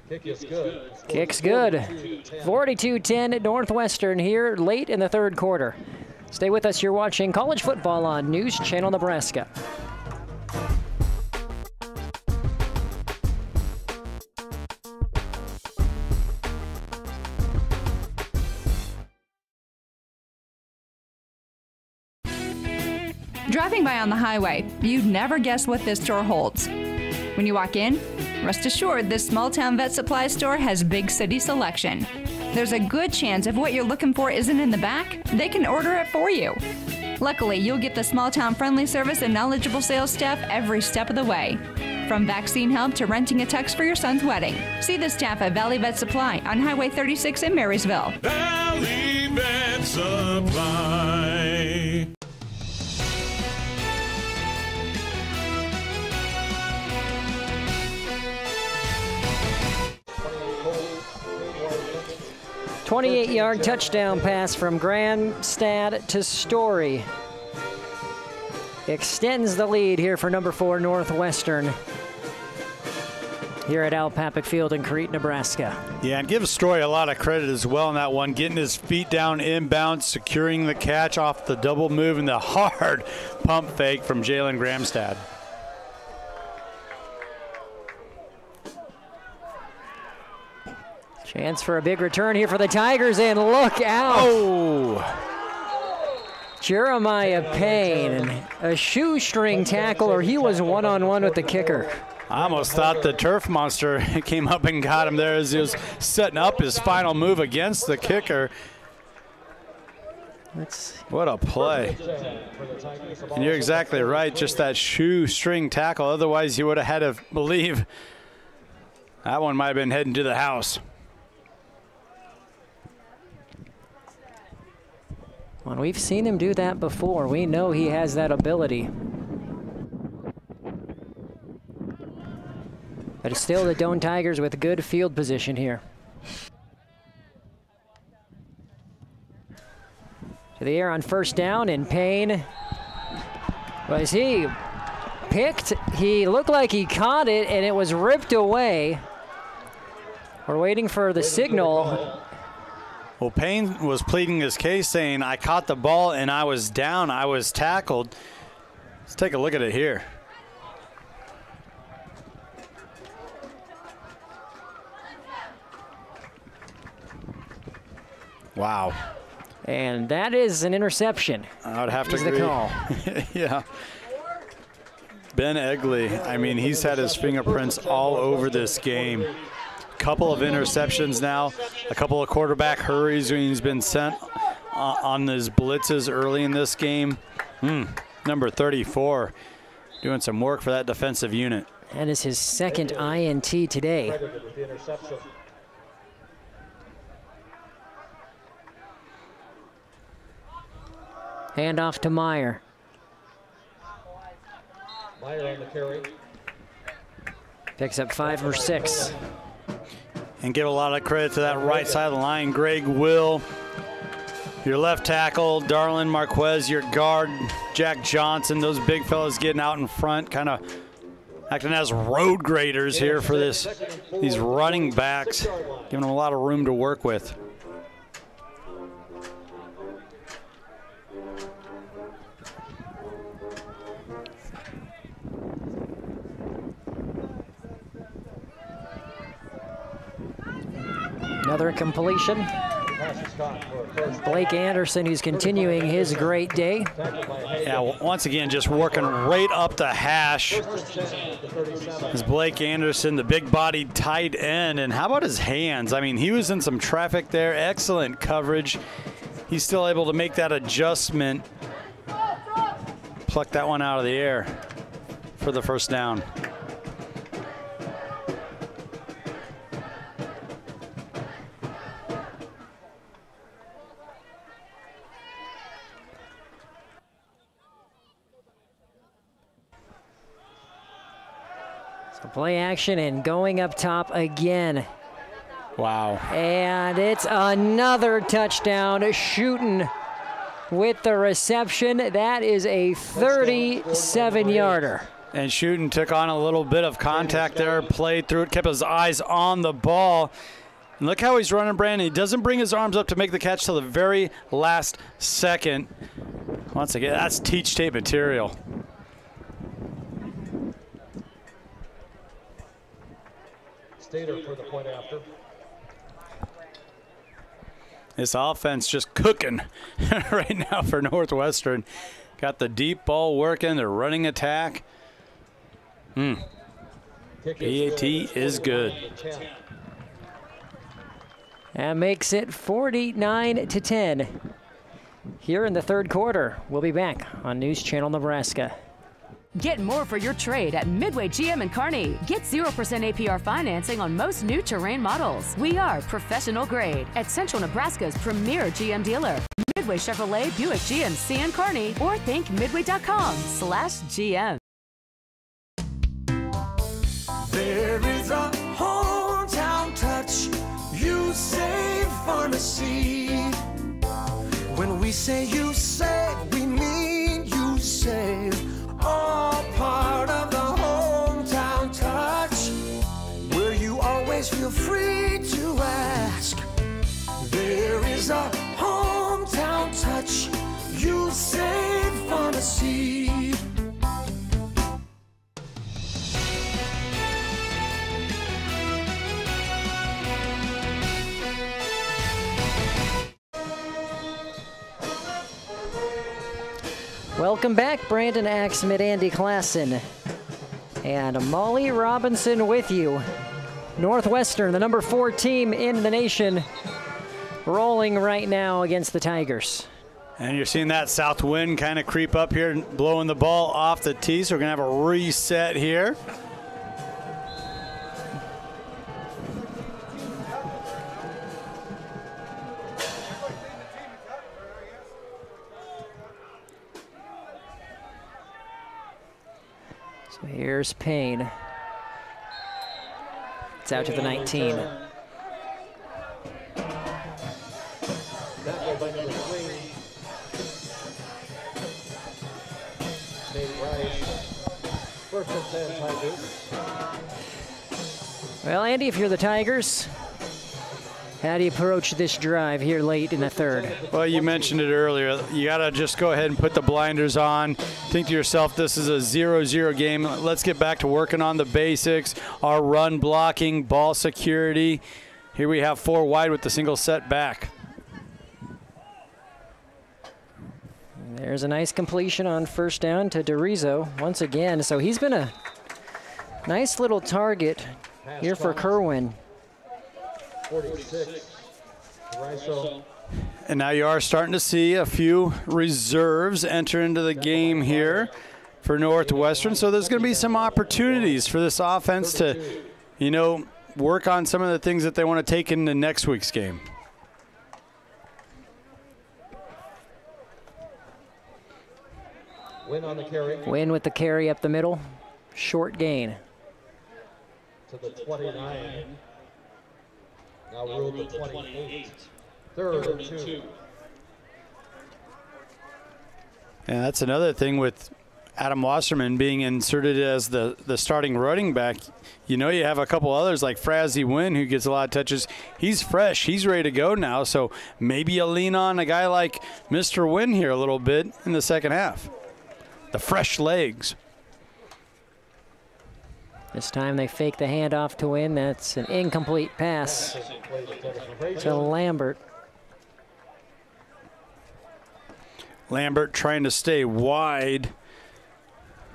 Kick is good. Kick's good. 42-10 at Northwestern here late in the third quarter. Stay with us. You're watching college football on News Channel Nebraska. Driving by on the highway, you'd never guess what this store holds. When you walk in, rest assured this small-town vet supply store has big city selection. There's a good chance if what you're looking for isn't in the back, they can order it for you. Luckily, you'll get the small-town friendly service and knowledgeable sales staff every step of the way. From vaccine help to renting a tux for your son's wedding. See the staff at Valley Vet Supply on Highway 36 in Marysville. Valley Vet Supply. A 28-yard touchdown pass from Gramstad to Story. Extends the lead here for number 4 Northwestern here at Al Papik Field in Crete, Nebraska. Yeah, and give Story a lot of credit as well in that one, getting his feet down inbound, securing the catch off the double move and the hard pump fake from Jalen Gramstad. Chance for a big return here for the Tigers, and look out. Oh! Jeremiah Payne, a shoestring tackle, or he was one-on-one with the kicker. I almost thought the turf monster came up and got him there as he was setting up his final move against the kicker. What a play. And you're exactly right, just that shoestring tackle. Otherwise, you would have had to believe that one might have been heading to the house. Well, we've seen him do that before. We know he has that ability. But it's still the Doane Tigers with good field position here. To the air on first down, and Payne, was he picked? He looked like he caught it, and it was ripped away. We're waiting for the signal. Well, Payne was pleading his case, saying, I caught the ball and I was down, I was tackled. Let's take a look at it here. Wow. And that is an interception. I would have to is agree. the call. Yeah. Ben Egley, I mean, he's had his fingerprints all over this game. Couple of interceptions now, a couple of quarterback hurries when he's been sent on his blitzes early in this game. Number 34, doing some work for that defensive unit. That is his second INT today. Hand off to Meyer. Meyer on the carry. Picks up 5 or 6. And give a lot of credit to that right side of the line. Greg Will, your left tackle, Darlin Marquez, your guard, Jack Johnson, those big fellas getting out in front, kind of acting as road graders here for these running backs, giving them a lot of room to work with. Another completion. Blake Anderson, who's continuing his great day. Yeah, once again, just working right up the hash. Is Blake Anderson, the big-bodied tight end. And how about his hands? I mean, he was in some traffic there. Excellent coverage. He's still able to make that adjustment. Pluck that one out of the air for the first down. Play action and going up top again. Wow. And it's another touchdown. Shooting with the reception. That is a 37-yarder. And Shooting took on a little bit of contact there, played through it, kept his eyes on the ball. And look how he's running, Brandon. He doesn't bring his arms up to make the catch till the very last second. Once again, that's teach tape material. Stater for the point after. This offense just cooking right now for Northwestern. Got the deep ball working, they're running attack. PAT is good. That makes it 49-10 here in the third quarter. We'll be back on News Channel Nebraska. Get more for your trade at Midway GM and Kearney. Get 0% APR financing on most new Terrain models. We are professional grade at Central Nebraska's premier GM dealer. Midway Chevrolet, Buick GMC and Kearney, or think midway.com/GM. There is a hometown touch. You save pharmacy. When we say you save, we mean you save. All part of the hometown touch, where you always feel free to ask. There is a hometown touch. You save pharmacy. Welcome back, Brandon Axmid, Andy Klassen, and Molly Robinson with you. Northwestern, the number 4 team in the nation, rolling right now against the Tigers. And you're seeing that south wind kind of creep up here, blowing the ball off the tee, so we're going to have a reset here. Here's Payne. It's out to the 19. Well, Andy, if you're the Tigers, how do you approach this drive here late in the third? Well, you mentioned it earlier. You got to just go ahead and put the blinders on. Think to yourself, this is a 0-0 game. Let's get back to working on the basics, our run blocking, ball security. Here we have 4 wide with the single set back. There's a nice completion on first down to DeRizo once again. So he's been a nice little target here for Kerwin. 46. DeRizo. And now you are starting to see a few reserves enter into the game here for Northwestern. So there's going to be some opportunities for this offense to, you know, work on some of the things that they want to take into next week's game. Win on the carry. Win with the carry up the middle. Short gain. To the 29. Now ruled the 28. Third and 2. And that's another thing with Adam Wasserman being inserted as the starting running back. You know, you have a couple others like Frazzy Wynn who gets a lot of touches. He's fresh. He's ready to go now. So maybe you lean on a guy like Mr. Wynn here a little bit in the second half. The fresh legs. This time they fake the handoff to Wynn. That's an incomplete pass to Lambert. Lambert trying to stay wide.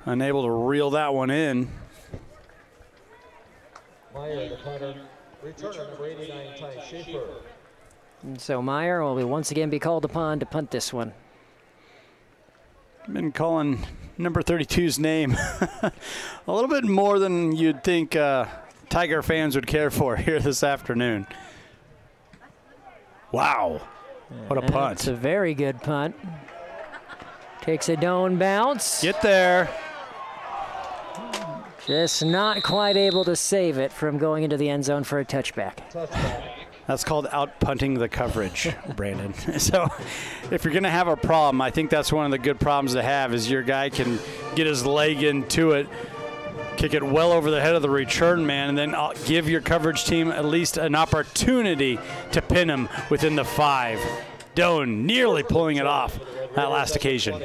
Unable to reel that one in. Meyer, the punter. Returner number 89, Ty Schaefer. And so Meyer will once again be called upon to punt this one. Been calling number 32's name a little bit more than you'd think Tiger fans would care for here this afternoon. Wow, what a punt. It's a very good punt. Takes a Doane bounce. Get there. Just not quite able to save it from going into the end zone for a touchback. That's called out-punting the coverage, Brandon. So if you're going to have a problem, I think that's one of the good problems to have is your guy can get his leg into it, kick it well over the head of the return man, and then give your coverage team at least an opportunity to pin him within the 5. Doane nearly pulling it off that last occasion.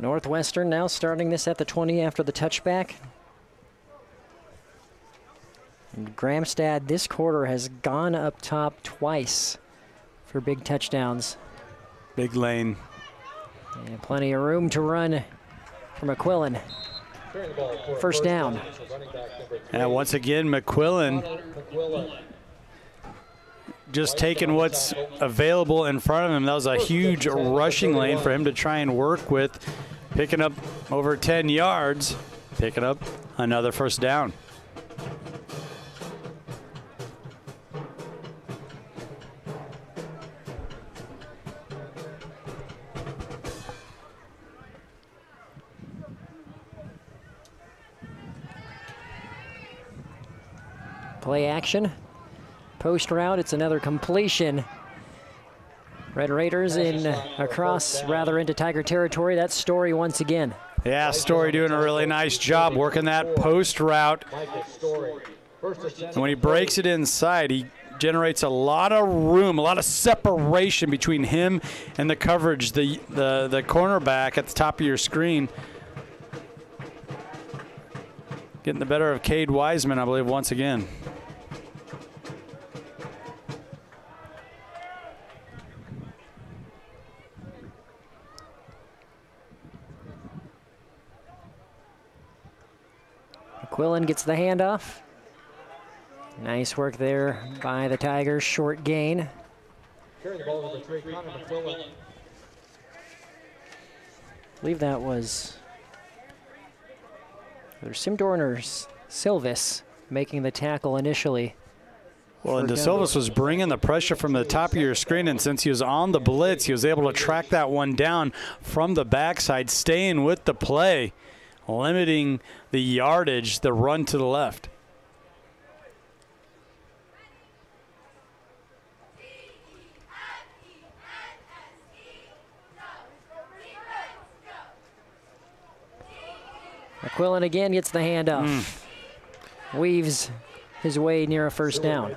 Northwestern now starting this at the 20 after the touchback. And Gramstad this quarter has gone up top twice for big touchdowns. Big lane. And plenty of room to run for McQuillan. First down. And once again, McQuillan just taking what's available in front of him. That was a huge rushing lane for him to try and work with. Picking up over 10 yards, picking up another first down. Play action. Post route, it's another completion. Red Raiders rather into Tiger territory. That's Story once again. Yeah, Story doing a really nice job working that post route. And when he breaks it inside, he generates a lot of room, a lot of separation between him and the coverage, the cornerback at the top of your screen. Getting the better of Cade Wiseman, I believe, once again. McQuillan gets the handoff. Nice work there by the Tigers. Short gain. Carrying the ball number 3, Connor McQuillan. I believe that was either Simdorn or Silvis making the tackle initially. Well, and DeSilvis was bringing the pressure from the top of your screen, and since he was on the blitz, he was able to track that one down from the backside, staying with the play, limiting the yardage, the run to the left. McQuillan again gets the handoff. Weaves his way near a first down.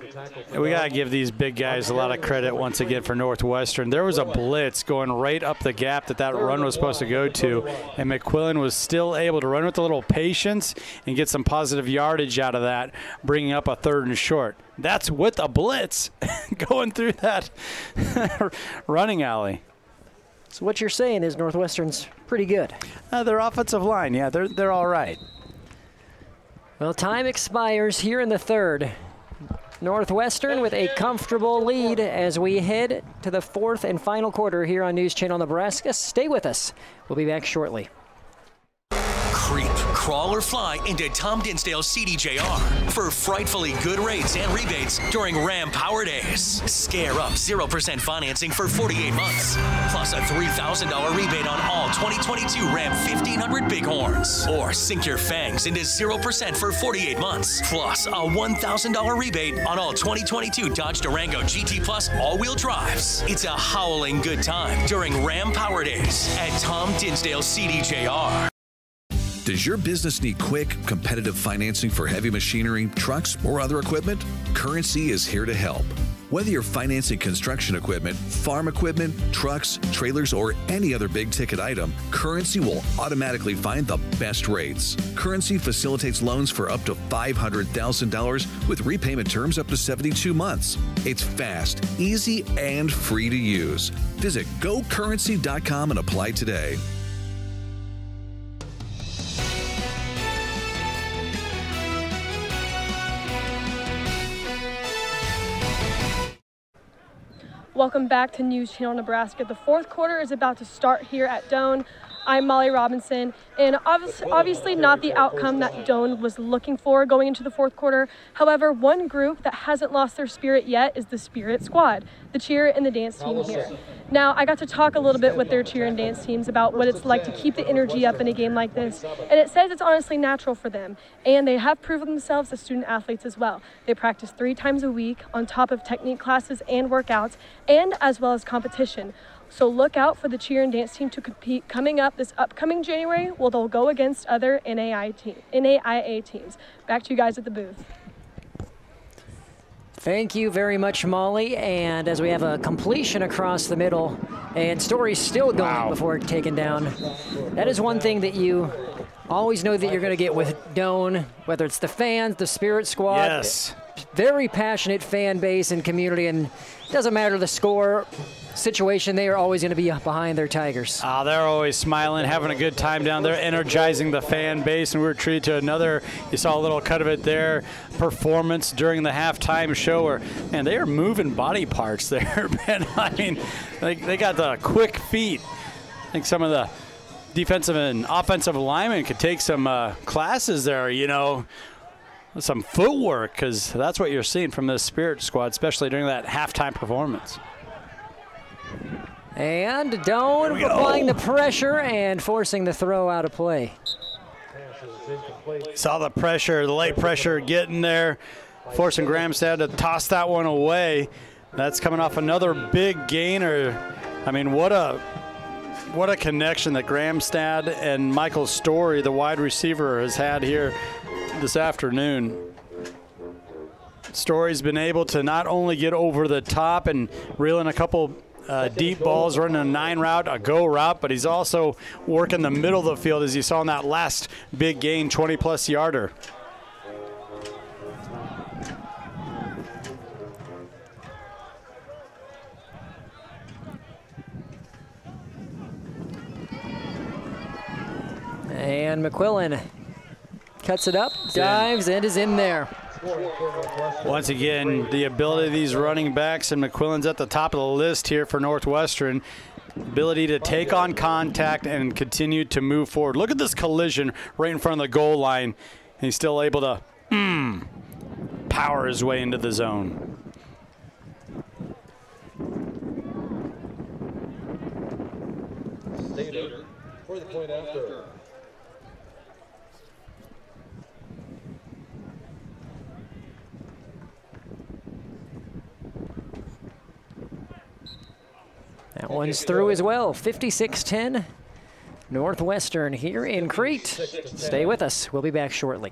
We got to give these big guys a lot of credit once again for Northwestern. There was a blitz going right up the gap that run was supposed to go to, and McQuillan was still able to run with a little patience and get some positive yardage out of that, bringing up a 3rd and short. That's with a blitz going through that running alley. So what you're saying is Northwestern's pretty good. Their offensive line, yeah, they're all right. Well, time expires here in the 3rd. Northwestern with a comfortable lead as we head to the 4th and final quarter here on News Channel Nebraska. Stay with us. We'll be back shortly. Creep, crawl, or fly into Tom Dinsdale's CDJR for frightfully good rates and rebates during Ram Power Days. Scare up 0% financing for 48 months, plus a $3,000 rebate on all 2022 Ram 1500 Bighorns. Or sink your fangs into 0% for 48 months, plus a $1,000 rebate on all 2022 Dodge Durango GT Plus all-wheel drives. It's a howling good time during Ram Power Days at Tom Dinsdale's CDJR. Does your business need quick, competitive financing for heavy machinery, trucks, or other equipment? Currency is here to help. Whether you're financing construction equipment, farm equipment, trucks, trailers, or any other big-ticket item, Currency will automatically find the best rates. Currency facilitates loans for up to $500,000 with repayment terms up to 72 months. It's fast, easy, and free to use. Visit gocurrency.com and apply today. Welcome back to News Channel Nebraska. The 4th quarter is about to start here at Doane. I'm Molly Robinson, and obviously not the outcome that Doane was looking for going into the 4th quarter. However, one group that hasn't lost their spirit yet is the Spirit Squad, the cheer and the dance team here. Now, I got to talk a little bit with their cheer and dance teams about what it's like to keep the energy up in a game like this, and it says it's honestly natural for them, and they have proven themselves as student athletes as well. They practice 3 times a week on top of technique classes and workouts, and as well as competition. So look out for the cheer and dance team to compete coming up this upcoming January, where they'll go against other NAIA teams. Back to you guys at the booth. Thank you very much, Molly. And as we have a completion across the middle, and Story's still going before taken down. That is one thing that you always know that you're going to get with Doane, whether it's the fans, the Spirit Squad. Yes. Very passionate fan base and community, and it doesn't matter the score situation, they are always going to be behind their Tigers. They're always smiling, having a good time down there, energizing the fan base, and we were treated to another, you saw a little cut of it there, performance during the halftime show where, man, they are moving body parts there, man. I mean, they got the quick feet. I think some of the defensive and offensive linemen could take some classes there, you know, some footwork, because that's what you're seeing from this Spirit Squad, especially during that halftime performance. And Doane applying the pressure and forcing the throw out of play. Saw the pressure, the late pressure getting there, forcing Gramstad to toss that one away. That's coming off another big gainer. I mean, what a connection that Gramstad and Michael Story, the wide receiver, has had here this afternoon. Story's been able to not only get over the top and reel in a couple deep balls, running a 9 route, a go route, but he's also working the middle of the field, as you saw in that last big gain, 20-plus yarder. And McQuillan cuts it up, dives, and is in there. Once again, the ability of these running backs, and McQuillan's at the top of the list here for Northwestern. Ability to take on contact and continue to move forward. Look at this collision right in front of the goal line. He's still able to power his way into the zone. For the point after. That one's through as well. 56-10, Northwestern here in Crete. Stay with us. We'll be back shortly.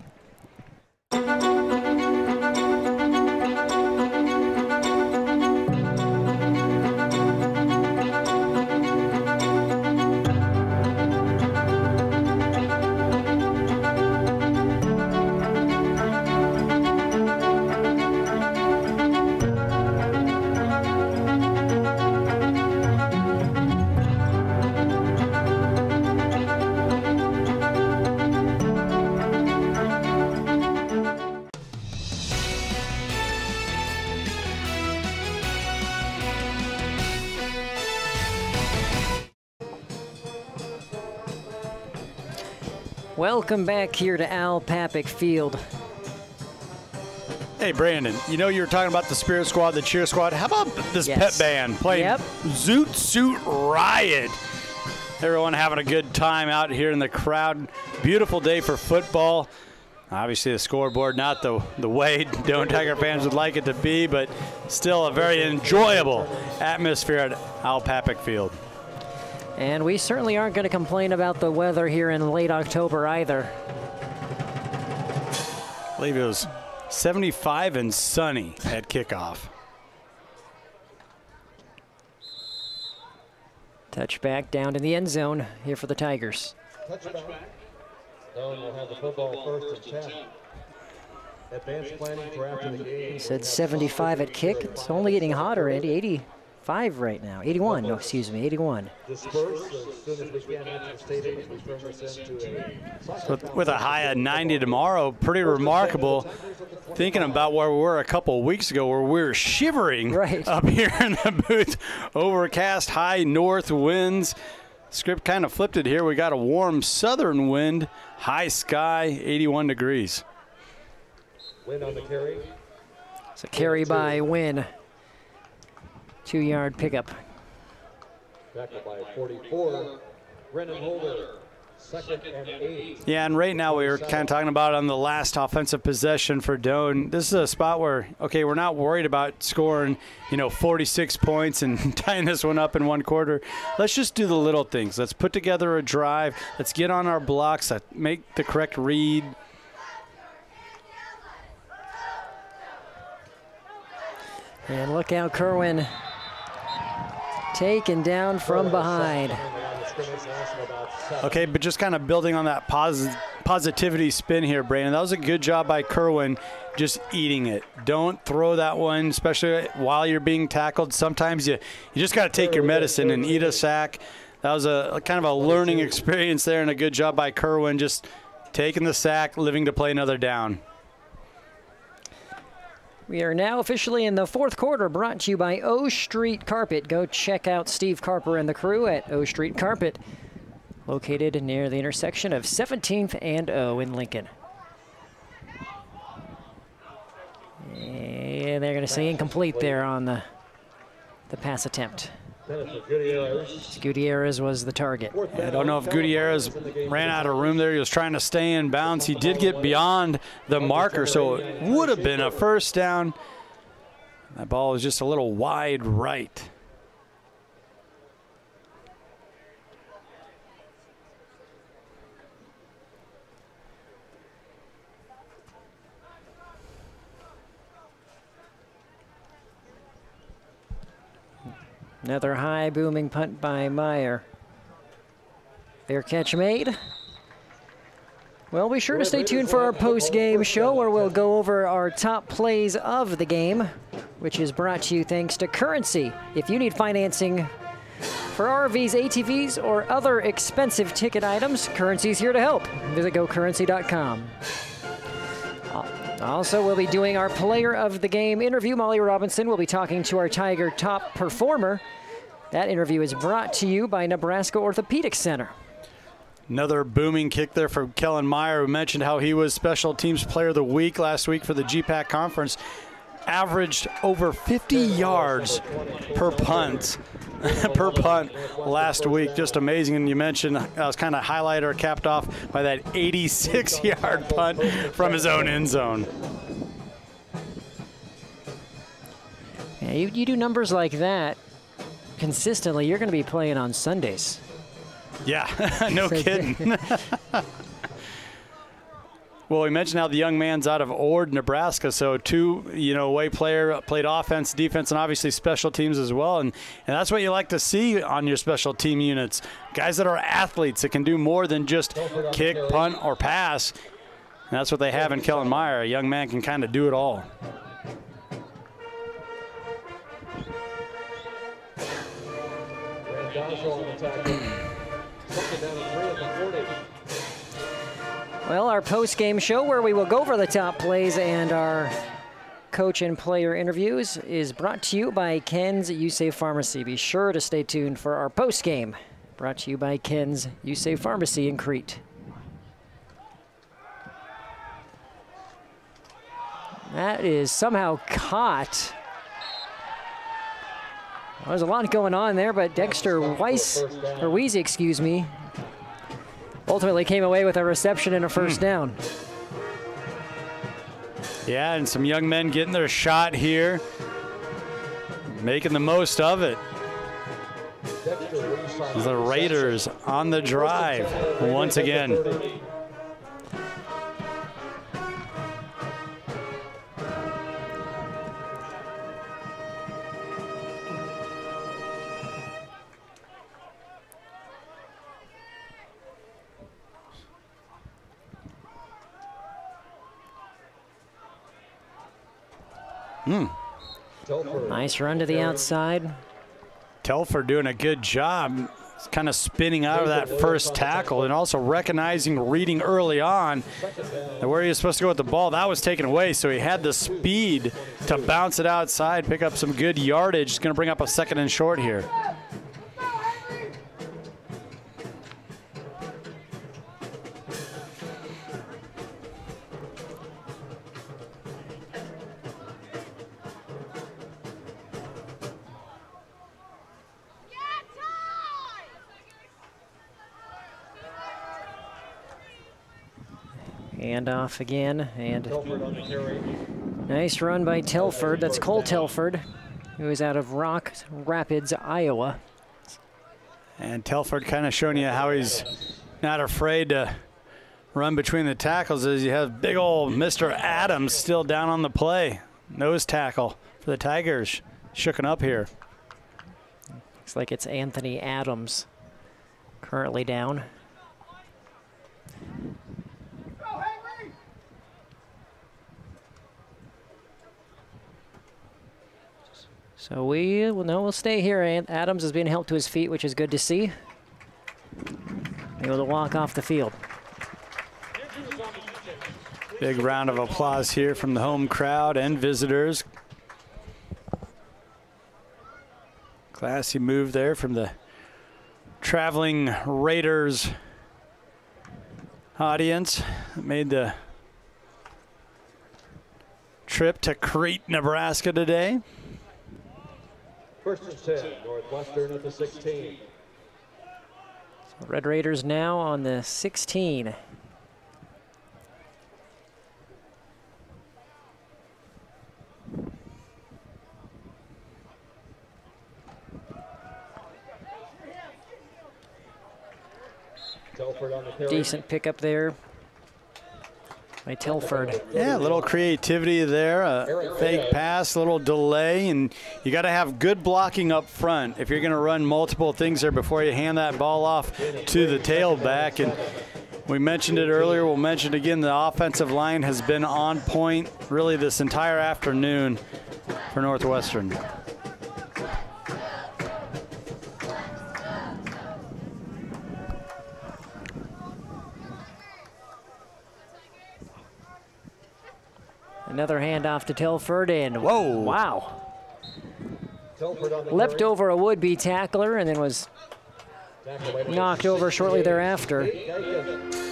Welcome back here to Al Papik Field. Hey, Brandon, you know you were talking about the Spirit Squad, the Cheer Squad. How about this pep band playing Zoot Suit Riot? Everyone having a good time out here in the crowd. Beautiful day for football. Obviously, the scoreboard not the way Doane Tiger fans would like it to be, but still a very enjoyable atmosphere at Al Papik Field. And we certainly aren't going to complain about the weather here in late October either. I believe it was 75 and sunny at kickoff. Touchback down in the end zone here for the Tigers. Touchback. Doane will have the football first and 10. Advanced planning for after the game. He said 75 at kick. It's only getting hotter, Andy. 85 right now. 81, no, excuse me, 81. Disperse as soon as we can after the stadium. We turn this into With a high of 90 tomorrow, pretty remarkable. Thinking about where we were a couple of weeks ago where we were shivering up here in the booth. Overcast, high north winds. Script kind of flipped it here. We got a warm southern wind, high sky, 81 degrees. Win on the carry. It's a carry by Wynn. 2-yard pickup. Back up by 44. Brennan Holder. 2nd and 8. Yeah, and right now we were kind of talking about on the last offensive possession for Doane. This is a spot where, okay, we're not worried about scoring, 46 points and tying this one up in one quarter. Let's just do the little things. Let's put together a drive. Let's get on our blocks. Let's make the correct read. And look out, Kerwin. Taken down from behind. Okay, but just kind of building on that positivity spin here, Brandon. That was a good job by Kerwin, just eating it. Don't throw that one, especially while you're being tackled. Sometimes you just got to take your medicine and eat a sack. That was a kind of a learning experience there, and a good job by Kerwin, just taking the sack, living to play another down. We are now officially in the fourth quarter, brought to you by O Street Carpet. Go check out Steve Carper and the crew at O Street Carpet, located near the intersection of 17th and O in Lincoln. And they're going to say incomplete there on the pass attempt. Gutierrez was the target. I don't know if Gutierrez ran out of room there. He was trying to stay in bounds. He did get beyond the marker, so it would have been a first down. That ball was just a little wide right. Another high booming punt by Meyer. Fair catch made. Well, be sure to stay tuned for our post-game show where we'll go over our top plays of the game, which is brought to you thanks to Currency. If you need financing for RVs, ATVs, or other expensive ticket items, Currency's here to help. Visit gocurrency.com. Also, we'll be doing our player of the game interview. Molly Robinson will be talking to our Tiger top performer. That interview is brought to you by Nebraska Orthopedic Center. Another booming kick there from Kellen Meyer, who mentioned how he was Special Teams Player of the Week last week for the GPAC Conference. Averaged over 50 yards per punt. Per punt last week. Just amazing. And you mentioned I was kind of highlighted or capped off by that 86-yard punt from his own end zone. Yeah, you do numbers like that consistently, you're going to be playing on Sundays. Yeah, no kidding. Well, we mentioned how the young man's out of Ord, Nebraska, so two-way player, played offense, defense, and obviously special teams as well. And that's what you like to see on your special team units. Guys that are athletes that can do more than just kick, punt, or pass. And that's what they have in Kellen Meyer. A young man can kind of do it all. Well, our post-game show where we will go over the top plays and our coach and player interviews is brought to you by Ken's U-Save Pharmacy. Be sure to stay tuned for our post-game. Brought to you by Ken's U-Save Pharmacy in Crete. That is somehow caught. There's a lot going on there, but Dexter Weezy, excuse me, ultimately came away with a reception and a first down. Yeah, and some young men getting their shot here, making the most of it. The Raiders on the drive once again. Nice run to the outside. Telford doing a good job. He's kind of spinning out of that first tackle and also recognizing, reading early on that where he was supposed to go with the ball, that was taken away. So he had the speed to bounce it outside, pick up some good yardage. He's going to bring up a 2nd and short here. Handoff again, and nice run by Telford. That's Cole Telford, who is out of Rock Rapids, Iowa. And Telford kind of showing you how he's not afraid to run between the tackles as you have big old Mr. Adams still down on the play. Nose tackle for the Tigers. Shooken up here. Looks like it's Anthony Adams currently down. So we'll stay here. Adams is being helped to his feet, which is good to see. Able to walk off the field. Big round of applause here from the home crowd and visitors. Classy move there from the traveling Raiders audience. Made the trip to Crete, Nebraska today. 1st and 10, Northwestern at the 16. So Red Raiders now on the 16. Decent pickup there by Telford. Yeah, a little creativity there, a fake pass, a little delay, and you got to have good blocking up front if you're going to run multiple things there before you hand that ball off to the tailback. And we mentioned it earlier, we'll mention it again, the offensive line has been on point really this entire afternoon for Northwestern. Another handoff to Telford, and whoa, wow. Leapt over a would-be tackler and then was knocked over shortly thereafter.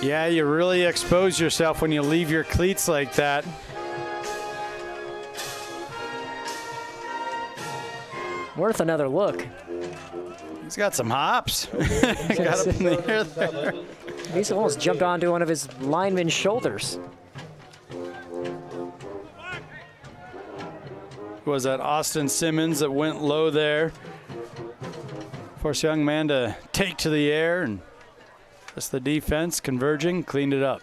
Yeah, you really expose yourself when you leave your cleats like that. Worth another look. He's got some hops. Got up in the air there. He's almost jumped onto one of his lineman's shoulders. Was that Austin Simmons that went low there? Forced young man to take to the air, and just the defense converging, cleaned it up.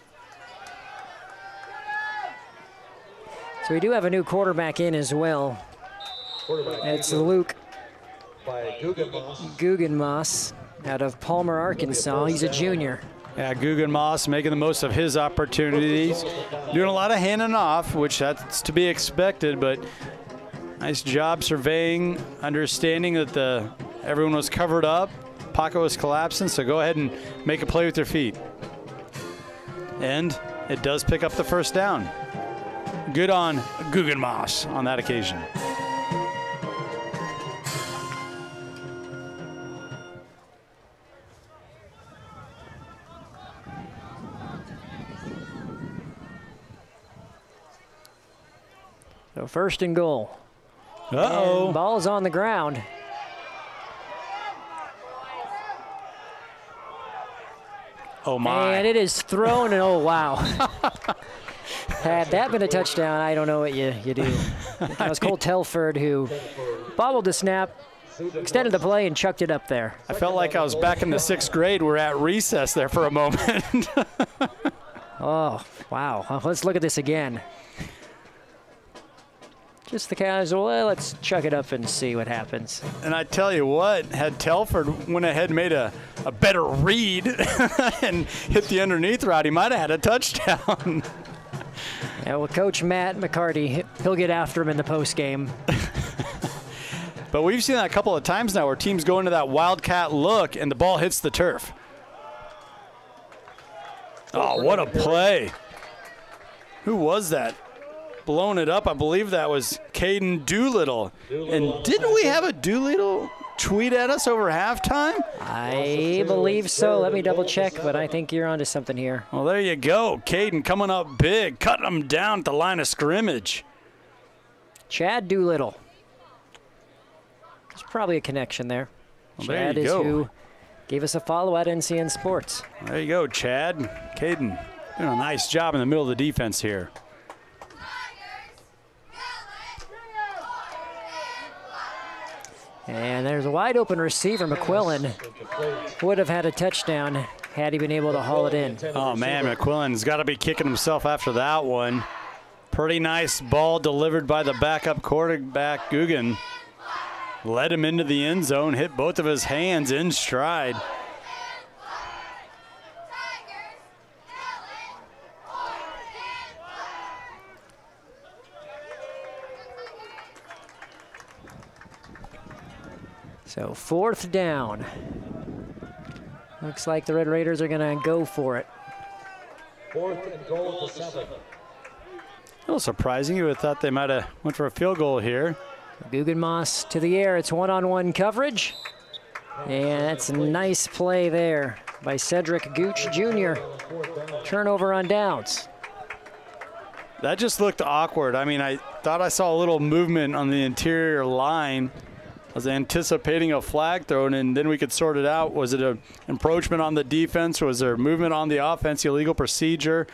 So we do have a new quarterback in as well. It's Luke Guggenmoss out of Palmer, Arkansas. He's a junior. Yeah, Guggenmoss making the most of his opportunities. Doing a lot of handing off, which that's to be expected, but nice job surveying, understanding that everyone was covered up, pocket was collapsing, so go ahead and make a play with your feet. And it does pick up the first down. Good on Guggenmoss on that occasion. So first and goal. Uh-oh. And ball's on the ground. Oh, my. And it is thrown, and oh, wow. Had that been a touchdown, I don't know what you do. That was Cole Telford who bobbled the snap, extended the play, and chucked it up there. I felt like I was back in the 6th grade. We're at recess there for a moment. Oh, wow. Let's look at this again. Just the casual, well, let's chuck it up and see what happens. And I tell you what, had Telford went ahead and made a better read and hit the underneath route, he might have had a touchdown. Yeah, well, Coach Matt McCarty, he'll get after him in the postgame. But we've seen that a couple of times now where teams go into that wildcat look and the ball hits the turf. Oh, what a play. Who was that? Blown it up. I believe that was Caden Doolittle. And didn't we have a Doolittle tweet at us over halftime? I believe so. Let me double check, but I think you're onto something here. Well, there you go. Caden coming up big, cutting them down at the line of scrimmage. Chad Doolittle. There's probably a connection there. Well, Chad there you is go. who gave us a follow at NCN Sports. There you go, Chad. Caden doing a nice job in the middle of the defense here. And there's a wide open receiver, McQuillan. Would have had a touchdown had he been able to haul it in. Oh, man, McQuillan's got to be kicking himself after that one. Pretty nice ball delivered by the backup quarterback, Guggen. Led him into the end zone, hit both of his hands in stride. So 4th down. Looks like the Red Raiders are going to go for it. 4th and goal to 7. A little surprising. You would have thought they might have went for a field goal here. Guggenmoss to the air. It's one-on-one coverage. And that's a nice play there by Cedric Gooch Jr. Turnover on downs. That just looked awkward. I mean, I thought I saw a little movement on the interior line. I was anticipating a flag thrown, and then we could sort it out. Was it an encroachment on the defense? Was there movement on the offense, illegal procedure?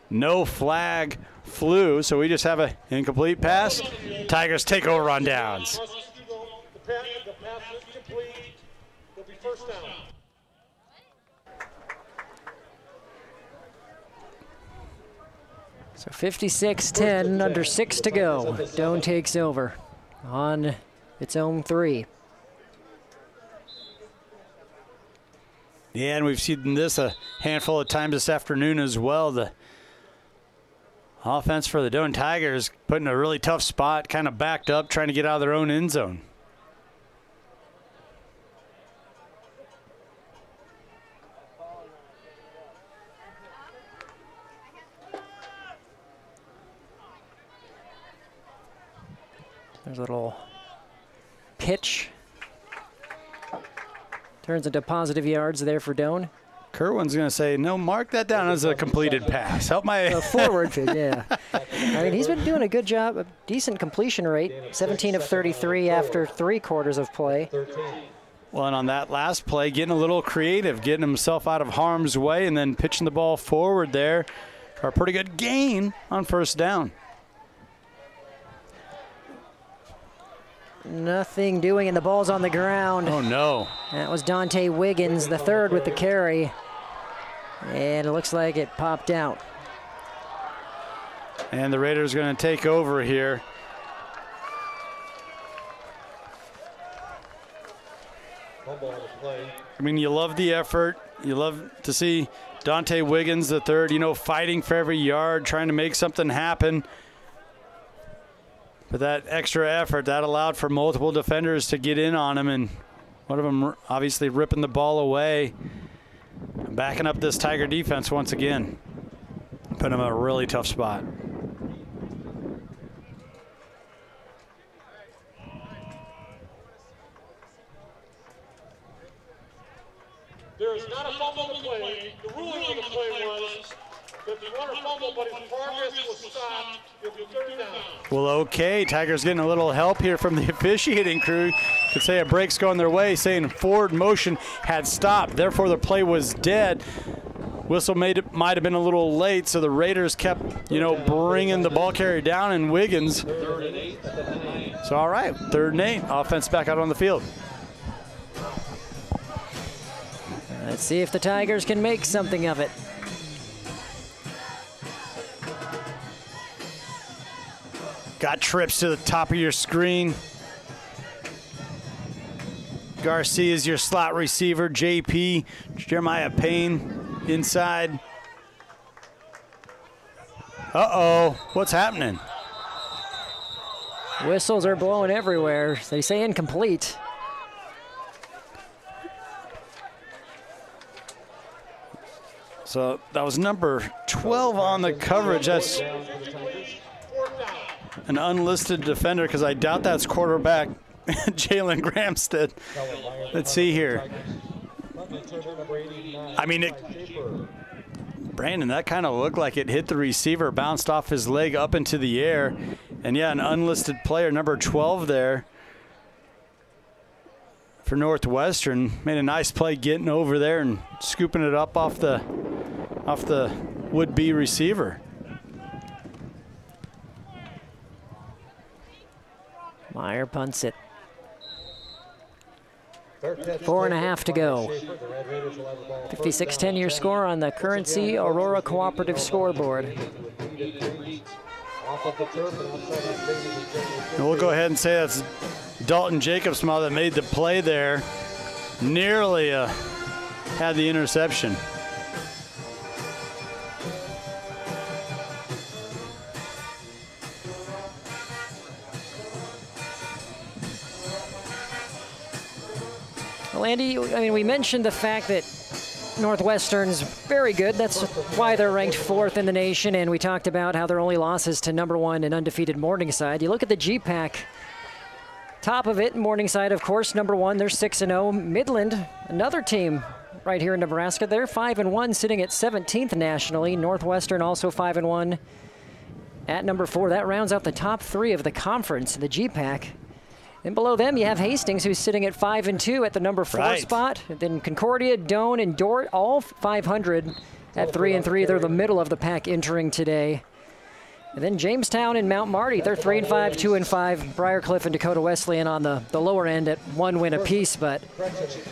No flag flew, so we just have an incomplete pass. Tigers take over on downs. The pass is complete. It'll be first down. So 56-10, under 6 to go. Doane takes over on its own 3. Yeah, and we've seen this a handful of times this afternoon as well. The offense for the Doane Tigers put in a really tough spot, kind of backed up, trying to get out of their own end zone. There's a little pitch. Turns into positive yards there for Doane. Kerwin's going to say, no, mark that down as a completed pass. Help my... A forward pitch, yeah. I mean, he's been doing a good job, a decent completion rate, 17 of 33 after 3 quarters of play. Well, and on that last play, getting a little creative, getting himself out of harm's way and then pitching the ball forward there for a pretty good gain on first down. Nothing doing, and the ball's on the ground. Oh, no. That was Dante Wiggins, the 3rd with the carry. And it looks like it popped out. And the Raiders are going to take over here. I mean, you love the effort. You love to see Dante Wiggins, the 3rd, you know, fighting for every yard, trying to make something happen. But that extra effort, that allowed for multiple defenders to get in on him, and one of them obviously ripping the ball away, backing up this Tiger defense once again. Put him in a really tough spot. There is not a fumble to play. The ruling of the play was Well, okay, Tigers getting a little help here from the officiating crew. Could say a break's going their way, saying forward motion had stopped, therefore the play was dead. Whistle might have been a little late, so the Raiders kept, bringing the ball carrier down in Wiggins. So, all right, 3rd and 8, offense back out on the field. Let's see if the Tigers can make something of it. Got trips to the top of your screen. Garcia is your slot receiver. JP, Jeremiah Payne inside. Uh-oh, what's happening? Whistles are blowing everywhere. They say incomplete. So that was number 12 on the coverage. That's an unlisted defender, because I doubt that's quarterback Jalen Gramstead. Let's see here. I mean, Brandon, that kind of looked like it hit the receiver, bounced off his leg up into the air. And yeah, an unlisted player, number 12 there for Northwestern, made a nice play getting over there and scooping it up off the would-be receiver. Meyer punts it. 4.5 to go. 56-10 your score on the Currency Aurora Cooperative scoreboard. And we'll go ahead and say that's Dalton Jacobsma that made the play there. Nearly had the interception. Well, Andy, I mean, we mentioned the fact that Northwestern's very good. That's why they're ranked 4th in the nation, and we talked about how their only losses to number 1 and undefeated Morningside. You look at the GPAC, top of it, Morningside, of course, number 1, they're 6-0. Midland, another team right here in Nebraska, they're 5-1, sitting at 17th nationally. Northwestern also 5-1 at number 4. That rounds out the top 3 of the conference, the GPAC. And below them, you have Hastings, who's sitting at 5-2 at the number 4 spot. And then Concordia, Doane, and Dort, all 500 at 3-3. They're the middle of the pack entering today. And then Jamestown and Mount Marty, they're 3-5, 2-5. Briarcliff and Dakota Wesleyan on the lower end at 1 win apiece. But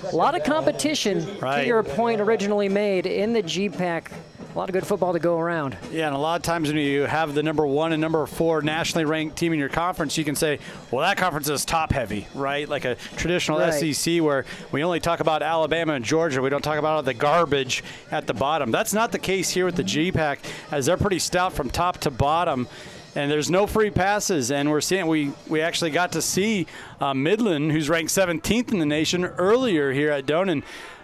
a lot of competition, to your point originally made, in the GPAC. A lot of good football to go around. Yeah, and a lot of times when you have the number 1 and number 4 nationally ranked team in your conference, you can say, well, that conference is top heavy, right? Like a traditional SEC where we only talk about Alabama and Georgia. We don't talk about all the garbage at the bottom. That's not the case here with the GPAC, as they're pretty stout from top to bottom. And there's no free passes, and we're seeing we actually got to see Midland, who's ranked 17th in the nation, earlier here at Doane. And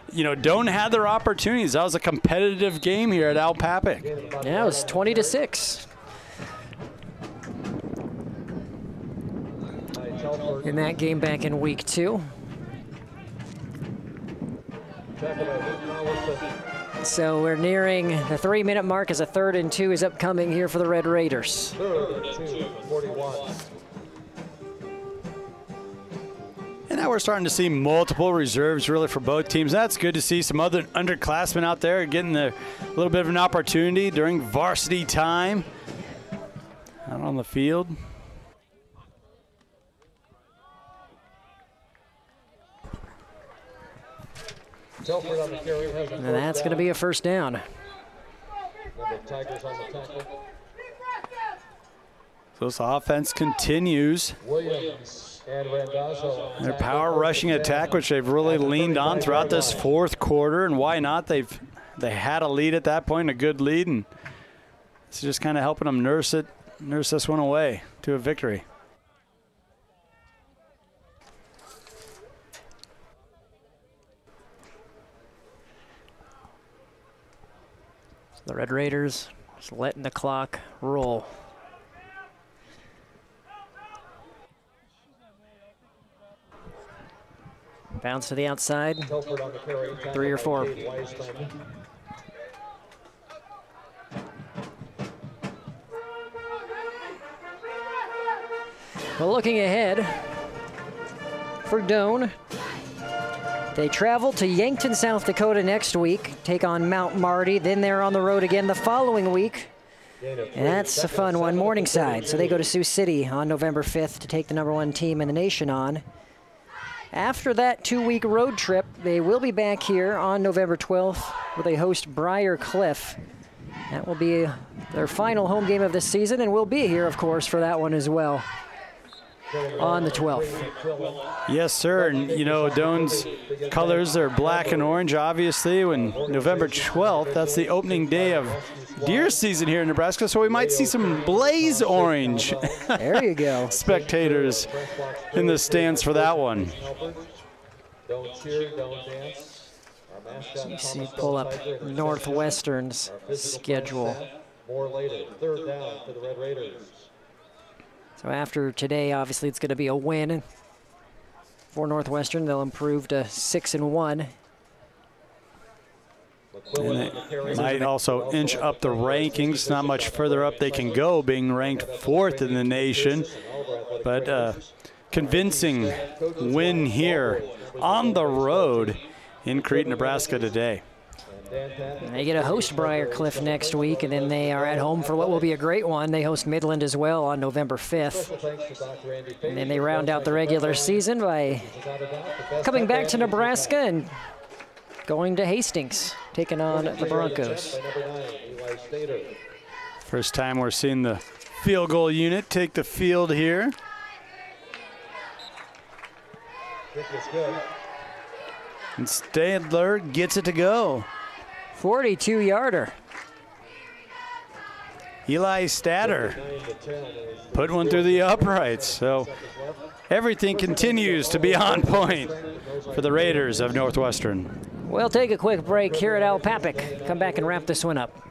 Doane had their opportunities. That was a competitive game here at Al Papik. Yeah, it was 20-6. In that game back in week 2. So we're nearing the 3-minute mark as a 3rd and 2 is upcoming here for the Red Raiders. 3rd and 2, 41. And now we're starting to see multiple reserves really for both teams. That's good to see some other underclassmen out there getting a little bit of an opportunity during varsity time out on the field. And that's going to be a first down. So this offense continues their power rushing attack, which they've really leaned on throughout this 4th quarter. And why not? They had a lead at that point, a good lead, and it's just kind of helping them nurse this one away to a victory. So the Red Raiders just letting the clock roll. Bounce to the outside. 3 or 4. Well, looking ahead for Doane, they travel to Yankton, South Dakota next week, take on Mount Marty. Then they're on the road again the following week. And that's a fun one, Morningside. So they go to Sioux City on November 5th to take the #1 team in the nation on. After that 2-week road trip, they will be back here on November 12th where they host Briar Cliff. That will be their final home game of this season, and we'll be here, of course, for that one as well on the 12th. Yes, sir. And, you know, Doane's colors are black and orange, obviously. When November 12th, that's the opening day of deer season here in Nebraska, so we might see some blaze orange. There you go. Spectators in the stands for that one. Don't cheer, don't dance. You see, pull up Northwestern's schedule. More later, 3rd down for the Red Raiders. So after today, obviously it's going to be a win for Northwestern. They'll improve to 6-1. And they might also inch up the rankings. Not much further up they can go, being ranked 4th in the nation. But convincing win here on the road in Crete, Nebraska today. They get to host Briar Cliff next week, and then they are at home for what will be a great one. They host Midland as well on November 5th. And then they round out the regular season by coming back to Nebraska and going to Hastings, taking on the Broncos. First time we're seeing the field goal unit take the field here. And Stadler gets it to go. 42-yarder. Eli Statter put one through the uprights. So everything continues to be on point for the Raiders of Northwestern. We'll take a quick break here at Al Papic. Come back and wrap this one up.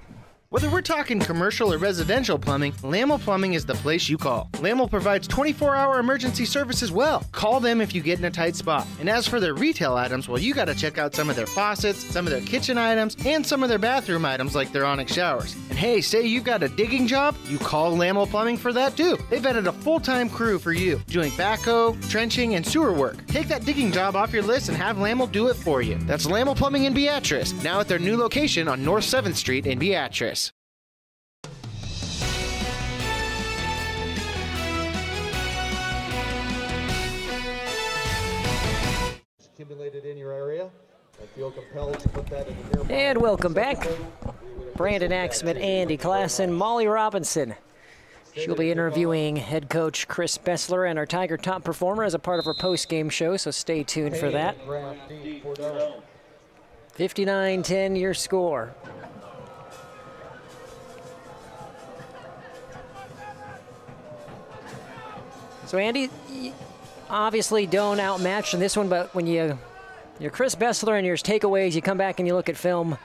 Whether we're talking commercial or residential plumbing, Lammel Plumbing is the place you call. Lammel provides 24-hour emergency service as well. Call them if you get in a tight spot. And as for their retail items, well, you got to check out some of their faucets, some of their kitchen items, and some of their bathroom items like their Onyx showers. And hey, say you got a digging job, you call Lammel Plumbing for that too. They've added a full-time crew for you, doing backhoe, trenching, and sewer work. Take that digging job off your list and have Lammel do it for you. That's Lammel Plumbing in Beatrice, now at their new location on North 7th Street in Beatrice. Accumulated in your area. I feel compelled to put that in the nearby. And welcome back. Brandon Axman, Andy Klassen, Molly Robinson. She'll be interviewing head coach Chris Bessler and our Tiger top performer as a part of her post-game show, so stay tuned for that. 59-10 your score. So Andy, obviously Doane outmatched in this one, but when you're Chris Bessler and your takeaways, you come back and you look at film,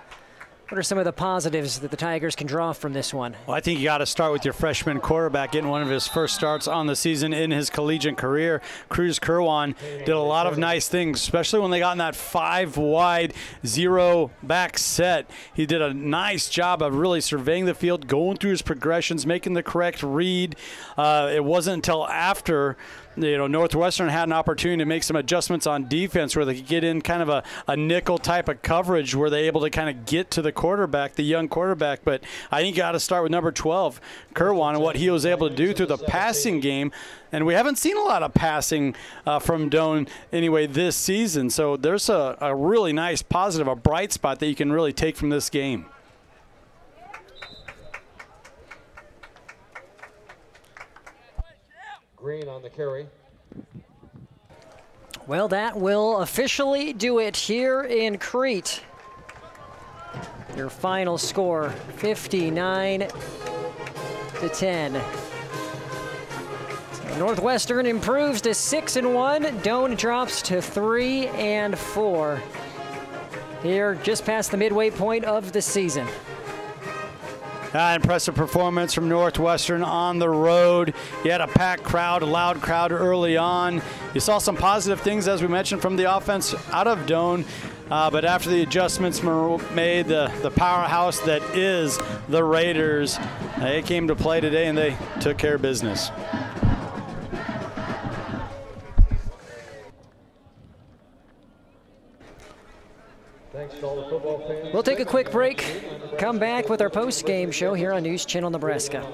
what are some of the positives that the Tigers can draw from this one? Well, I think you got to start with your freshman quarterback getting one of his first starts on the season in his collegiate career. Cruz Kerwan did a lot of nice things, especially when they got in that 5-wide, 0-back set. He did a nice job of really surveying the field, going through his progressions, making the correct read. It wasn't until after Northwestern had an opportunity to make some adjustments on defense where they could get in kind of a nickel type of coverage where they're able to kind of get to the quarterback, the young quarterback. But I think you got to start with number 12, Kerwan, and what he was able to do through the passing game. And we haven't seen a lot of passing from Doane anyway this season. So there's a really nice positive, a bright spot that you can really take from this game. Green on the carry. Well, that will officially do it here in Crete. Your final score, 59-10. So Northwestern improves to 6-1. Doane drops to 3-4. Here, just past the midway point of the season. Impressive performance from Northwestern on the road. You had a packed crowd, a loud crowd early on. You saw some positive things, as we mentioned, from the offense out of Doane. But after the adjustments were made, the powerhouse that is the Raiders, they came to play today and they took care of business. We'll take a quick break, come back with our post-game show here on News Channel Nebraska.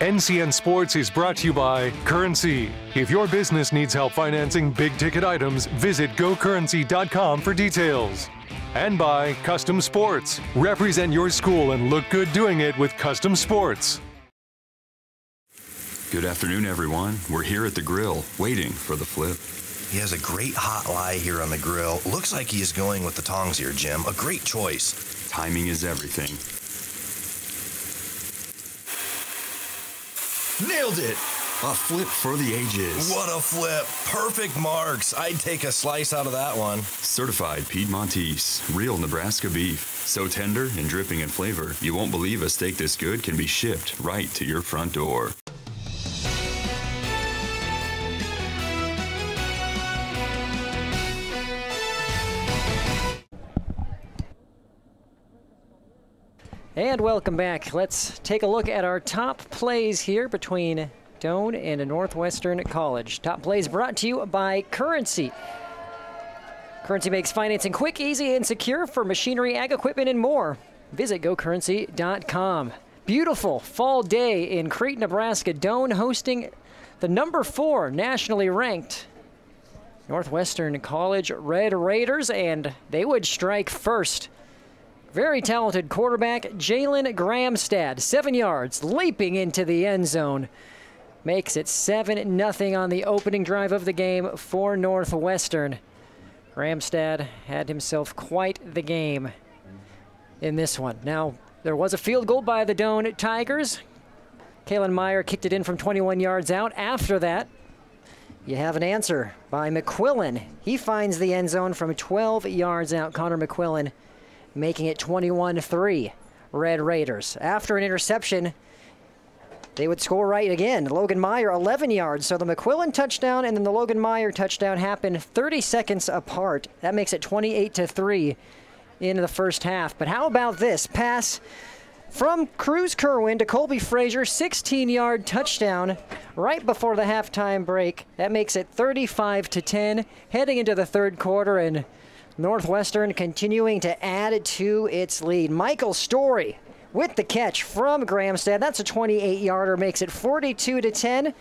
NCN Sports is brought to you by Currency. If your business needs help financing big-ticket items, visit gocurrency.com for details. And by Custom Sports. Represent your school and look good doing it with Custom Sports. Good afternoon, everyone. We're here at the grill, waiting for the flip. He has a great hot lie here on the grill. Looks like he is going with the tongs here, Jim. A great choice. Timing is everything. Nailed it! A flip for the ages. What a flip. Perfect marks. I'd take a slice out of that one. Certified Piedmontese, real Nebraska beef. So tender and dripping in flavor, you won't believe a steak this good can be shipped right to your front door. And welcome back. Let's take a look at our top plays here between Doane and Northwestern College. Top plays brought to you by Currency. Currency makes financing quick, easy, and secure for machinery, ag equipment, and more. Visit gocurrency.com. Beautiful fall day in Crete, Nebraska. Doane hosting the #4 nationally ranked Northwestern College Red Raiders, and they would strike first. Very talented quarterback, Jalen Gramstad, 7 yards, leaping into the end zone. Makes it 7-0 on the opening drive of the game for Northwestern. Gramstad had himself quite the game in this one. Now, there was a field goal by the Doane Tigers. Kalen Meyer kicked it in from 21 yards out. After that, you have an answer by McQuillan. He finds the end zone from 12 yards out. Connor McQuillan making it 21-3 Red Raiders. After an interception, they would score right again. Logan Meyer, 11 yards. So the McQuillan touchdown and then the Logan Meyer touchdown happened 30 seconds apart. That makes it 28-3 in the first half. But how about this pass from Cruz Kerwin to Colby Frazier, 16-yard touchdown right before the halftime break. That makes it 35-10 heading into the third quarter, and Northwestern continuing to add to its lead. Michael Story with the catch from Gramstad. That's a 28-yarder, makes it 42-10.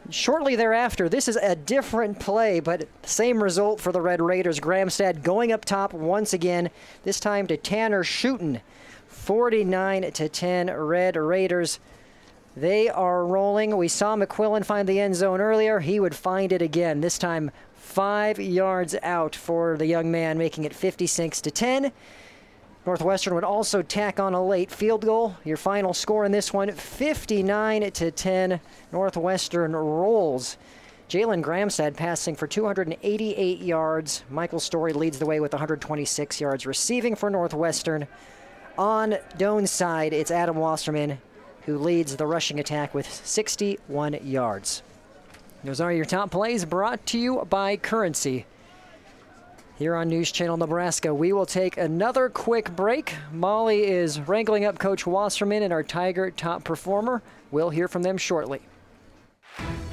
Shortly thereafter, this is a different play, but same result for the Red Raiders. Gramstad going up top once again, this time to Tanner Schuten. 49-10 Red Raiders. They are rolling. We saw McQuillan find the end zone earlier. He would find it again, this time 5 yards out for the young man, making it 56-10. Northwestern would also tack on a late field goal. Your final score in this one, 59-10. Northwestern rolls. Jalen Gramstad passing for 288 yards. Michael Story leads the way with 126 yards receiving for Northwestern. On Doane's side, it's Adam Wasserman who leads the rushing attack with 61 yards. Those are your top plays brought to you by Currency. Here on News Channel Nebraska, we will take another quick break. Molly is wrangling up Coach Wasserman and our Tiger top performer. We'll hear from them shortly.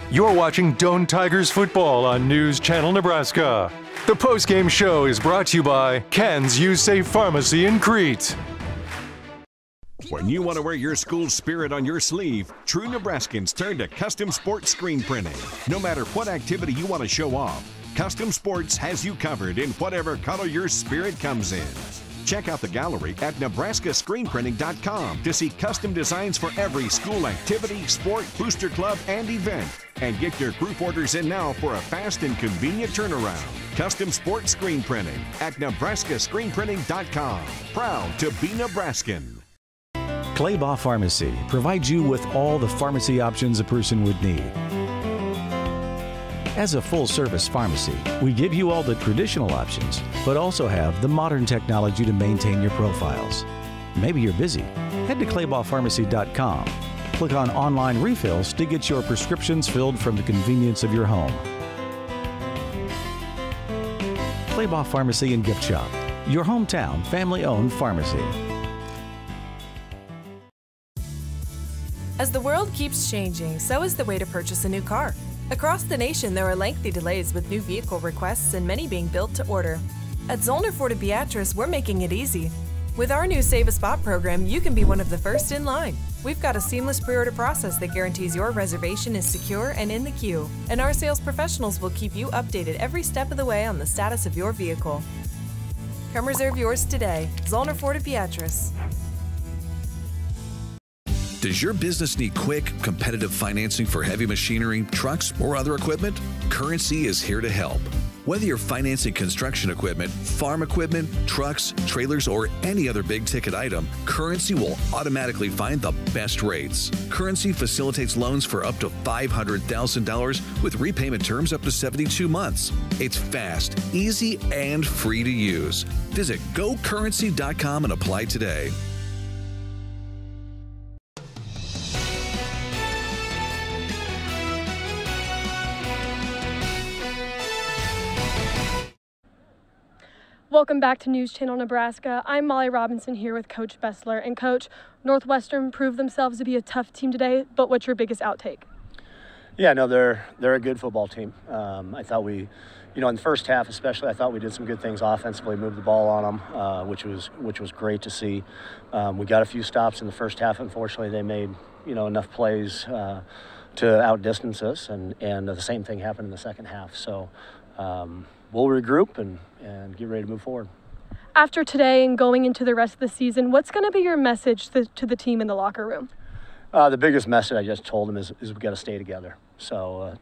You're watching Doane Tigers football on News Channel Nebraska. The postgame show is brought to you by Ken's Use Safe Pharmacy in Crete. When you want to wear your school's spirit on your sleeve, true Nebraskans turn to Custom Sports Screen Printing. No matter what activity you want to show off, Custom Sports has you covered in whatever color your spirit comes in. Check out the gallery at nebraskascreenprinting.com to see custom designs for every school activity, sport, booster club, and event. And get your group orders in now for a fast and convenient turnaround. Custom Sports Screen Printing at nebraskascreenprinting.com. Proud to be Nebraskan. Claybaugh Pharmacy provides you with all the pharmacy options a person would need. As a full-service pharmacy, we give you all the traditional options, but also have the modern technology to maintain your profiles. Maybe you're busy. Head to claybaughpharmacy.com. Click on Online Refills to get your prescriptions filled from the convenience of your home. Claybaugh Pharmacy and Gift Shop, your hometown family-owned pharmacy. As the world keeps changing, so is the way to purchase a new car. Across the nation, there are lengthy delays with new vehicle requests and many being built to order. At Zollner Ford Beatrice, we're making it easy. With our new Save a Spot program, you can be one of the first in line. We've got a seamless pre-order process that guarantees your reservation is secure and in the queue, and our sales professionals will keep you updated every step of the way on the status of your vehicle. Come reserve yours today. Zollner Ford Beatrice. Does your business need quick, competitive financing for heavy machinery, trucks, or other equipment? Currency is here to help. Whether you're financing construction equipment, farm equipment, trucks, trailers, or any other big-ticket item, Currency will automatically find the best rates. Currency facilitates loans for up to $500,000 with repayment terms up to 72 months. It's fast, easy, and free to use. Visit GoCurrency.com and apply today. Welcome back to News Channel Nebraska. I'm Molly Robinson here with Coach Bessler. And Coach, Northwestern proved themselves to be a tough team today, but what's your biggest outtake? Yeah, no, they're a good football team. I thought we, in the first half especially, I thought we did some good things offensively, moved the ball on them, which was great to see. We got a few stops in the first half. Unfortunately, they made, enough plays to outdistance us, and the same thing happened in the second half. So we'll regroup and get ready to move forward. After today and going into the rest of the season, what's going to be your message to the team in the locker room? The biggest message I just told them is we've got to stay together. So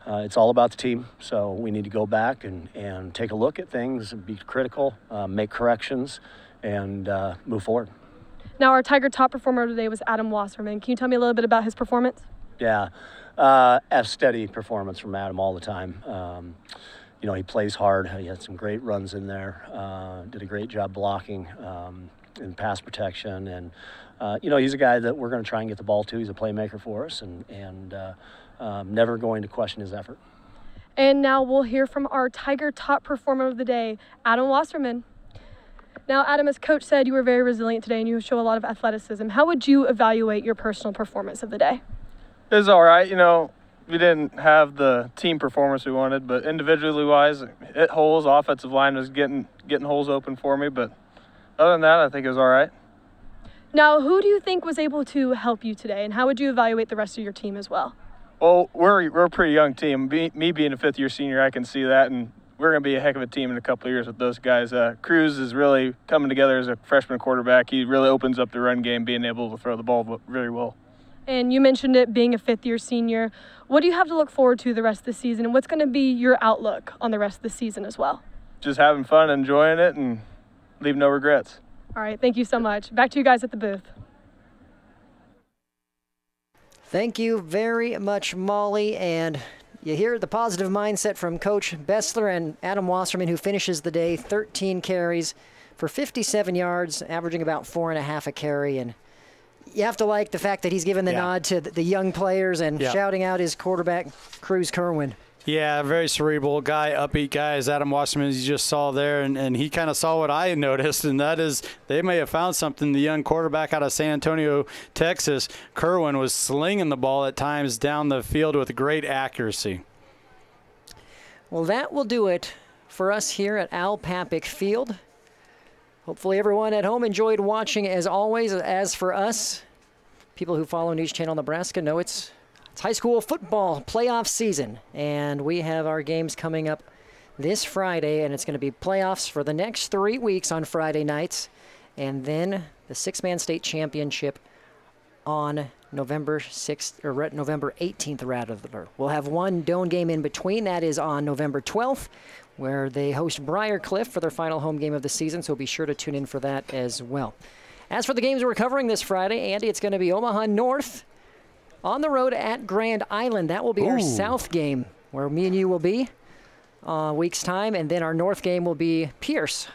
it's all about the team. So we need to go back and take a look at things, be critical, make corrections, and move forward. Now, our Tiger top performer today was Adam Wasserman. Can you tell me a little bit about his performance? Yeah, a steady performance from Adam all the time. He plays hard. He had some great runs in there. Did a great job blocking and pass protection. And, he's a guy that we're going to try and get the ball to. He's a playmaker for us and never going to question his effort. And now we'll hear from our Tiger top performer of the day, Adam Wasserman. Now, Adam, as Coach said, you were very resilient today and you show a lot of athleticism. How would you evaluate your personal performance of the day? It was all right. We didn't have the team performance we wanted, but individually wise, hit holes. Offensive line was getting holes open for me, but other than that, I think it was all right. Now, who do you think was able to help you today, and how would you evaluate the rest of your team as well? Well, we're a pretty young team. Me being a fifth-year senior, I can see that, and we're going to be a heck of a team in a couple of years with those guys. Cruz is really coming together as a freshman quarterback. He really opens up the run game, being able to throw the ball very well. And you mentioned it being a fifth-year senior. What do you have to look forward to the rest of the season, and what's going to be your outlook on the rest of the season as well? Just having fun, enjoying it, and leave no regrets. All right, thank you so much. Back to you guys at the booth. Thank you very much, Molly. And you hear the positive mindset from Coach Bessler and Adam Wasserman, who finishes the day 13 carries for 57 yards, averaging about 4.5 a carry. And you have to like the fact that he's given the nod to the young players and shouting out his quarterback, Cruz Kerwin. Yeah, very cerebral guy, upbeat guy, as Adam Wasserman, as you just saw there. And he kind of saw what I noticed, and that is they may have found something. The young quarterback out of San Antonio, Texas, Kerwin, was slinging the ball at times down the field with great accuracy. Well, that will do it for us here at Al Papik Field. Hopefully everyone at home enjoyed watching as always. As for us, people who follow News Channel Nebraska know it's high school football playoff season, and we have our games coming up this Friday, and it's going to be playoffs for the next 3 weeks on Friday nights, and then the six-man state championship on November 6th, or November 18th, rather. We'll have one Doane game in between. That is on November 12th, where they host Briarcliff for their final home game of the season, so be sure to tune in for that as well. As for the games we're covering this Friday, Andy, it's going to be Omaha North on the road at Grand Island. That will be our South game, where me and you will be a week's time, and then our North game will be Pierce,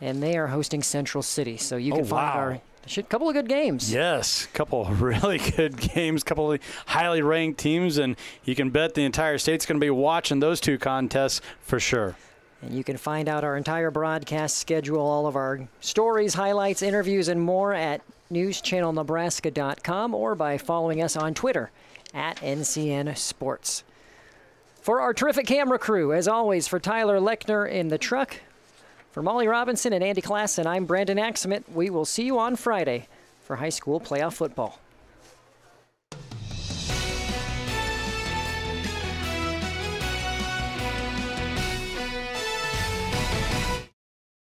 and they are hosting Central City. So you can find our couple of good games. Yes, a couple of really good games, couple of highly ranked teams, and you can bet the entire state's going to be watching those two contests for sure. And you can find out our entire broadcast schedule, all of our stories, highlights, interviews, and more at newschannelnebraska.com or by following us on Twitter at NCN Sports. For our terrific camera crew, as always, for Tyler Lechner in the truck, for Molly Robinson and Andy Klassen, I'm Brandon Axement. We will see you on Friday for high school playoff football.